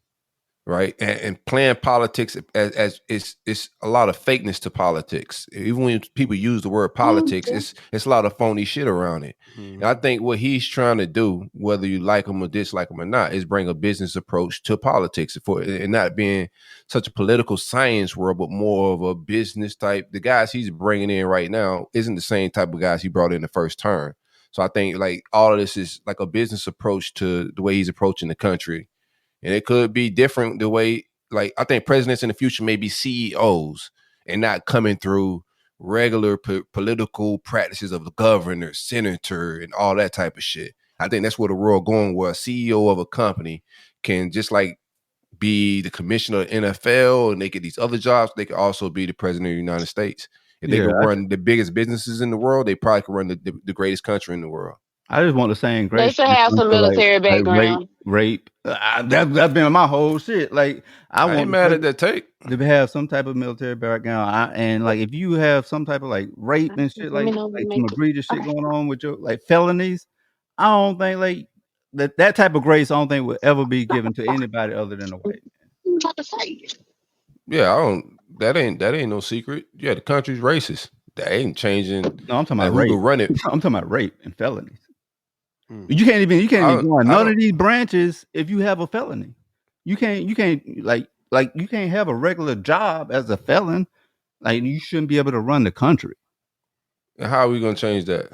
Speaker 6: Right. And playing politics as it's a lot of fakeness to politics. Even when people use the word politics, it's a lot of phony shit around it. Mm-hmm. And I think what he's trying to do, whether you like him or dislike him or not, is bring a business approach to politics and not being such a political science world, but more of a business type. The guys he's bringing in right now isn't the same type of guys he brought in the first term. So I think like all of this is like a business approach to the way he's approaching the country. And it could be different the way, like, I think presidents in the future may be CEOs and not coming through regular political practices of the governor, senator, and all that type of shit. I think that's where the world going, where a CEO of a company can just like be the commissioner of the NFL and they get these other jobs. They could also be the president of the United States. If they could run the biggest businesses in the world, they probably could run the greatest country in the world.
Speaker 9: I just want the same grace.
Speaker 12: They should have some military background.
Speaker 9: Rape. That's been my whole shit. Like I
Speaker 6: ain't mad at that take.
Speaker 9: To have some type of military background. And like if you have some type of like rape and shit, like some egregious shit going on with your like felonies, I don't think like that type of grace I don't think will ever be given to anybody other than a white man.
Speaker 6: Yeah, that ain't no secret. Yeah, the country's racist. That ain't changing.
Speaker 9: No, I'm talking about rape.
Speaker 6: Who run it.
Speaker 9: I'm talking about rape and felonies. You can't even go on none of these branches if you have a felony. You can't like you can't have a regular job as a felon. Like you shouldn't be able to run the country.
Speaker 6: And how are we gonna change that?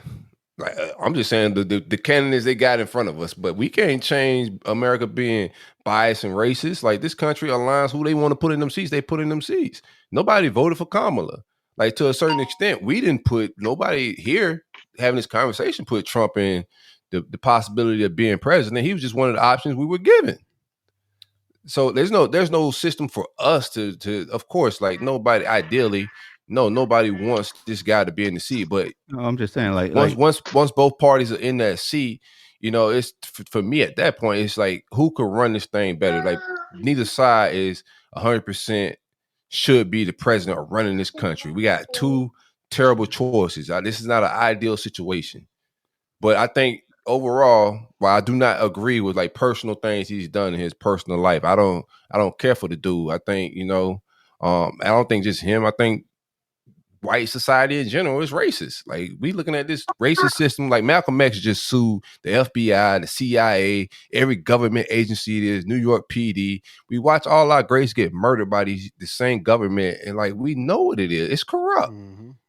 Speaker 6: Like I'm just saying the candidates they got in front of us, but we can't change America being biased and racist. Like this country aligns who they want to put in them seats, they put in them seats. Nobody voted for Kamala. Like to a certain extent, we didn't put nobody here having this conversation put Trump in the possibility of being president. He was just one of the options we were given. So there's no system for us to of course, like nobody ideally, nobody wants this guy to be in the seat. But
Speaker 9: No, I'm just saying, like
Speaker 6: once both parties are in that seat, it's for me at that point, it's like who could run this thing better? Like neither side is 100% should be the president or running this country. We got two terrible choices. This is not an ideal situation. But I think overall, while I do not agree with like personal things he's done in his personal life, I don't care for the dude. I think, I don't think just him. I think white society in general is racist. Like we looking at this racist system, like Malcolm X just sued the FBI, the CIA, every government agency it is, New York PD. We watch all our greats get murdered by the same government. And like, we know what it is. It's corrupt,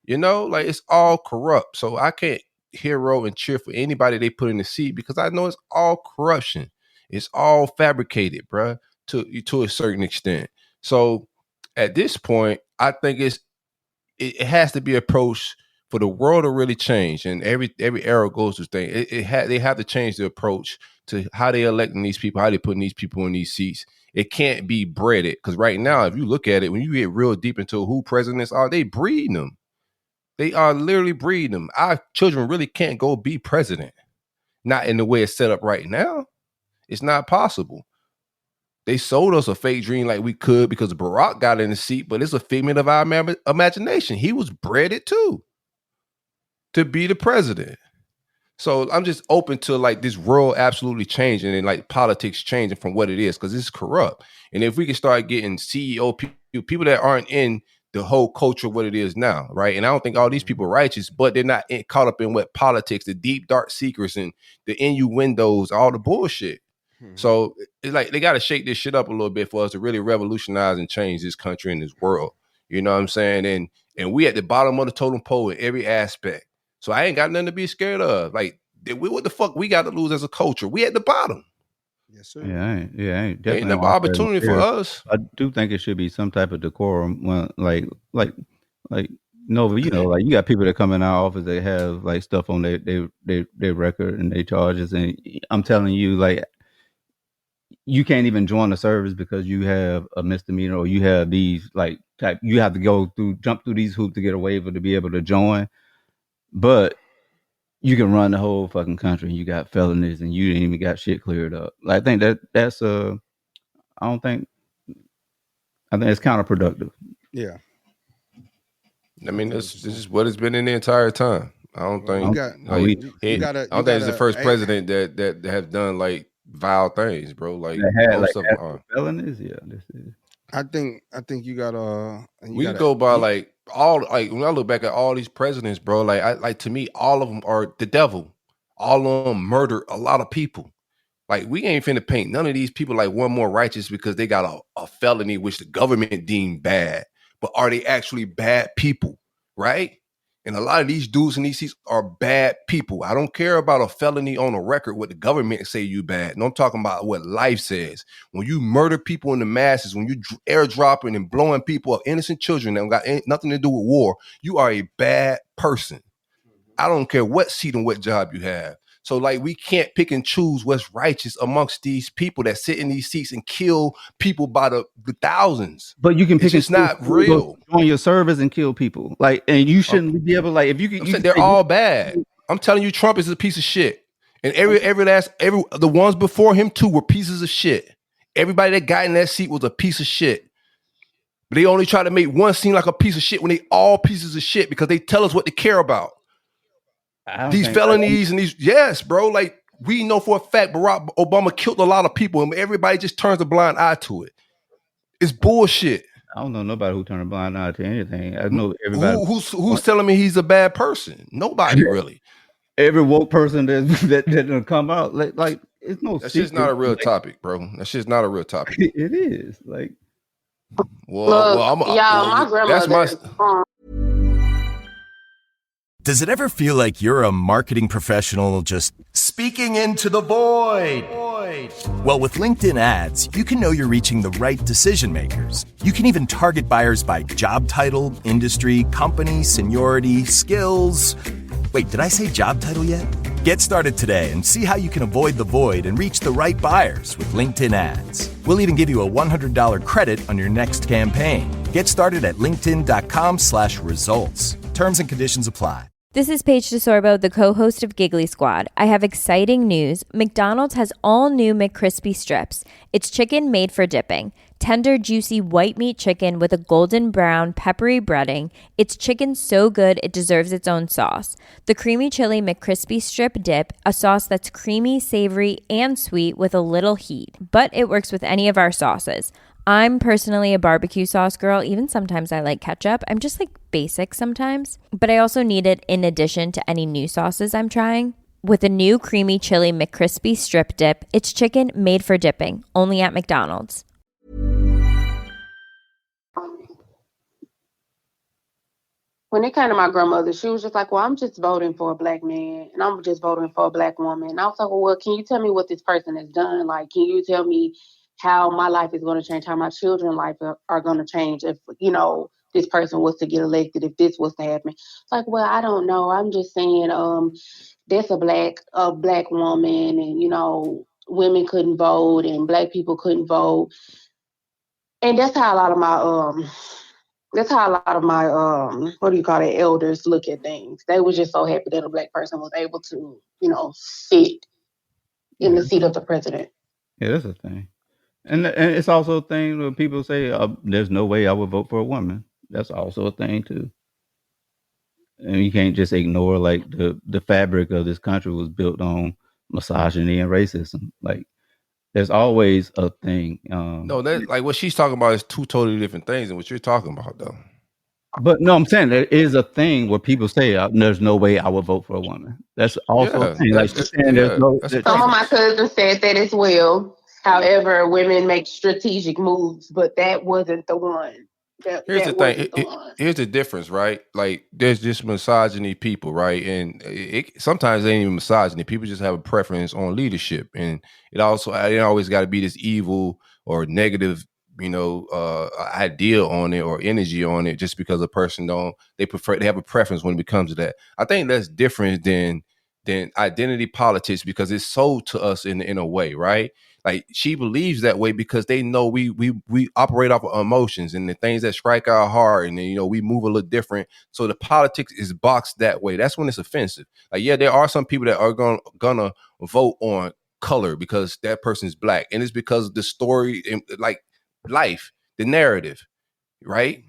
Speaker 6: like it's all corrupt. So I can't hero and cheer for anybody they put in the seat because I know it's all corruption. It's all fabricated, bruh, to a certain extent. So at this point, I think it has to be approached for the world to really change, and every era goes through things. They have to change the approach to how they electing these people, how they putting these people in these seats. It can't be breaded because right now, if you look at it, when you get real deep into who presidents are, they breeding them. They are literally breeding them. Our children really can't go be president. Not in the way it's set up right now. It's not possible. They sold us a fake dream like we could because Barack got in the seat, but it's a figment of our imagination. He was bred too to be the president. So I'm just open to like this world absolutely changing and like politics changing from what it is because it's corrupt. And if we can start getting CEO people that aren't in the whole culture of what it is now, right? And I don't think all these people are righteous, but they're not caught up in what politics, the deep dark secrets and the innuendos, all the bullshit. So it's like they got to shake this shit up a little bit for us to really revolutionize and change this country and this world. You know what I'm saying? And we at the bottom of the totem pole in every aspect. So I ain't got nothing to be scared of. Like, what the fuck we got to lose as a culture? We at the bottom.
Speaker 8: Yes, sir.
Speaker 9: Ain't definitely
Speaker 6: ain't no opportunity for us.
Speaker 9: I do think it should be some type of decorum. When, like Nova, like you got people that come in our office that have like stuff on their record and their charges, and I'm telling you, like, you can't even join the service because you have a misdemeanor or you have these like type. You have to jump through these hoops to get a waiver to be able to join, but you can run the whole fucking country. You got felonies and you ain't even got shit cleared up. Like, I think that's I think it's counterproductive.
Speaker 8: Yeah.
Speaker 6: I mean, this is what it's been in the entire time. I don't think I don't think it's the first president that have done like vile things, bro. Like most of them are
Speaker 9: felonies. Yeah, this is.
Speaker 8: I think you gotta.
Speaker 6: We go by like all like when I look back at all these presidents, bro. Like to me, all of them are the devil. All of them murdered a lot of people. Like we ain't finna paint none of these people like one more righteous because they got a felony which the government deemed bad. But are they actually bad people, right? And a lot of these dudes in these seats are bad people. I don't care about a felony on a record what the government say you bad. No, I'm talking about what life says. When you murder people in the masses, when you airdropping and blowing people up, innocent children that got nothing to do with war, you are a bad person. I don't care what seat and what job you have. So like we can't pick and choose what's righteous amongst these people that sit in these seats and kill people by the thousands.
Speaker 9: But you can pick
Speaker 6: it's not real
Speaker 9: on your service and kill people. Like, and you shouldn't be able to, like, if you can.
Speaker 6: They're all bad. I'm telling you, Trump is a piece of shit, and every the ones before him too were pieces of shit. Everybody that got in that seat was a piece of shit. But they only try to make one seem like a piece of shit when they all pieces of shit because they tell us what they care about. These felonies and these, yes, bro. Like we know for a fact Barack Obama killed a lot of people and everybody just turns a blind eye to it. It's bullshit.
Speaker 9: I don't know nobody who turned a blind eye to anything. I know everybody.
Speaker 6: Who's telling me he's a bad person? Nobody really.
Speaker 9: Every woke person that come out like it's no.
Speaker 6: That's just not a real topic, bro. That's just not a real topic.
Speaker 9: It is like.
Speaker 12: My grandmother.
Speaker 1: Does it ever feel like you're a marketing professional just speaking into the void? Well, with LinkedIn ads, you can know you're reaching the right decision makers. You can even target buyers by job title, industry, company, seniority, skills. Wait, did I say job title yet? Get started today and see how you can avoid the void and reach the right buyers with LinkedIn ads. We'll even give you a $100 credit on your next campaign. Get started at linkedin.com/results. Terms and conditions apply.
Speaker 2: This is Paige DeSorbo, the co-host of Giggly Squad. I have exciting news. McDonald's has all new McCrispy strips. It's chicken made for dipping. Tender, juicy white meat chicken with a golden brown, peppery breading. It's chicken so good it deserves its own sauce. The creamy chili McCrispy strip dip, a sauce that's creamy, savory, and sweet with a little heat. But it works with any of our sauces. I'm personally a barbecue sauce girl. Even sometimes I like ketchup. I'm just like basic sometimes. But I also need it in addition to any new sauces I'm trying. With a new creamy chili McCrispy strip dip, it's chicken made for dipping, only at McDonald's.
Speaker 12: When it came to my grandmother, she was just like, well, I'm just voting for a black man and I'm just voting for a black woman. And I was like, well, can you tell me what this person has done? Like, can you tell me how my life is going to change, how my children's life are going to change if, this person was to get elected, if this was to happen? It's like, well, I don't know. I'm just saying, that's a black woman and, women couldn't vote and black people couldn't vote. And that's how a lot of my elders look at things. They were just so happy that a black person was able to, sit in the seat of the president.
Speaker 9: Yeah, that's a thing. And it's also a thing where people say, there's no way I would vote for a woman. That's also a thing too. And you can't just ignore like the fabric of this country was built on misogyny and racism. Like there's always a thing.
Speaker 6: No, that like what she's talking about is two totally different things than what you're talking about, though.
Speaker 9: But no, I'm saying there is a thing where people say there's no way I would vote for a woman. That's also a thing. Like she's saying there's no.
Speaker 12: Some of my cousins said that as well. However, women make strategic moves, but that wasn't the one.
Speaker 6: Here's the thing. Here's the difference, right? Like, there's just misogyny people, right? And sometimes it ain't even misogyny. People just have a preference on leadership, and it always got to be this evil or negative, idea on it or energy on it, just because a person they have a preference when it comes to that. I think that's different than identity politics because it's sold to us in a way, right? Like she believes that way because they know we operate off of emotions and the things that strike our heart, and then, we move a little different. So the politics is boxed that way. That's when it's offensive. Like, yeah, there are some people that are gonna vote on color because that person's black, and it's because of the story, like life, the narrative, right?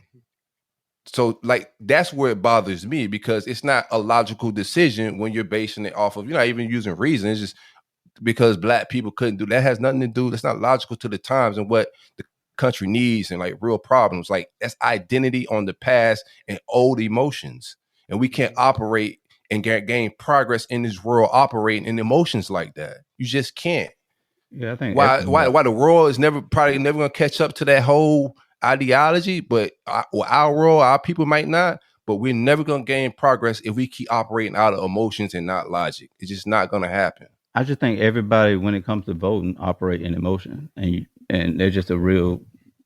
Speaker 6: So like that's where it bothers me because it's not a logical decision when you're basing it off of, you're not even using reason. It's just because black people couldn't do that has nothing to do. That's not logical to the times and what the country needs and like real problems. Like that's identity on the past and old emotions. And we can't operate and gain progress in this world operating in emotions like that. You just can't.
Speaker 9: Yeah, I think
Speaker 6: why the world is probably never gonna catch up to that whole ideology, but our world, our people might not, but we're never gonna gain progress if we keep operating out of emotions and not logic. It's just not gonna happen.
Speaker 9: I just think everybody, when it comes to voting, operate in emotion, and they're just a real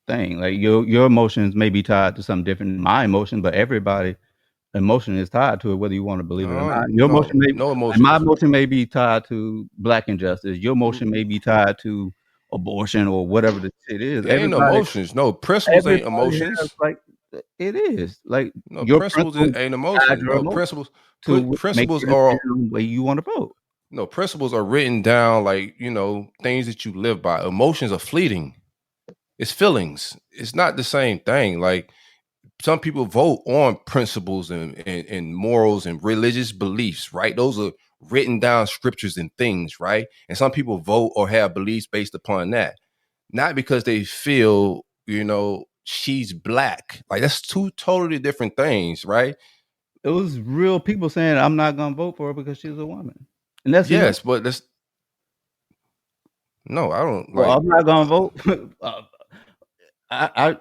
Speaker 9: thing. Like your emotions may be tied to something different than my emotion, but everybody emotion is tied to it, whether you want to believe it or not. My emotion may be tied to black injustice. Your emotion may be tied to abortion or whatever the shit is.
Speaker 6: Ain't emotions. No, principles ain't emotions.
Speaker 9: Like it is. Like
Speaker 6: no, your principles ain't emotions. No, principles are
Speaker 9: the way you want to vote.
Speaker 6: No, principles are written down like, things that you live by. Emotions are fleeting. It's feelings. It's not the same thing. Like some people vote on principles and morals and religious beliefs, right? Those are written down scriptures and things, right? And some people vote or have beliefs based upon that. Not because they feel, she's black. Like that's two totally different things, right?
Speaker 9: It was real people saying, I'm not going to vote for her because she's a woman. And that's
Speaker 6: but that's no, I don't.
Speaker 9: Well, I'm not gonna vote.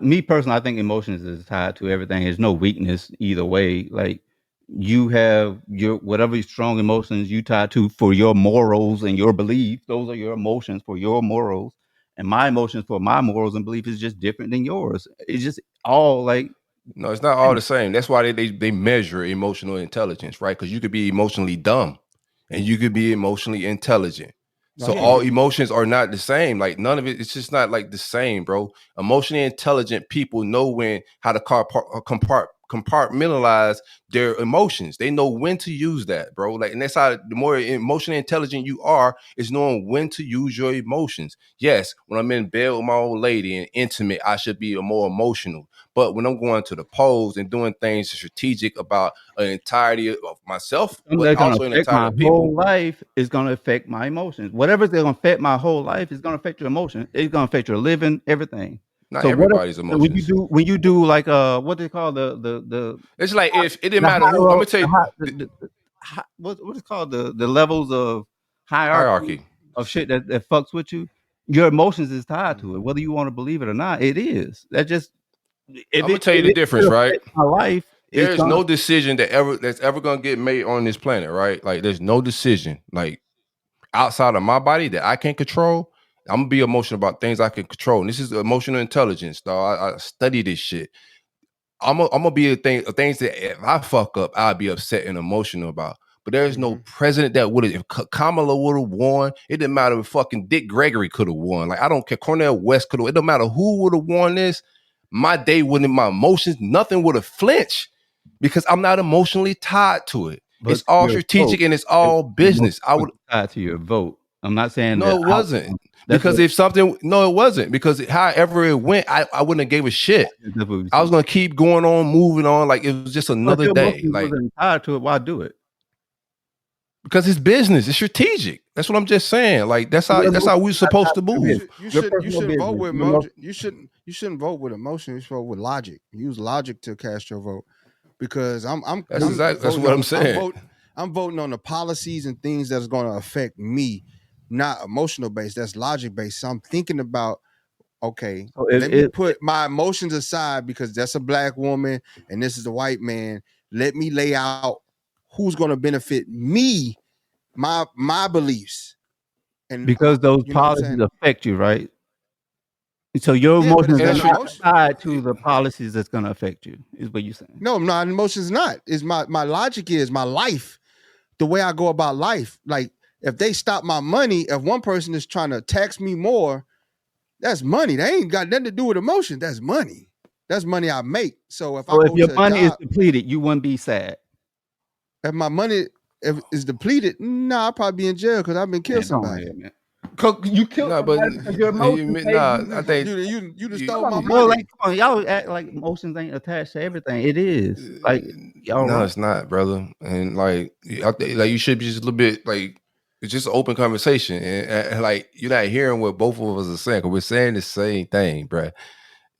Speaker 9: Me personally, I think emotions is tied to everything. There's no weakness either way. Like you have your whatever strong emotions you tie to for your morals and your beliefs. Those are your emotions for your morals, and my emotions for my morals and belief is just different than yours. It's just all like
Speaker 6: No, it's not all the same. That's why they measure emotional intelligence, right? Because you could be emotionally dumb and you could be emotionally intelligent. So all emotions are not the same. Like none of it, it's just not like the same, bro. Emotionally intelligent people know how to compartmentalize their emotions. They know when to use that, bro. Like, and that's how the more emotionally intelligent you are, is knowing when to use your emotions. Yes, when I'm in bed with my old lady and intimate, I should be more emotional. But when I'm going to the polls and doing things strategic about an entirety of myself,
Speaker 9: something
Speaker 6: but
Speaker 9: that's gonna
Speaker 6: also an
Speaker 9: affect
Speaker 6: entirety
Speaker 9: my
Speaker 6: of people.
Speaker 9: whole life is gonna affect my emotions. Whatever's gonna affect my whole life is gonna affect your emotion. It's gonna affect your living, everything.
Speaker 6: Not
Speaker 9: So what
Speaker 6: everybody's emotions.
Speaker 9: when you do like what they call the
Speaker 6: It's like if it didn't
Speaker 9: the
Speaker 6: matter who. I'm gonna tell you
Speaker 9: what is called the levels of hierarchy
Speaker 6: hierarchy.
Speaker 9: of shit that fucks with you. Your emotions is tied to it, whether you want to believe it or not. It is. That just
Speaker 6: I'm gonna tell you the difference, right?
Speaker 9: affect my life, it's
Speaker 6: There's
Speaker 9: gonna.
Speaker 6: no decision that's ever gonna get made on this planet, right? Like there's no decision like outside of my body that I can't control. I'm gonna be emotional about things I can control. And this is emotional intelligence, dog. I study this shit. I'm gonna be things that if I fuck up, I'll be upset and emotional about. But there's no president that would have. If Kamala would have won, it didn't matter if fucking Dick Gregory could have won. Like I don't care. Cornel West could have. It don't matter who would have won this. My day wouldn't. My emotions, nothing would have flinched because I'm not emotionally tied to it.
Speaker 9: But
Speaker 6: It's all
Speaker 9: your
Speaker 6: strategic
Speaker 9: vote,
Speaker 6: and it's all business. I would.
Speaker 9: tied to your vote. I'm not saying
Speaker 6: No,
Speaker 9: that
Speaker 6: it wasn't.
Speaker 9: outcome. That's
Speaker 6: Because
Speaker 9: what,
Speaker 6: if something, no, it wasn't. Because however it went, I wouldn't have gave a shit.
Speaker 9: that's what we
Speaker 6: I was
Speaker 9: see.
Speaker 6: gonna keep going on, moving on, like it was just
Speaker 9: Well, if
Speaker 6: another
Speaker 9: your
Speaker 6: day.
Speaker 9: emotions
Speaker 6: Like
Speaker 9: wasn't tied to it, why do it?
Speaker 6: because it's business, it's strategic. That's what I'm just saying. Like that's
Speaker 9: Your
Speaker 6: how we're
Speaker 9: emotions not
Speaker 6: supposed
Speaker 9: tied
Speaker 6: to
Speaker 9: to your
Speaker 6: move.
Speaker 9: business.
Speaker 8: You
Speaker 9: Your
Speaker 8: shouldn't vote
Speaker 9: personal
Speaker 8: with
Speaker 9: business. Your
Speaker 8: emotion.
Speaker 9: emotions.
Speaker 8: You shouldn't vote with emotion. You should vote with logic. Use logic to cast your vote. Because I'm
Speaker 6: That's
Speaker 8: voting
Speaker 6: what I'm
Speaker 8: on
Speaker 6: saying.
Speaker 8: I'm voting on the policies and things that's going to affect me, not emotional based. That's logic based. So I'm thinking about, okay,
Speaker 9: So
Speaker 8: let me put my emotions aside because that's a black woman and this is a white man. Let me lay out who's going to benefit me, my beliefs, and
Speaker 9: because those
Speaker 8: you know what I'm
Speaker 9: policies
Speaker 8: saying?
Speaker 9: affect you, right? So your
Speaker 8: Yeah, but
Speaker 9: emotions
Speaker 8: it's
Speaker 9: are
Speaker 8: not
Speaker 9: not
Speaker 8: emotion.
Speaker 9: tied to the policies that's going to affect you. Is what you're saying?
Speaker 8: No, my emotions not. Is my logic is my life, the way I go about life. Like if they stop my money, if one person is trying to tax me more, that's money. They ain't got nothing to do with emotion. That's money. That's money I make. So if I
Speaker 9: So if
Speaker 8: go
Speaker 9: your
Speaker 8: to a
Speaker 9: money is
Speaker 8: job,
Speaker 9: depleted, you wouldn't be sad.
Speaker 8: if my money is depleted, nah, I'll probably be in jail because I've been killed
Speaker 9: Man, don't
Speaker 8: somebody.
Speaker 9: ahead, man. Cause you killed
Speaker 6: No, but
Speaker 9: somebody because your emotions made you.
Speaker 6: I think
Speaker 8: You just stole
Speaker 9: Come
Speaker 8: my
Speaker 9: on, bro.
Speaker 8: money.
Speaker 9: Like, come on, y'all act like emotions ain't attached to everything. It is. Like, y'all
Speaker 6: no,
Speaker 9: wrong.
Speaker 6: it's not, brother. And like I think like you should be just a little bit like it's just an open conversation, and like you're not hearing what both of us are saying because we're saying the same thing, bro.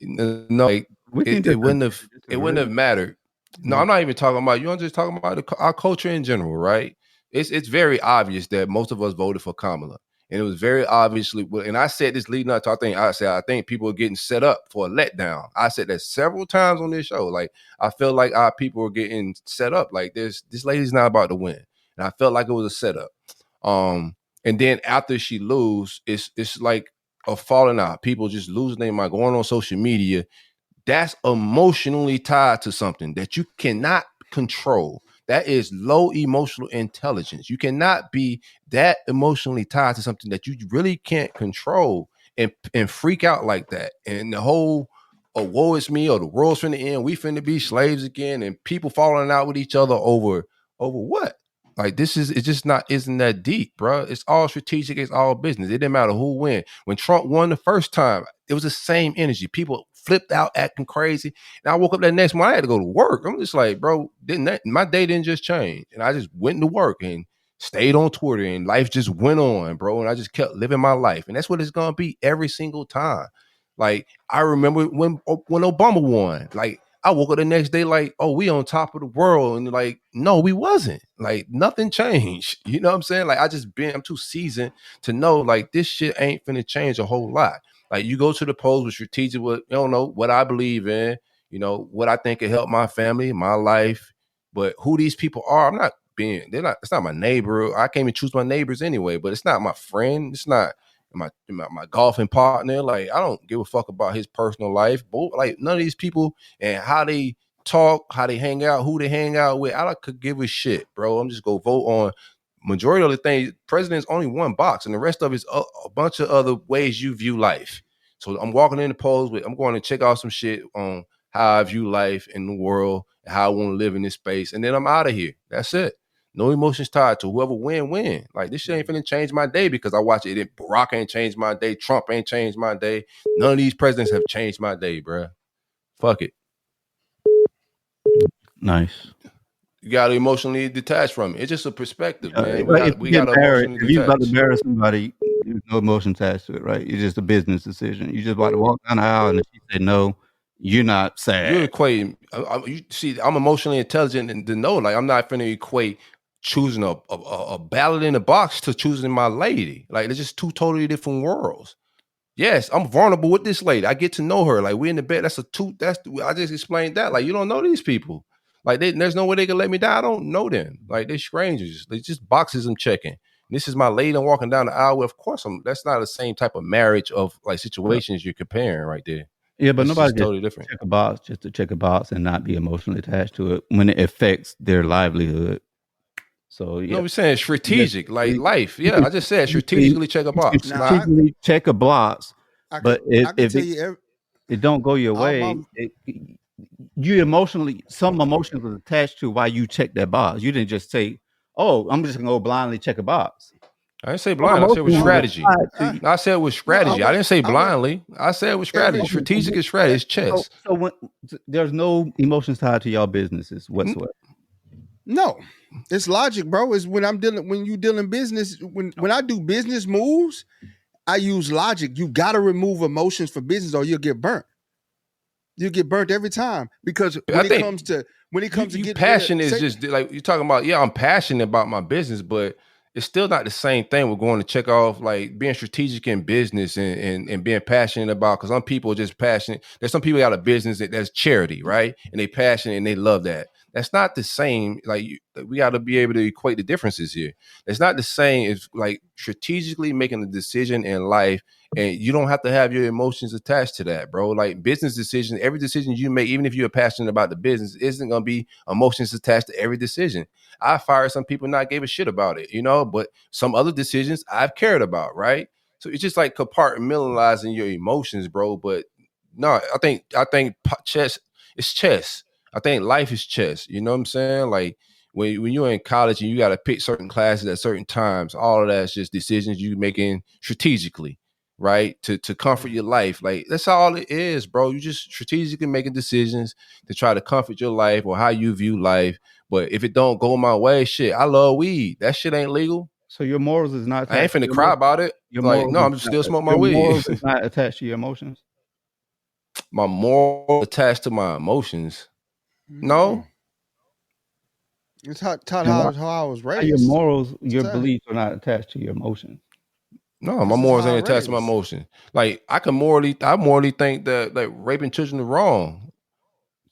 Speaker 6: No, like
Speaker 9: We can
Speaker 6: it
Speaker 9: just
Speaker 6: wouldn't have mattered. No, I'm not even talking about you. I'm just talking about our culture in general, right? It's very obvious that most of us voted for Kamala, and it was very obviously. And I said this leading up to I think people are getting set up for a letdown. I said that several times on this show. Like I felt like our people are getting set up. Like this lady's not about to win, and I felt like it was a setup. And then after she lose, it's like a falling out. People just losing their mind, going on social media. That's emotionally tied to something that you cannot control. That is low emotional intelligence. You cannot be that emotionally tied to something that you really can't control and freak out like that. And the whole woe is me or the world's finna end, we finna be slaves again, and people falling out with each other over what? Like this is it's just not isn't that deep, bro. It's all strategic. It's all business. It didn't matter who win. When Trump won the first time, it was the same energy. People flipped out, acting crazy. And I woke up that next morning. I had to go to work. I'm just like, bro, my day didn't just change. And I just went to work and stayed on Twitter, and life just went on, bro. And I just kept living my life. And that's what it's gonna be every single time. Like I remember when Obama won. Like I woke up the next day like, oh, we on top of the world. And like, no, we wasn't. Like nothing changed. You know what I'm saying? Like I'm too seasoned to know like this shit ain't finna change a whole lot. Like you go to the polls with strategic, what you don't know what I believe in, you know, what I think can help my family, my life, But who these people are, it's not my neighbor. I can't even choose my neighbors anyway, but it's not my friend. It's not my golfing partner. Like, I don't give a fuck about his personal life. Like, none of these people and how they talk, how they hang out, who they hang out with, I could give a shit, bro. I'm just gonna vote on majority of the things. President's only one box, and the rest of it's a bunch of other ways you view life. So I'm walking in the polls I'm going to check out some shit on how I view life in the world, and how I want to live in this space, and then I'm out of here. That's it. No emotions tied to whoever win. Like, this shit ain't finna change my day because I watch it. Barack ain't changed my day. Trump ain't changed my day. None of these presidents have changed my day, bro. Fuck it.
Speaker 9: Nice.
Speaker 6: You got to emotionally detach from it. It's just a perspective, man.
Speaker 9: We got to emotionally detach. If you about to embarrass somebody, there's no emotion attached to it, right? It's just a business decision. You just about to walk down the aisle, and if she said no, you're not sad.
Speaker 6: You're equating. You see, I'm emotionally intelligent and to know, like, I'm not finna equate choosing a ballot in a box to choosing my lady. Like, it's just two totally different worlds. Yes, I'm vulnerable with this lady. I get to know her. Like, we in the bed. I just explained that. Like, you don't know these people. Like, there's no way they can let me down. I don't know them. Like, they're strangers. They just boxes I'm checking. And this is my lady I'm walking down the aisle with. Of course, that's not the same type of marriage of like situations you're comparing right there.
Speaker 9: Yeah, but nobody just
Speaker 6: totally different.
Speaker 9: Check a box just to check a box and not be emotionally attached to it when it affects their livelihood. So yeah,
Speaker 6: no, we're saying strategic, like life. Yeah, I just said strategically check a box.
Speaker 9: Strategically check a box, but if it don't go your way, some emotions was attached to why you checked that box. You didn't just say, "Oh, I'm just gonna go blindly check a box."
Speaker 6: I didn't say blind. I said with strategy. I said with strategy. I didn't say blindly. I said with strategy. Strategic is strategy. It's chess.
Speaker 9: So when there's no emotions tied to y'all businesses whatsoever.
Speaker 8: No, it's logic, bro. It's when you dealing business. When I do business moves, I use logic. You got to remove emotions for business, or you'll get burnt. You get burnt every time because when it comes to getting
Speaker 6: passion is just like you're talking about. Yeah, I'm passionate about my business, but it's still not the same thing. We're going to check off like being strategic in business and being passionate about, because some people are just passionate. There's some people got a business that's charity, right? And they passionate and they love that. That's not the same. Like, we got to be able to equate the differences here. It's not the same as like strategically making a decision in life, and you don't have to have your emotions attached to that, bro. Like, business decisions, every decision you make, even if you're passionate about the business, isn't going to be emotions attached to every decision. I fired some people, not gave a shit about it, but some other decisions I've cared about, right? So it's just like compartmentalizing your emotions, bro. But no, I think chess is chess. I think life is chess. You know what I'm saying? Like, when you're in college and you got to pick certain classes at certain times, all of that's just decisions you making strategically, right? To comfort your life. Like, that's all it is, bro. You just strategically making decisions to try to comfort your life or how you view life. But if it don't go my way, shit, I love weed. That shit ain't legal.
Speaker 9: So your morals is not.
Speaker 6: I ain't finna cry about it. Like, no, I'm just still smoking my weed.
Speaker 9: Your morals is not attached to your emotions.
Speaker 6: My moral attached to my emotions. No.
Speaker 8: It's how I was raised.
Speaker 9: Your morals, your beliefs are not attached to your emotions.
Speaker 6: No, my morals ain't attached to my emotions. Like, I morally think that like raping children is wrong.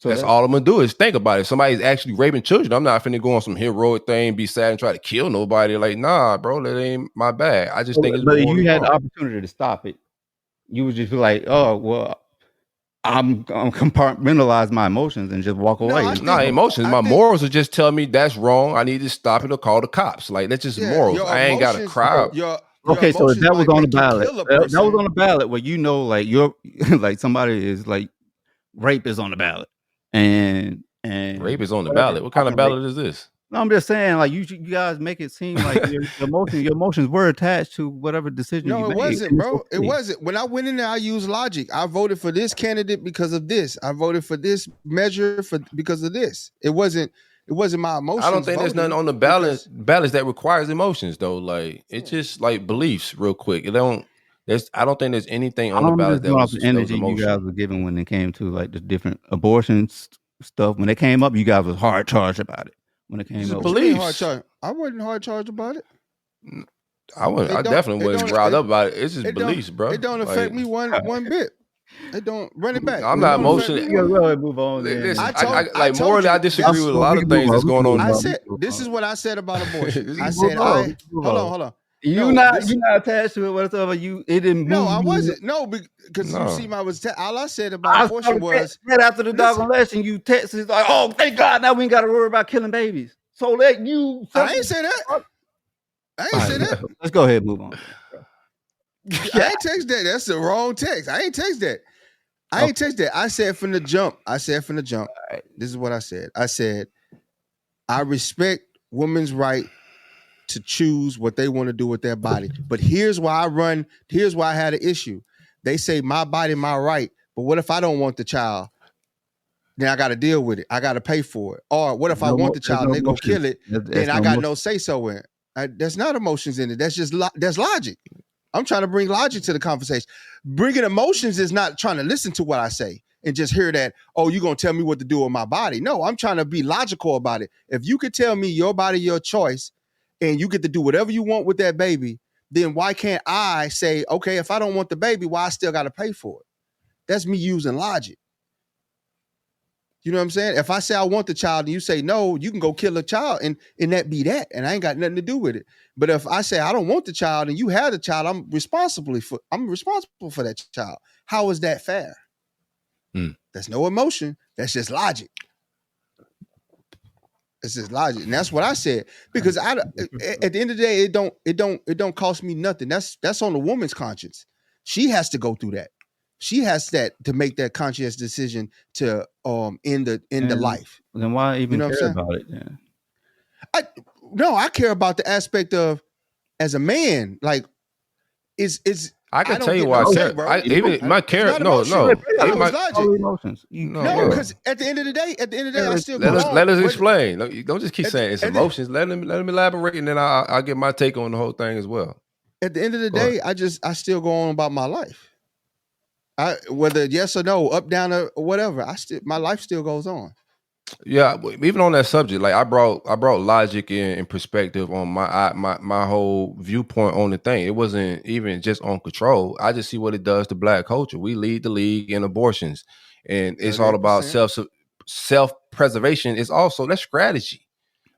Speaker 6: So that's all I'm gonna do is think about it. If somebody's actually raping children, I'm not finna go on some heroic thing, be sad and try to kill nobody. Like, nah, bro, that ain't my bag. I just think it's.
Speaker 9: But you had the opportunity to stop it. You would just be like, oh well, I'm compartmentalize my emotions and just walk away.
Speaker 6: No, emotions. My morals are just telling me that's wrong. I need to stop it or call the cops. Like, that's just morals. I ain't got to cry.
Speaker 9: Okay, so if that was on the ballot, that was on the ballot where like you're like somebody is like rape is on the ballot, and
Speaker 6: rape is on the ballot. What kind of ballot is this?
Speaker 9: No, I'm just saying, like you guys make it seem like your emotions were attached to whatever decision you made.
Speaker 8: No, it wasn't, bro. It wasn't. When I went in there, I used logic. I voted for this candidate because of this. I voted for this measure because of this. It wasn't my emotions.
Speaker 6: I don't think there's nothing on the ballots that requires emotions, though. Like, it's just like beliefs, real quick. I don't think there's anything on the ballot that was
Speaker 9: energy you guys were giving when it came to like the different abortion stuff. When it came up, you guys was hard charged about it. When it came up,
Speaker 6: beliefs.
Speaker 8: I wasn't hard charged about it.
Speaker 6: I definitely wasn't riled up about it. It's just beliefs, bro.
Speaker 8: It don't affect me one bit. They don't run it back.
Speaker 6: I'm not emotionally.
Speaker 9: Move on.
Speaker 6: Morally, I disagree with a lot of things that's going on.
Speaker 8: I said this is what I said about abortion. I said hold on.
Speaker 9: You're not attached to it whatsoever. It didn't move.
Speaker 8: No, I wasn't. No, because you see, all I said about abortion was
Speaker 9: right after the dog election. You texted like, "Oh, thank God, now we ain't got to worry about killing babies." So let you.
Speaker 8: I ain't say that. I ain't say that.
Speaker 9: Let's go ahead and move on.
Speaker 8: I ain't text that. That's the wrong text. I ain't text that. I said from the jump. Right. This is what I said. I said, I respect women's right to choose what they want to do with their body. But here's why I had an issue. They say my body, my right. But what if I don't want the child? Then I got to deal with it. I got to pay for it. Or what if I want the child and they go kill it? Then I got no say so in it. There's not emotions in it. That's just that's logic. I'm trying to bring logic to the conversation. Bringing emotions is not trying to listen to what I say and just hear that, oh, you're going to tell me what to do with my body. No, I'm trying to be logical about it. If you could tell me your body, your choice, and you get to do whatever you want with that baby, then why can't I say, okay, if I don't want the baby, why I still got to pay for it? That's me using logic. You know what I'm saying? If I say I want the child and you say no, you can go kill a child and that be that. And I ain't got nothing to do with it. But if I say I don't want the child and you have the child, I'm responsible for that child. How is that fair? There's no emotion. That's just logic. It's just logic. And that's what I said. Because at the end of the day, it don't cost me nothing. That's on the woman's conscience. She has to go through that. She has to make that conscious decision to end the life.
Speaker 9: Then why even care about it? Yeah.
Speaker 8: I care about the aspect of as a man, like
Speaker 6: I can tell you why I care.
Speaker 8: Emotions. No, because at the end of the day, I still
Speaker 6: let us explain. Don't just keep saying it's emotions. Let him elaborate, and then I'll get my take on the whole thing as well.
Speaker 8: At the end of the day, I still go on about my life. Whether yes or no, up, down, or whatever, my life still goes on.
Speaker 6: Yeah, even on that subject, like I brought logic and perspective on my whole viewpoint on the thing. It wasn't even just on control. I just see what it does to Black culture. We lead the league in abortions, and it's 38%. All about self-preservation. It's also that's strategy.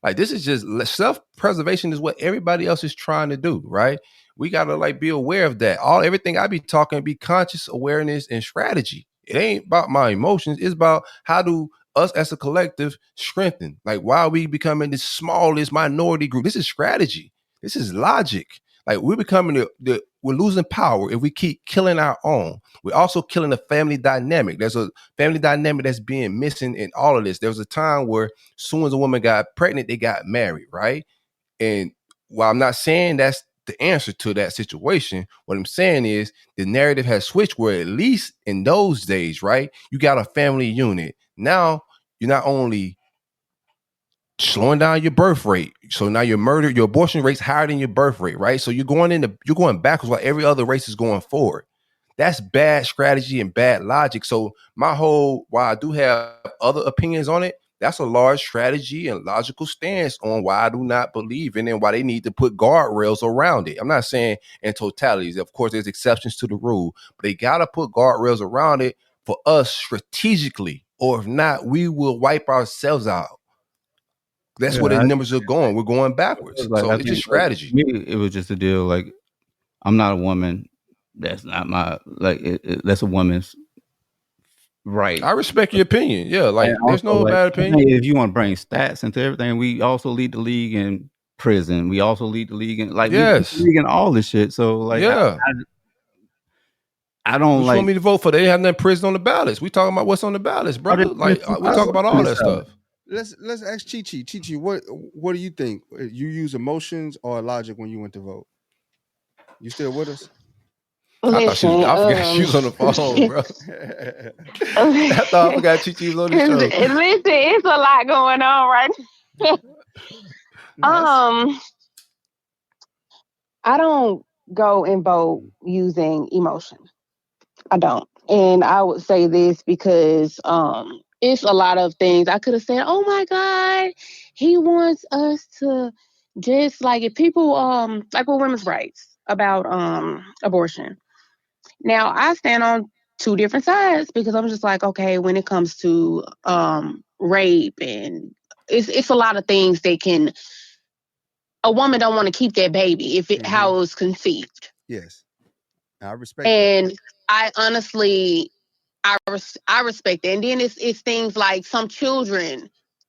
Speaker 6: Like this is just self-preservation is what everybody else is trying to do, right? We gotta be aware of that. Everything I be talking, be conscious awareness and strategy. It ain't about my emotions. It's about how do us as a collective strengthen. Like why are we becoming the smallest minority group? This is strategy. This is logic. Like we're becoming we're losing power if we keep killing our own. We're also killing the family dynamic. There's a family dynamic that's being missing in all of this. There was a time where as soon as a woman got pregnant, they got married, right? And while I'm not saying that's the answer to that situation, what I'm saying is the narrative has switched where at least in those days, right, you got a family unit. Now you're not only slowing down your birth rate, so now your abortion rate's higher than your birth rate, right? So you're going backwards while every other race is going forward. That's bad strategy and bad logic. So while I do have other opinions on it, that's a large strategy and logical stance on why I do not believe in it and why they need to put guardrails around it. I'm not saying in totalities. Of course, there's exceptions to the rule, but they got to put guardrails around it for us strategically, or if not, we will wipe ourselves out. That's where the numbers are going. We're going backwards. So it's just strategy.
Speaker 9: Me, it was just a deal. Like, I'm not a woman. That's not my, that's a woman's right.
Speaker 6: I respect your opinion. Yeah, there's no bad opinion.
Speaker 9: If you want to bring stats into everything, we also lead the league in prison. We also lead the league in league in all this shit. So I don't
Speaker 6: you want me to vote for? They have that prison on the ballots. We talking about what's on the ballots, brother. We talk about all that stuff.
Speaker 8: Let's ask Chi-Chi. Chi-Chi, what do you think? You use emotions or logic when you went to vote? You still with us?
Speaker 12: Listen,
Speaker 6: I forgot she was on the phone, bro. I thought I forgot Chi-Chi was on the show.
Speaker 12: Listen, it's a lot going on right now. I don't go and vote using emotion. I don't. And I would say this because it's a lot of things I could have said, oh my God, he wants us to just if people with women's rights about abortion. Now I stand on two different sides because I'm just like, okay, when it comes to rape and it's a lot of things that can a woman don't want to keep that baby if it how it was conceived.
Speaker 8: Yes, I respect
Speaker 12: and that. I honestly I respect that. And then it's things like some children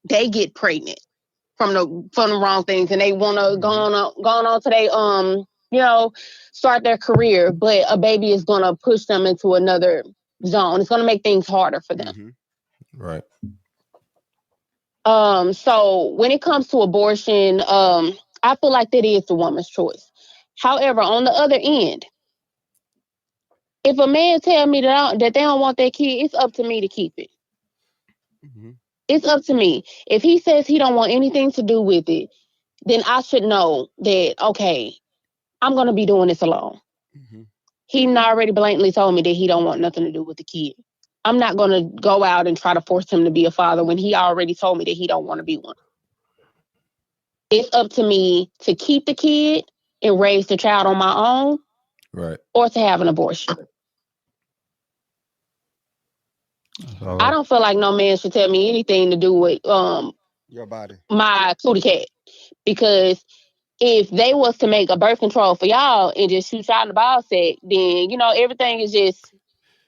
Speaker 12: they get pregnant from the wrong things and they want to go on to they start their career, but a baby is going to push them into another zone. It's going to make things harder for them.
Speaker 6: Right.
Speaker 12: So when it comes to abortion, I feel like that is the woman's choice. However, on the other end, if a man tell me that they don't want that kid, it's up to me to keep it. It's up to me. If he says he don't want anything to do with it, then I should know that, okay, I'm going to be doing this alone. He already blatantly told me that he don't want nothing to do with the kid. I'm not going to go out and try to force him to be a father when he already told me that he don't want to be one. It's up to me to keep the kid and raise the child on my own,
Speaker 6: right,
Speaker 12: or to have an abortion. I don't feel like no man should tell me anything to do with
Speaker 8: your body,
Speaker 12: my cootie cat, because if they was to make a birth control for y'all and just shoot y'all in the ball sack, then everything is just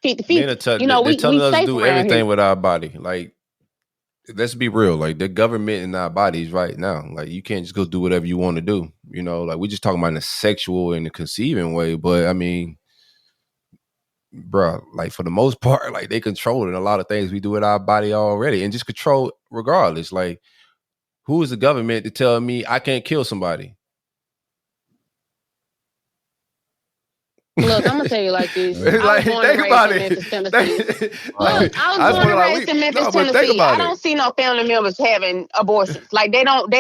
Speaker 12: 50-50.
Speaker 6: Men are they're telling us to do everything with our body. Like, let's be real. Like, the government in our bodies right now. Like, you can't just go do whatever you want to do. Like, we're just talking about in a sexual and a conceiving way. But I mean, bro, like, for the most part, like, they controlling a lot of things we do with our body already, and just control regardless. Like, who is the government to tell me I can't kill somebody?
Speaker 12: Look, I'm gonna tell you like this. I was born and raised in Memphis, Tennessee. Look, I was born and raised in Memphis, Tennessee. I don't see no family members having abortions. Like they don't.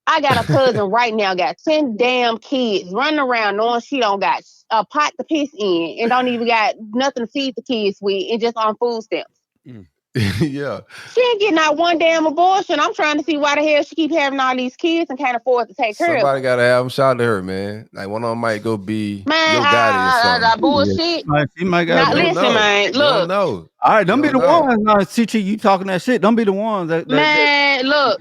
Speaker 12: I got a cousin right now got 10 damn kids running around knowing she don't got a pot to piss in and don't even got nothing to feed the kids with and just on food stamps.
Speaker 6: Yeah.
Speaker 12: She ain't getting out one damn abortion. I'm trying to see why the hell she keep having all these kids and can't afford to take care of them.
Speaker 6: Somebody gotta have them. Shout out to her, man. Like, one of them might go be your daddy or something.
Speaker 12: Bullshit.
Speaker 9: She might got
Speaker 12: listen, man. Look.
Speaker 6: No.
Speaker 9: All right, don't be the ones. No, CT, you talking that shit. Don't be the ones that
Speaker 12: look.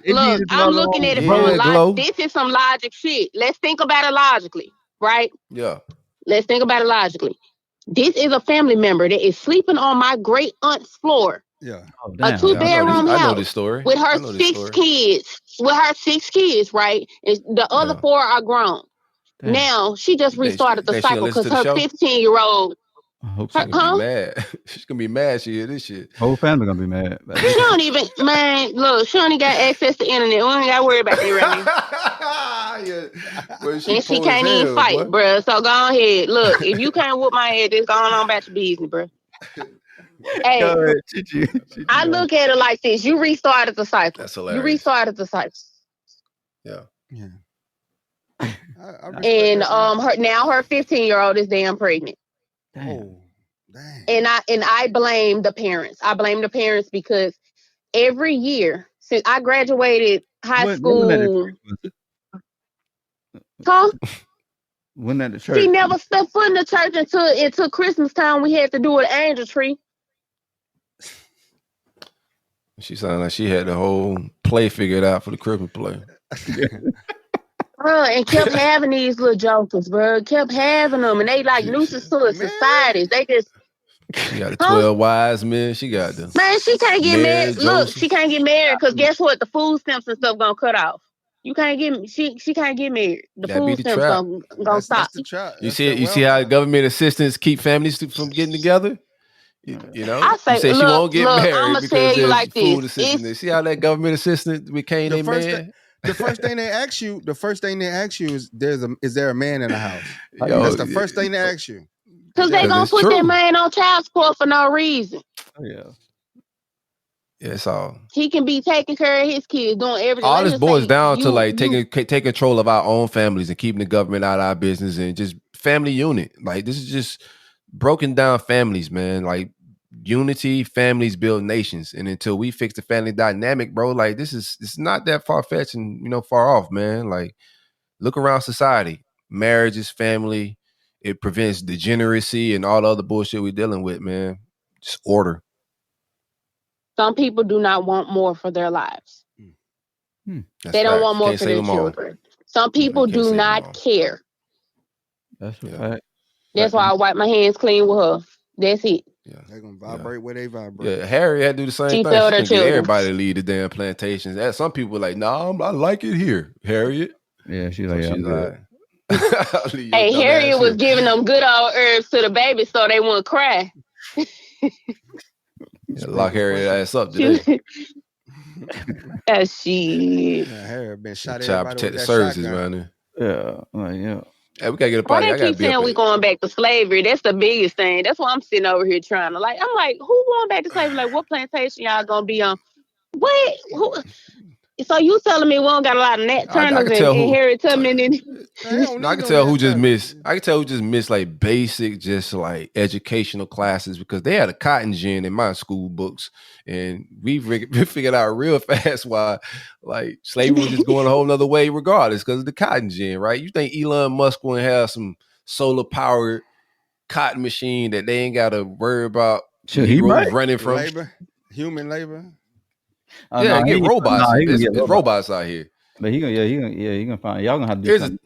Speaker 12: I'm looking at it from a logic. This is some logic shit. Let's think about it logically, right?
Speaker 6: Yeah.
Speaker 12: Let's think about it logically. This is a family member that is sleeping on my great aunt's floor.
Speaker 8: Yeah.
Speaker 9: Oh,
Speaker 12: a 2-bedroom house.
Speaker 6: I know this story.
Speaker 12: With her 6 kids. With her 6 kids, right? And the other 4 are grown. Damn. Now, she just restarted the cycle because her 15-year-old...
Speaker 6: I hope she's gonna be mad. She's gonna be mad she hear this shit.
Speaker 9: Whole family gonna be mad.
Speaker 12: She don't even... Man, look, she only got access to the internet. We don't got to worry about that right now. And she can't even fight, bruh. So go ahead. Look, if you can't whoop my head, just go on about your business, bruh. Hey, I look at it like this. You restarted the cycle.
Speaker 6: That's hilarious.
Speaker 12: You restarted the cycle.
Speaker 6: Yeah.
Speaker 12: And her 15-year-old is damn pregnant.
Speaker 8: Oh, dang.
Speaker 12: And I blame the parents. I blame the parents because every year since I graduated high school,
Speaker 9: when at the church,
Speaker 12: she never stepped foot in the church until Christmas time. We had to do an angel tree.
Speaker 6: She sounded like she had the whole play figured out for the Christmas play.
Speaker 12: Bro, and kept having these little jokers, bro. Kept having them, and they like nuisance to society. They just...
Speaker 6: She got the 12 wise men. She got them.
Speaker 12: Man, she can't get married. Look, she can't get married because guess what? The food stamps and stuff gonna cut off. You can't get... She can't get married. The food stamps gonna stop.
Speaker 6: You see how government assistance keep families from getting together?
Speaker 12: I say,
Speaker 6: she won't get married
Speaker 12: I'ma
Speaker 6: because
Speaker 12: tell you
Speaker 6: there's
Speaker 12: like
Speaker 6: food
Speaker 12: this.
Speaker 6: assistance. See how that government assistance became a man?
Speaker 8: The first thing they ask you is there a man in the house? That's the first thing they ask you.
Speaker 12: Because they gonna put that man on child support for no reason.
Speaker 9: Oh, yeah.
Speaker 6: Yeah, it's all.
Speaker 12: He can be taking care of his kids, doing everything.
Speaker 6: All this boils down to like taking control of our own families and keeping the government out of our business and just family unit. Like, this is just broken down families, man. Like, unity, families build nations, and until we fix the family dynamic, bro, like it's not that far-fetched and far off, man. Like, look around society. Marriage is family. it prevents degeneracy and all the other bullshit we're dealing with, man. Just order.
Speaker 12: Some people do not want more for their lives. They don't want more for their children. Some people do not care.
Speaker 9: That's a fact.
Speaker 12: That's why I wipe my hands clean with her. That's it.
Speaker 8: Yeah, they're gonna vibrate where they vibrate.
Speaker 6: Yeah, Harry had to do the same thing. She can get everybody to leave the damn plantations. Some people like, nah, I like it here, Harriet.
Speaker 9: Yeah, she's like,
Speaker 12: hey, Harriet was giving them good old herbs to the baby so they wouldn't cry.
Speaker 6: Lock Harriet ass up today.
Speaker 12: That shit.
Speaker 8: Yeah, Harriet been shot at.
Speaker 6: Child Protective Services around there.
Speaker 9: Yeah.
Speaker 6: Hey, we gotta get a party.
Speaker 12: Why they keep saying we going back to slavery? That's the biggest thing. That's why I'm sitting over here trying to I'm like, who going back to slavery? Like, what plantation y'all gonna be on? What? Who? So you telling me we don't got a lot of Nat Turners and Harriet Tubman?
Speaker 6: I can tell who just missed. I can tell who just missed like basic, just like educational classes because they had a cotton gin in my school books, and we figured out real fast why like slavery was just going a whole nother way regardless because of the cotton gin, right? You think Elon Musk will have some solar powered cotton machine that they ain't got to worry about running from
Speaker 8: human labor?
Speaker 6: Get robots. It's robots out here.
Speaker 9: But he gonna find y'all gonna have to do something.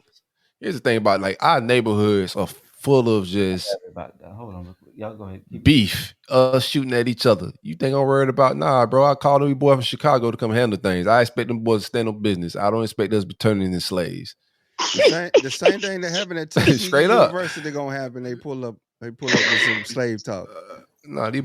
Speaker 6: Here's the thing about like our neighborhoods are full of just
Speaker 9: hold on, y'all go ahead.
Speaker 6: Beef, shooting at each other. You think I'm worried about? Nah, bro. I called them boy from Chicago to come handle things. I expect them boys to stand on business. I don't expect us to be turning into slaves.
Speaker 8: The same thing that happened at Tuskegee University gonna happen. They pull up with some slave talk.
Speaker 6: These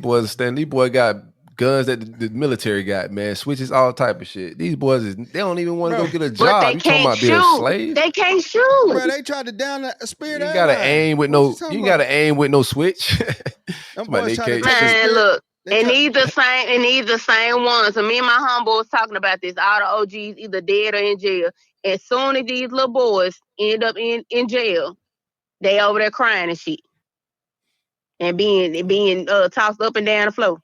Speaker 6: boys got guns that the military got, man, switches, all type of shit. These boys they don't even want to go get a job.
Speaker 12: They can't shoot. Being a slave? They can't shoot.
Speaker 8: Bro, they tried to down a spear.
Speaker 6: You gotta aim with no. You gotta aim with no switch.
Speaker 12: Man, look, and these the same ones. And me and my homeboy was talking about this. All the OGs either dead or in jail. As soon as these little boys end up in jail, they over there crying and shit, and being tossed up and down the floor.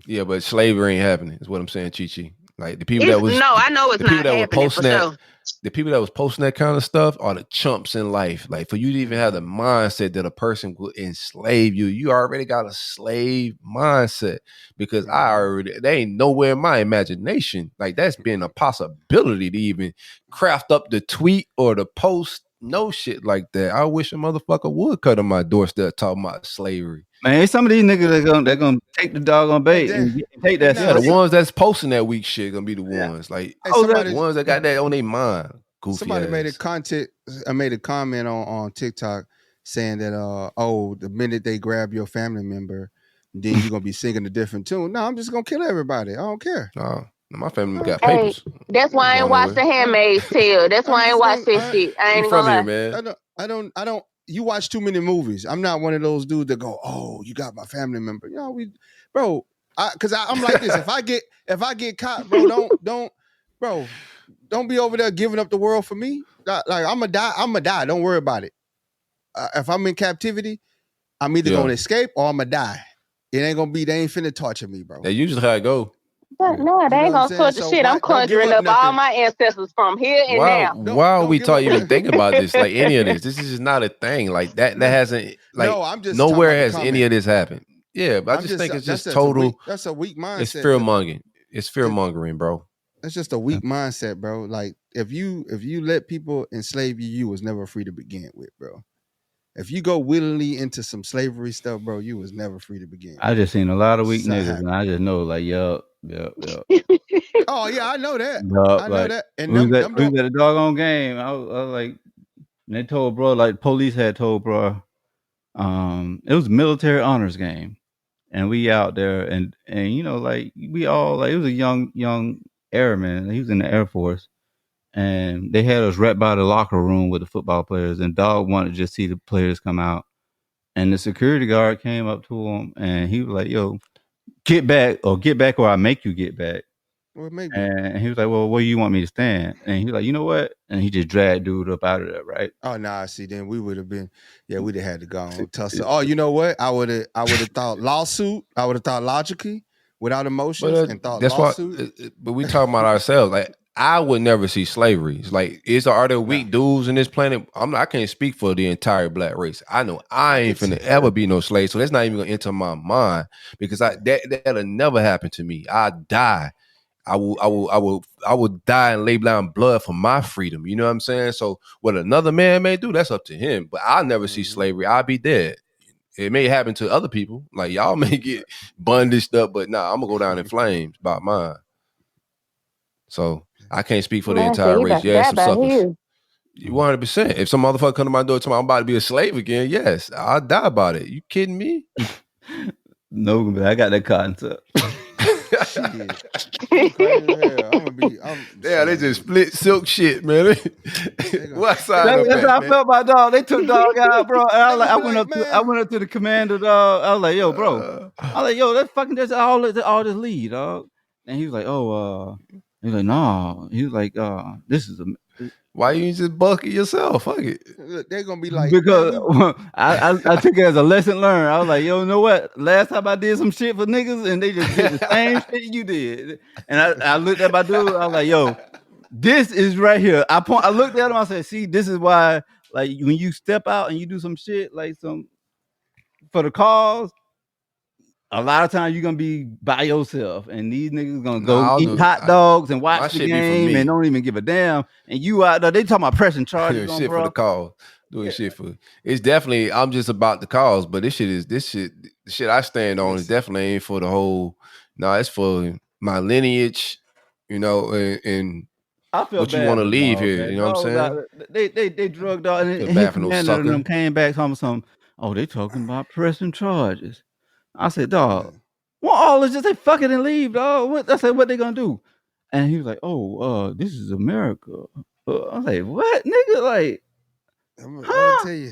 Speaker 6: Yeah, but slavery ain't happening. Is what I'm saying, Chi-Chi. Like the people I
Speaker 12: know it's not happening for sure.
Speaker 6: The people that was posting that kind of stuff are the chumps in life. Like for you to even have the mindset that a person would enslave you, you already got a slave mindset because they ain't nowhere in my imagination. Like that's been a possibility to even craft up the tweet or the post. No shit like that. I wish a motherfucker would cut on my doorstep talking about slavery.
Speaker 9: Man, some of these niggas they're gonna take the dog on bait and take that.
Speaker 6: Yeah, the ones that's posting that weak shit gonna be the ones like the ones that got that on their mind. Goofy
Speaker 8: somebody
Speaker 6: ass.
Speaker 8: made a comment on TikTok saying that the minute they grab your family member, then you're gonna be singing a different tune. No, I'm just gonna kill everybody. I don't care.
Speaker 6: No, my family got papers.
Speaker 12: That's why I ain't watched The Handmaid's Tale. That's why I ain't watched this shit. I ain't gonna lie.
Speaker 6: Man.
Speaker 8: I don't. You watch too many movies. I'm not one of those dudes that go, "Oh, you got my family member." You know, I'm like this. If I get caught, bro, don't be over there giving up the world for me. Like I'm gonna die. Don't worry about it. If I'm in captivity, I'm either gonna escape or I'm gonna die. It ain't gonna be. They ain't finna torture me, bro.
Speaker 6: That's usually how it go.
Speaker 12: No, they ain't gonna torture shit. I'm conjuring up all my ancestors from here and now.
Speaker 6: Why are we even thinking about this? Like any of this? This is just not a thing. Like that hasn't. Like I'm just nowhere has any of this happened. Yeah, but I just think it's just total.
Speaker 8: That's a weak mindset.
Speaker 6: It's fear mongering. It's fear mongering, bro.
Speaker 8: That's just a weak mindset, bro. Like if you let people enslave you, you was never free to begin with, bro. If you go willingly into some slavery stuff, bro, you was never free to begin.
Speaker 9: I just seen a lot of weak niggas, and I just know, like, yup.
Speaker 8: Oh yeah, I know that.
Speaker 9: I know that. And we was at a doggone game. I was like, they told bro, like police had told bro, it was a military honors game, and we out there, and you know, like we all like it was a young airman. He was in the Air Force. And they had us right by the locker room with the football players, and dog wanted to just see the players come out. And the security guard came up to him, and he was like, "Yo, get back or I make you get back."
Speaker 8: Well, maybe.
Speaker 9: And he was like, "Well, where you want me to stand?" And he was like, "You know what?" And he just dragged dude up out of there, right?
Speaker 8: Oh, nah, see, then we would have been, we'd have had to go on tussle. Oh, you know what? I would have thought lawsuit. I would have thought logically, without emotions, and thought
Speaker 6: that's
Speaker 8: lawsuit.
Speaker 6: But we talking about ourselves, like. I would never see slavery. It's like, are there weak dudes in this planet? I can't speak for the entire black race. I know I ain't finna ever be no slave, so that's not even gonna enter my mind because that'll never happen to me. I die. I will die and lay down blood for my freedom. You know what I'm saying? So what another man may do, that's up to him. But I'll never see slavery. I'll be dead. It may happen to other people. Like y'all may get bundaged up, but nah, I'm gonna go down in flames about mine. So I can't speak for the entire race. Yeah, some suckers. 100%. If some motherfucker come to my door and tell me I'm about to be a slave again, yes, I'll die about it. You kidding me?
Speaker 9: No, but I got that cotton tuck.
Speaker 6: They just split silk shit, man. What side?
Speaker 9: That's how I felt about dog. They took dog out, bro. And I went up to the commander, dog. I was like, yo, bro. I was like, yo, that's fucking just all this lead, dog. And he was like, he was like, no. He was like, this is a.
Speaker 6: Why you just bucket yourself? Fuck it.
Speaker 8: They're gonna be like,
Speaker 9: because I took it as a lesson learned. I was like, yo, you know what? Last time I did some shit for niggas and they just did the same shit you did. And I looked at my dude. I was like, yo, this is right here. I looked at him. I said, see, this is why, like, when you step out and you do some shit like some for the cause. A lot of times you're gonna be by yourself, and these niggas gonna go eat hot dogs and watch the game and don't even give a damn. And you out there, they talking about pressing charges on,
Speaker 6: shit
Speaker 9: bro.
Speaker 6: For the cause, doing shit for. It's definitely I'm just about the cause, but the shit I stand on is definitely ain't for the whole. No, it's for my lineage, you know, and
Speaker 9: I feel
Speaker 6: what you want to leave here. Man. You know what I'm
Speaker 9: saying? They drugged out, and his commander and them came back talking something. Oh, they talking about pressing charges. I said, dog, well, all is just say fuck it and leave, dog. I said, what they gonna do? And he was like, this is America. I was like, what, nigga? Like,
Speaker 8: I'm gonna tell you,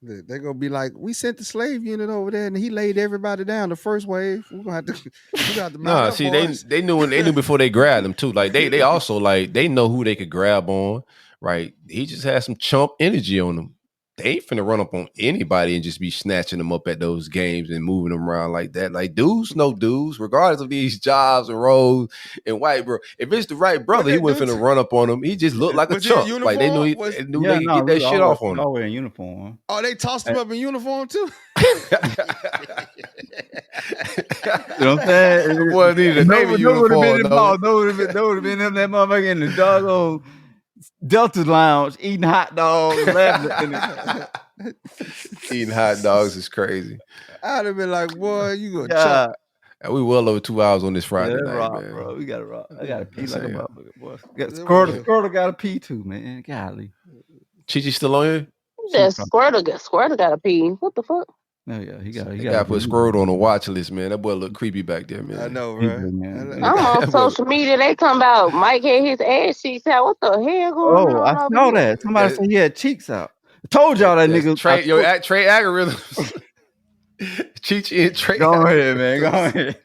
Speaker 8: they're gonna be like, we sent the slave unit over there, and he laid everybody down the first wave. We're gonna have to.
Speaker 6: Nah, see, they knew before they grabbed them too. Like they also like they know who they could grab on. Right? He just had some chump energy on them. They ain't finna run up on anybody and just be snatching them up at those games and moving them around like that. Like dudes know dudes, regardless of these jobs and roles and white bro. If it's the right brother, he wasn't finna run up on them. He just looked like a chump. Like they knew they could get that shit off on him.
Speaker 9: All wearing uniform.
Speaker 8: Oh, they tossed him up in uniform too.
Speaker 9: You know what I'm saying?
Speaker 6: Boy, needed a Navy uniform.
Speaker 9: No would have been him, that motherfucker in the doggone Delta Lounge eating hot dogs,
Speaker 6: eating hot dogs is crazy.
Speaker 8: I'd have been like, boy, you gonna chop.
Speaker 6: And we well over 2 hours on this Friday night,
Speaker 9: rock,
Speaker 6: man.
Speaker 9: Bro. We gotta rock. I gotta pee like a motherfucker, boy. Squirtle gotta pee too, man. Golly.
Speaker 6: Chi still on here?
Speaker 12: Yeah, Squirtle gotta pee. What the fuck?
Speaker 9: Oh yeah, he got
Speaker 6: to put Squirtle on the watch list, man. That boy look creepy back there, man.
Speaker 8: I know, right?
Speaker 12: I'm on social media. They come about Mike had his ass cheeks out. What the hell going on?
Speaker 9: Oh, I saw that. Somebody said he had cheeks out. I told y'all that nigga.
Speaker 6: Trade algorithms. Chichi and Trey.
Speaker 9: Go ahead, man. Go ahead.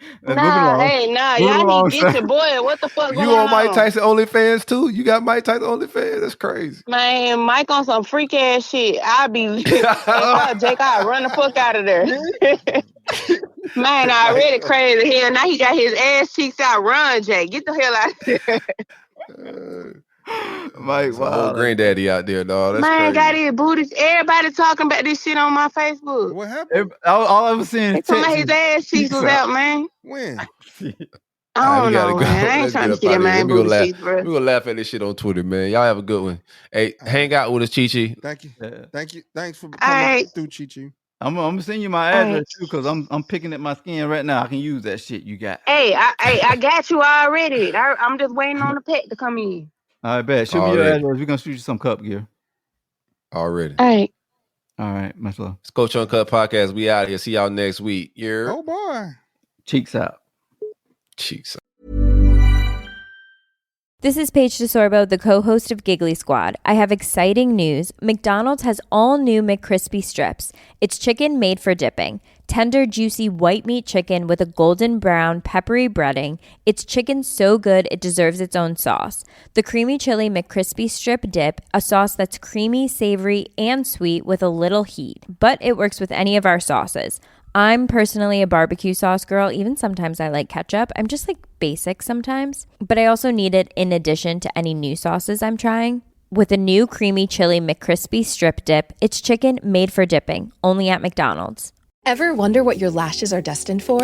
Speaker 12: Y'all need to get your boy. What the fuck going on?
Speaker 6: You on Mike Tyson OnlyFans too? You got Mike Tyson OnlyFans? That's crazy.
Speaker 12: Man, Mike on some freak ass shit. I'll be Jake, I'll run the fuck out of there. Man, I already crazy hell. Now he got his ass cheeks out. Run, Jake. Get the hell out of there.
Speaker 6: Mike, wow, granddaddy out there, dog. That's
Speaker 12: man,
Speaker 6: crazy.
Speaker 12: got his booty. Everybody talking about this shit on my Facebook.
Speaker 8: What happened?
Speaker 9: All I was seeing is
Speaker 12: his ass cheeks was out, man.
Speaker 8: When?
Speaker 12: I don't know, man. I ain't trying to see that man booty cheeks, bro.
Speaker 6: We're gonna laugh at this shit on Twitter, man. Y'all have a good one. Hey, hang out with us, Chi-Chi.
Speaker 8: Thank you. Thank you. Thanks for coming through, Chi-Chi.
Speaker 9: I'm gonna send you my address too, because I'm picking at my skin right now. I can use that shit you got.
Speaker 12: Hey, I got you already. I'm just waiting on the pet to come in.
Speaker 9: All right, bet. Shoot me your address. We're gonna shoot you some cup gear.
Speaker 6: Already.
Speaker 12: All
Speaker 9: right, much love.
Speaker 6: It's Coach Uncut Podcast. We out here. See y'all next week.
Speaker 8: Oh boy.
Speaker 9: Cheeks out.
Speaker 6: Cheeks out.
Speaker 2: This is Paige DeSorbo, the co-host of Giggly Squad. I have exciting news. McDonald's has all new McCrispy strips. It's chicken made for dipping. Tender, juicy white meat chicken with a golden brown, peppery breading. It's chicken so good it deserves its own sauce. The creamy chili McCrispy strip dip, a sauce that's creamy, savory, and sweet with a little heat. But it works with any of our sauces. I'm personally a barbecue sauce girl. Even sometimes I like ketchup. I'm just like basic sometimes, but I also need it in addition to any new sauces I'm trying. With a new creamy chili McCrispy strip dip, it's chicken made for dipping, only at McDonald's.
Speaker 15: Ever wonder what your lashes are destined for?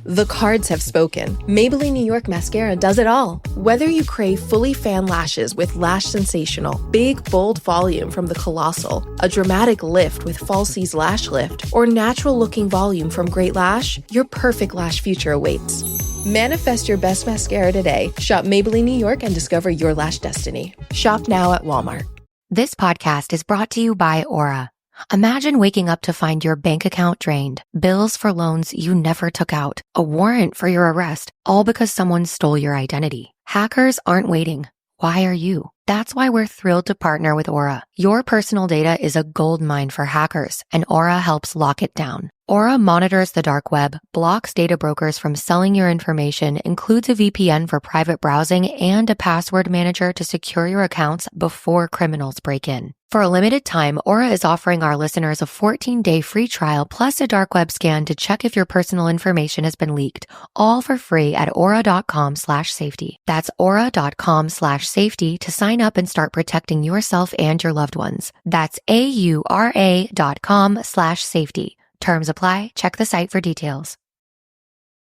Speaker 15: The cards have spoken. Maybelline New York Mascara does it all. Whether you crave fully fan lashes with Lash Sensational, big, bold volume from the Colossal, a dramatic lift with Falsies Lash Lift, or natural-looking volume from Great Lash, your perfect lash future awaits. Manifest your best mascara today. Shop Maybelline New York and discover your lash destiny. Shop now at Walmart.
Speaker 16: This podcast is brought to you by Aura. Imagine waking up to find your bank account drained, bills for loans you never took out, a warrant for your arrest, all because someone stole your identity. Hackers aren't waiting. Why are you? That's why we're thrilled to partner with Aura. Your personal data is a goldmine for hackers, and Aura helps lock it down. Aura monitors the dark web, blocks data brokers from selling your information, includes a VPN for private browsing, and a password manager to secure your accounts before criminals break in. For a limited time, Aura is offering our listeners a 14-day free trial plus a dark web scan to check if your personal information has been leaked, all for free at aura.com/safety. That's aura.com/safety to sign up and start protecting yourself and your loved ones. That's AURA.com/safety. Terms apply. Check the site for details.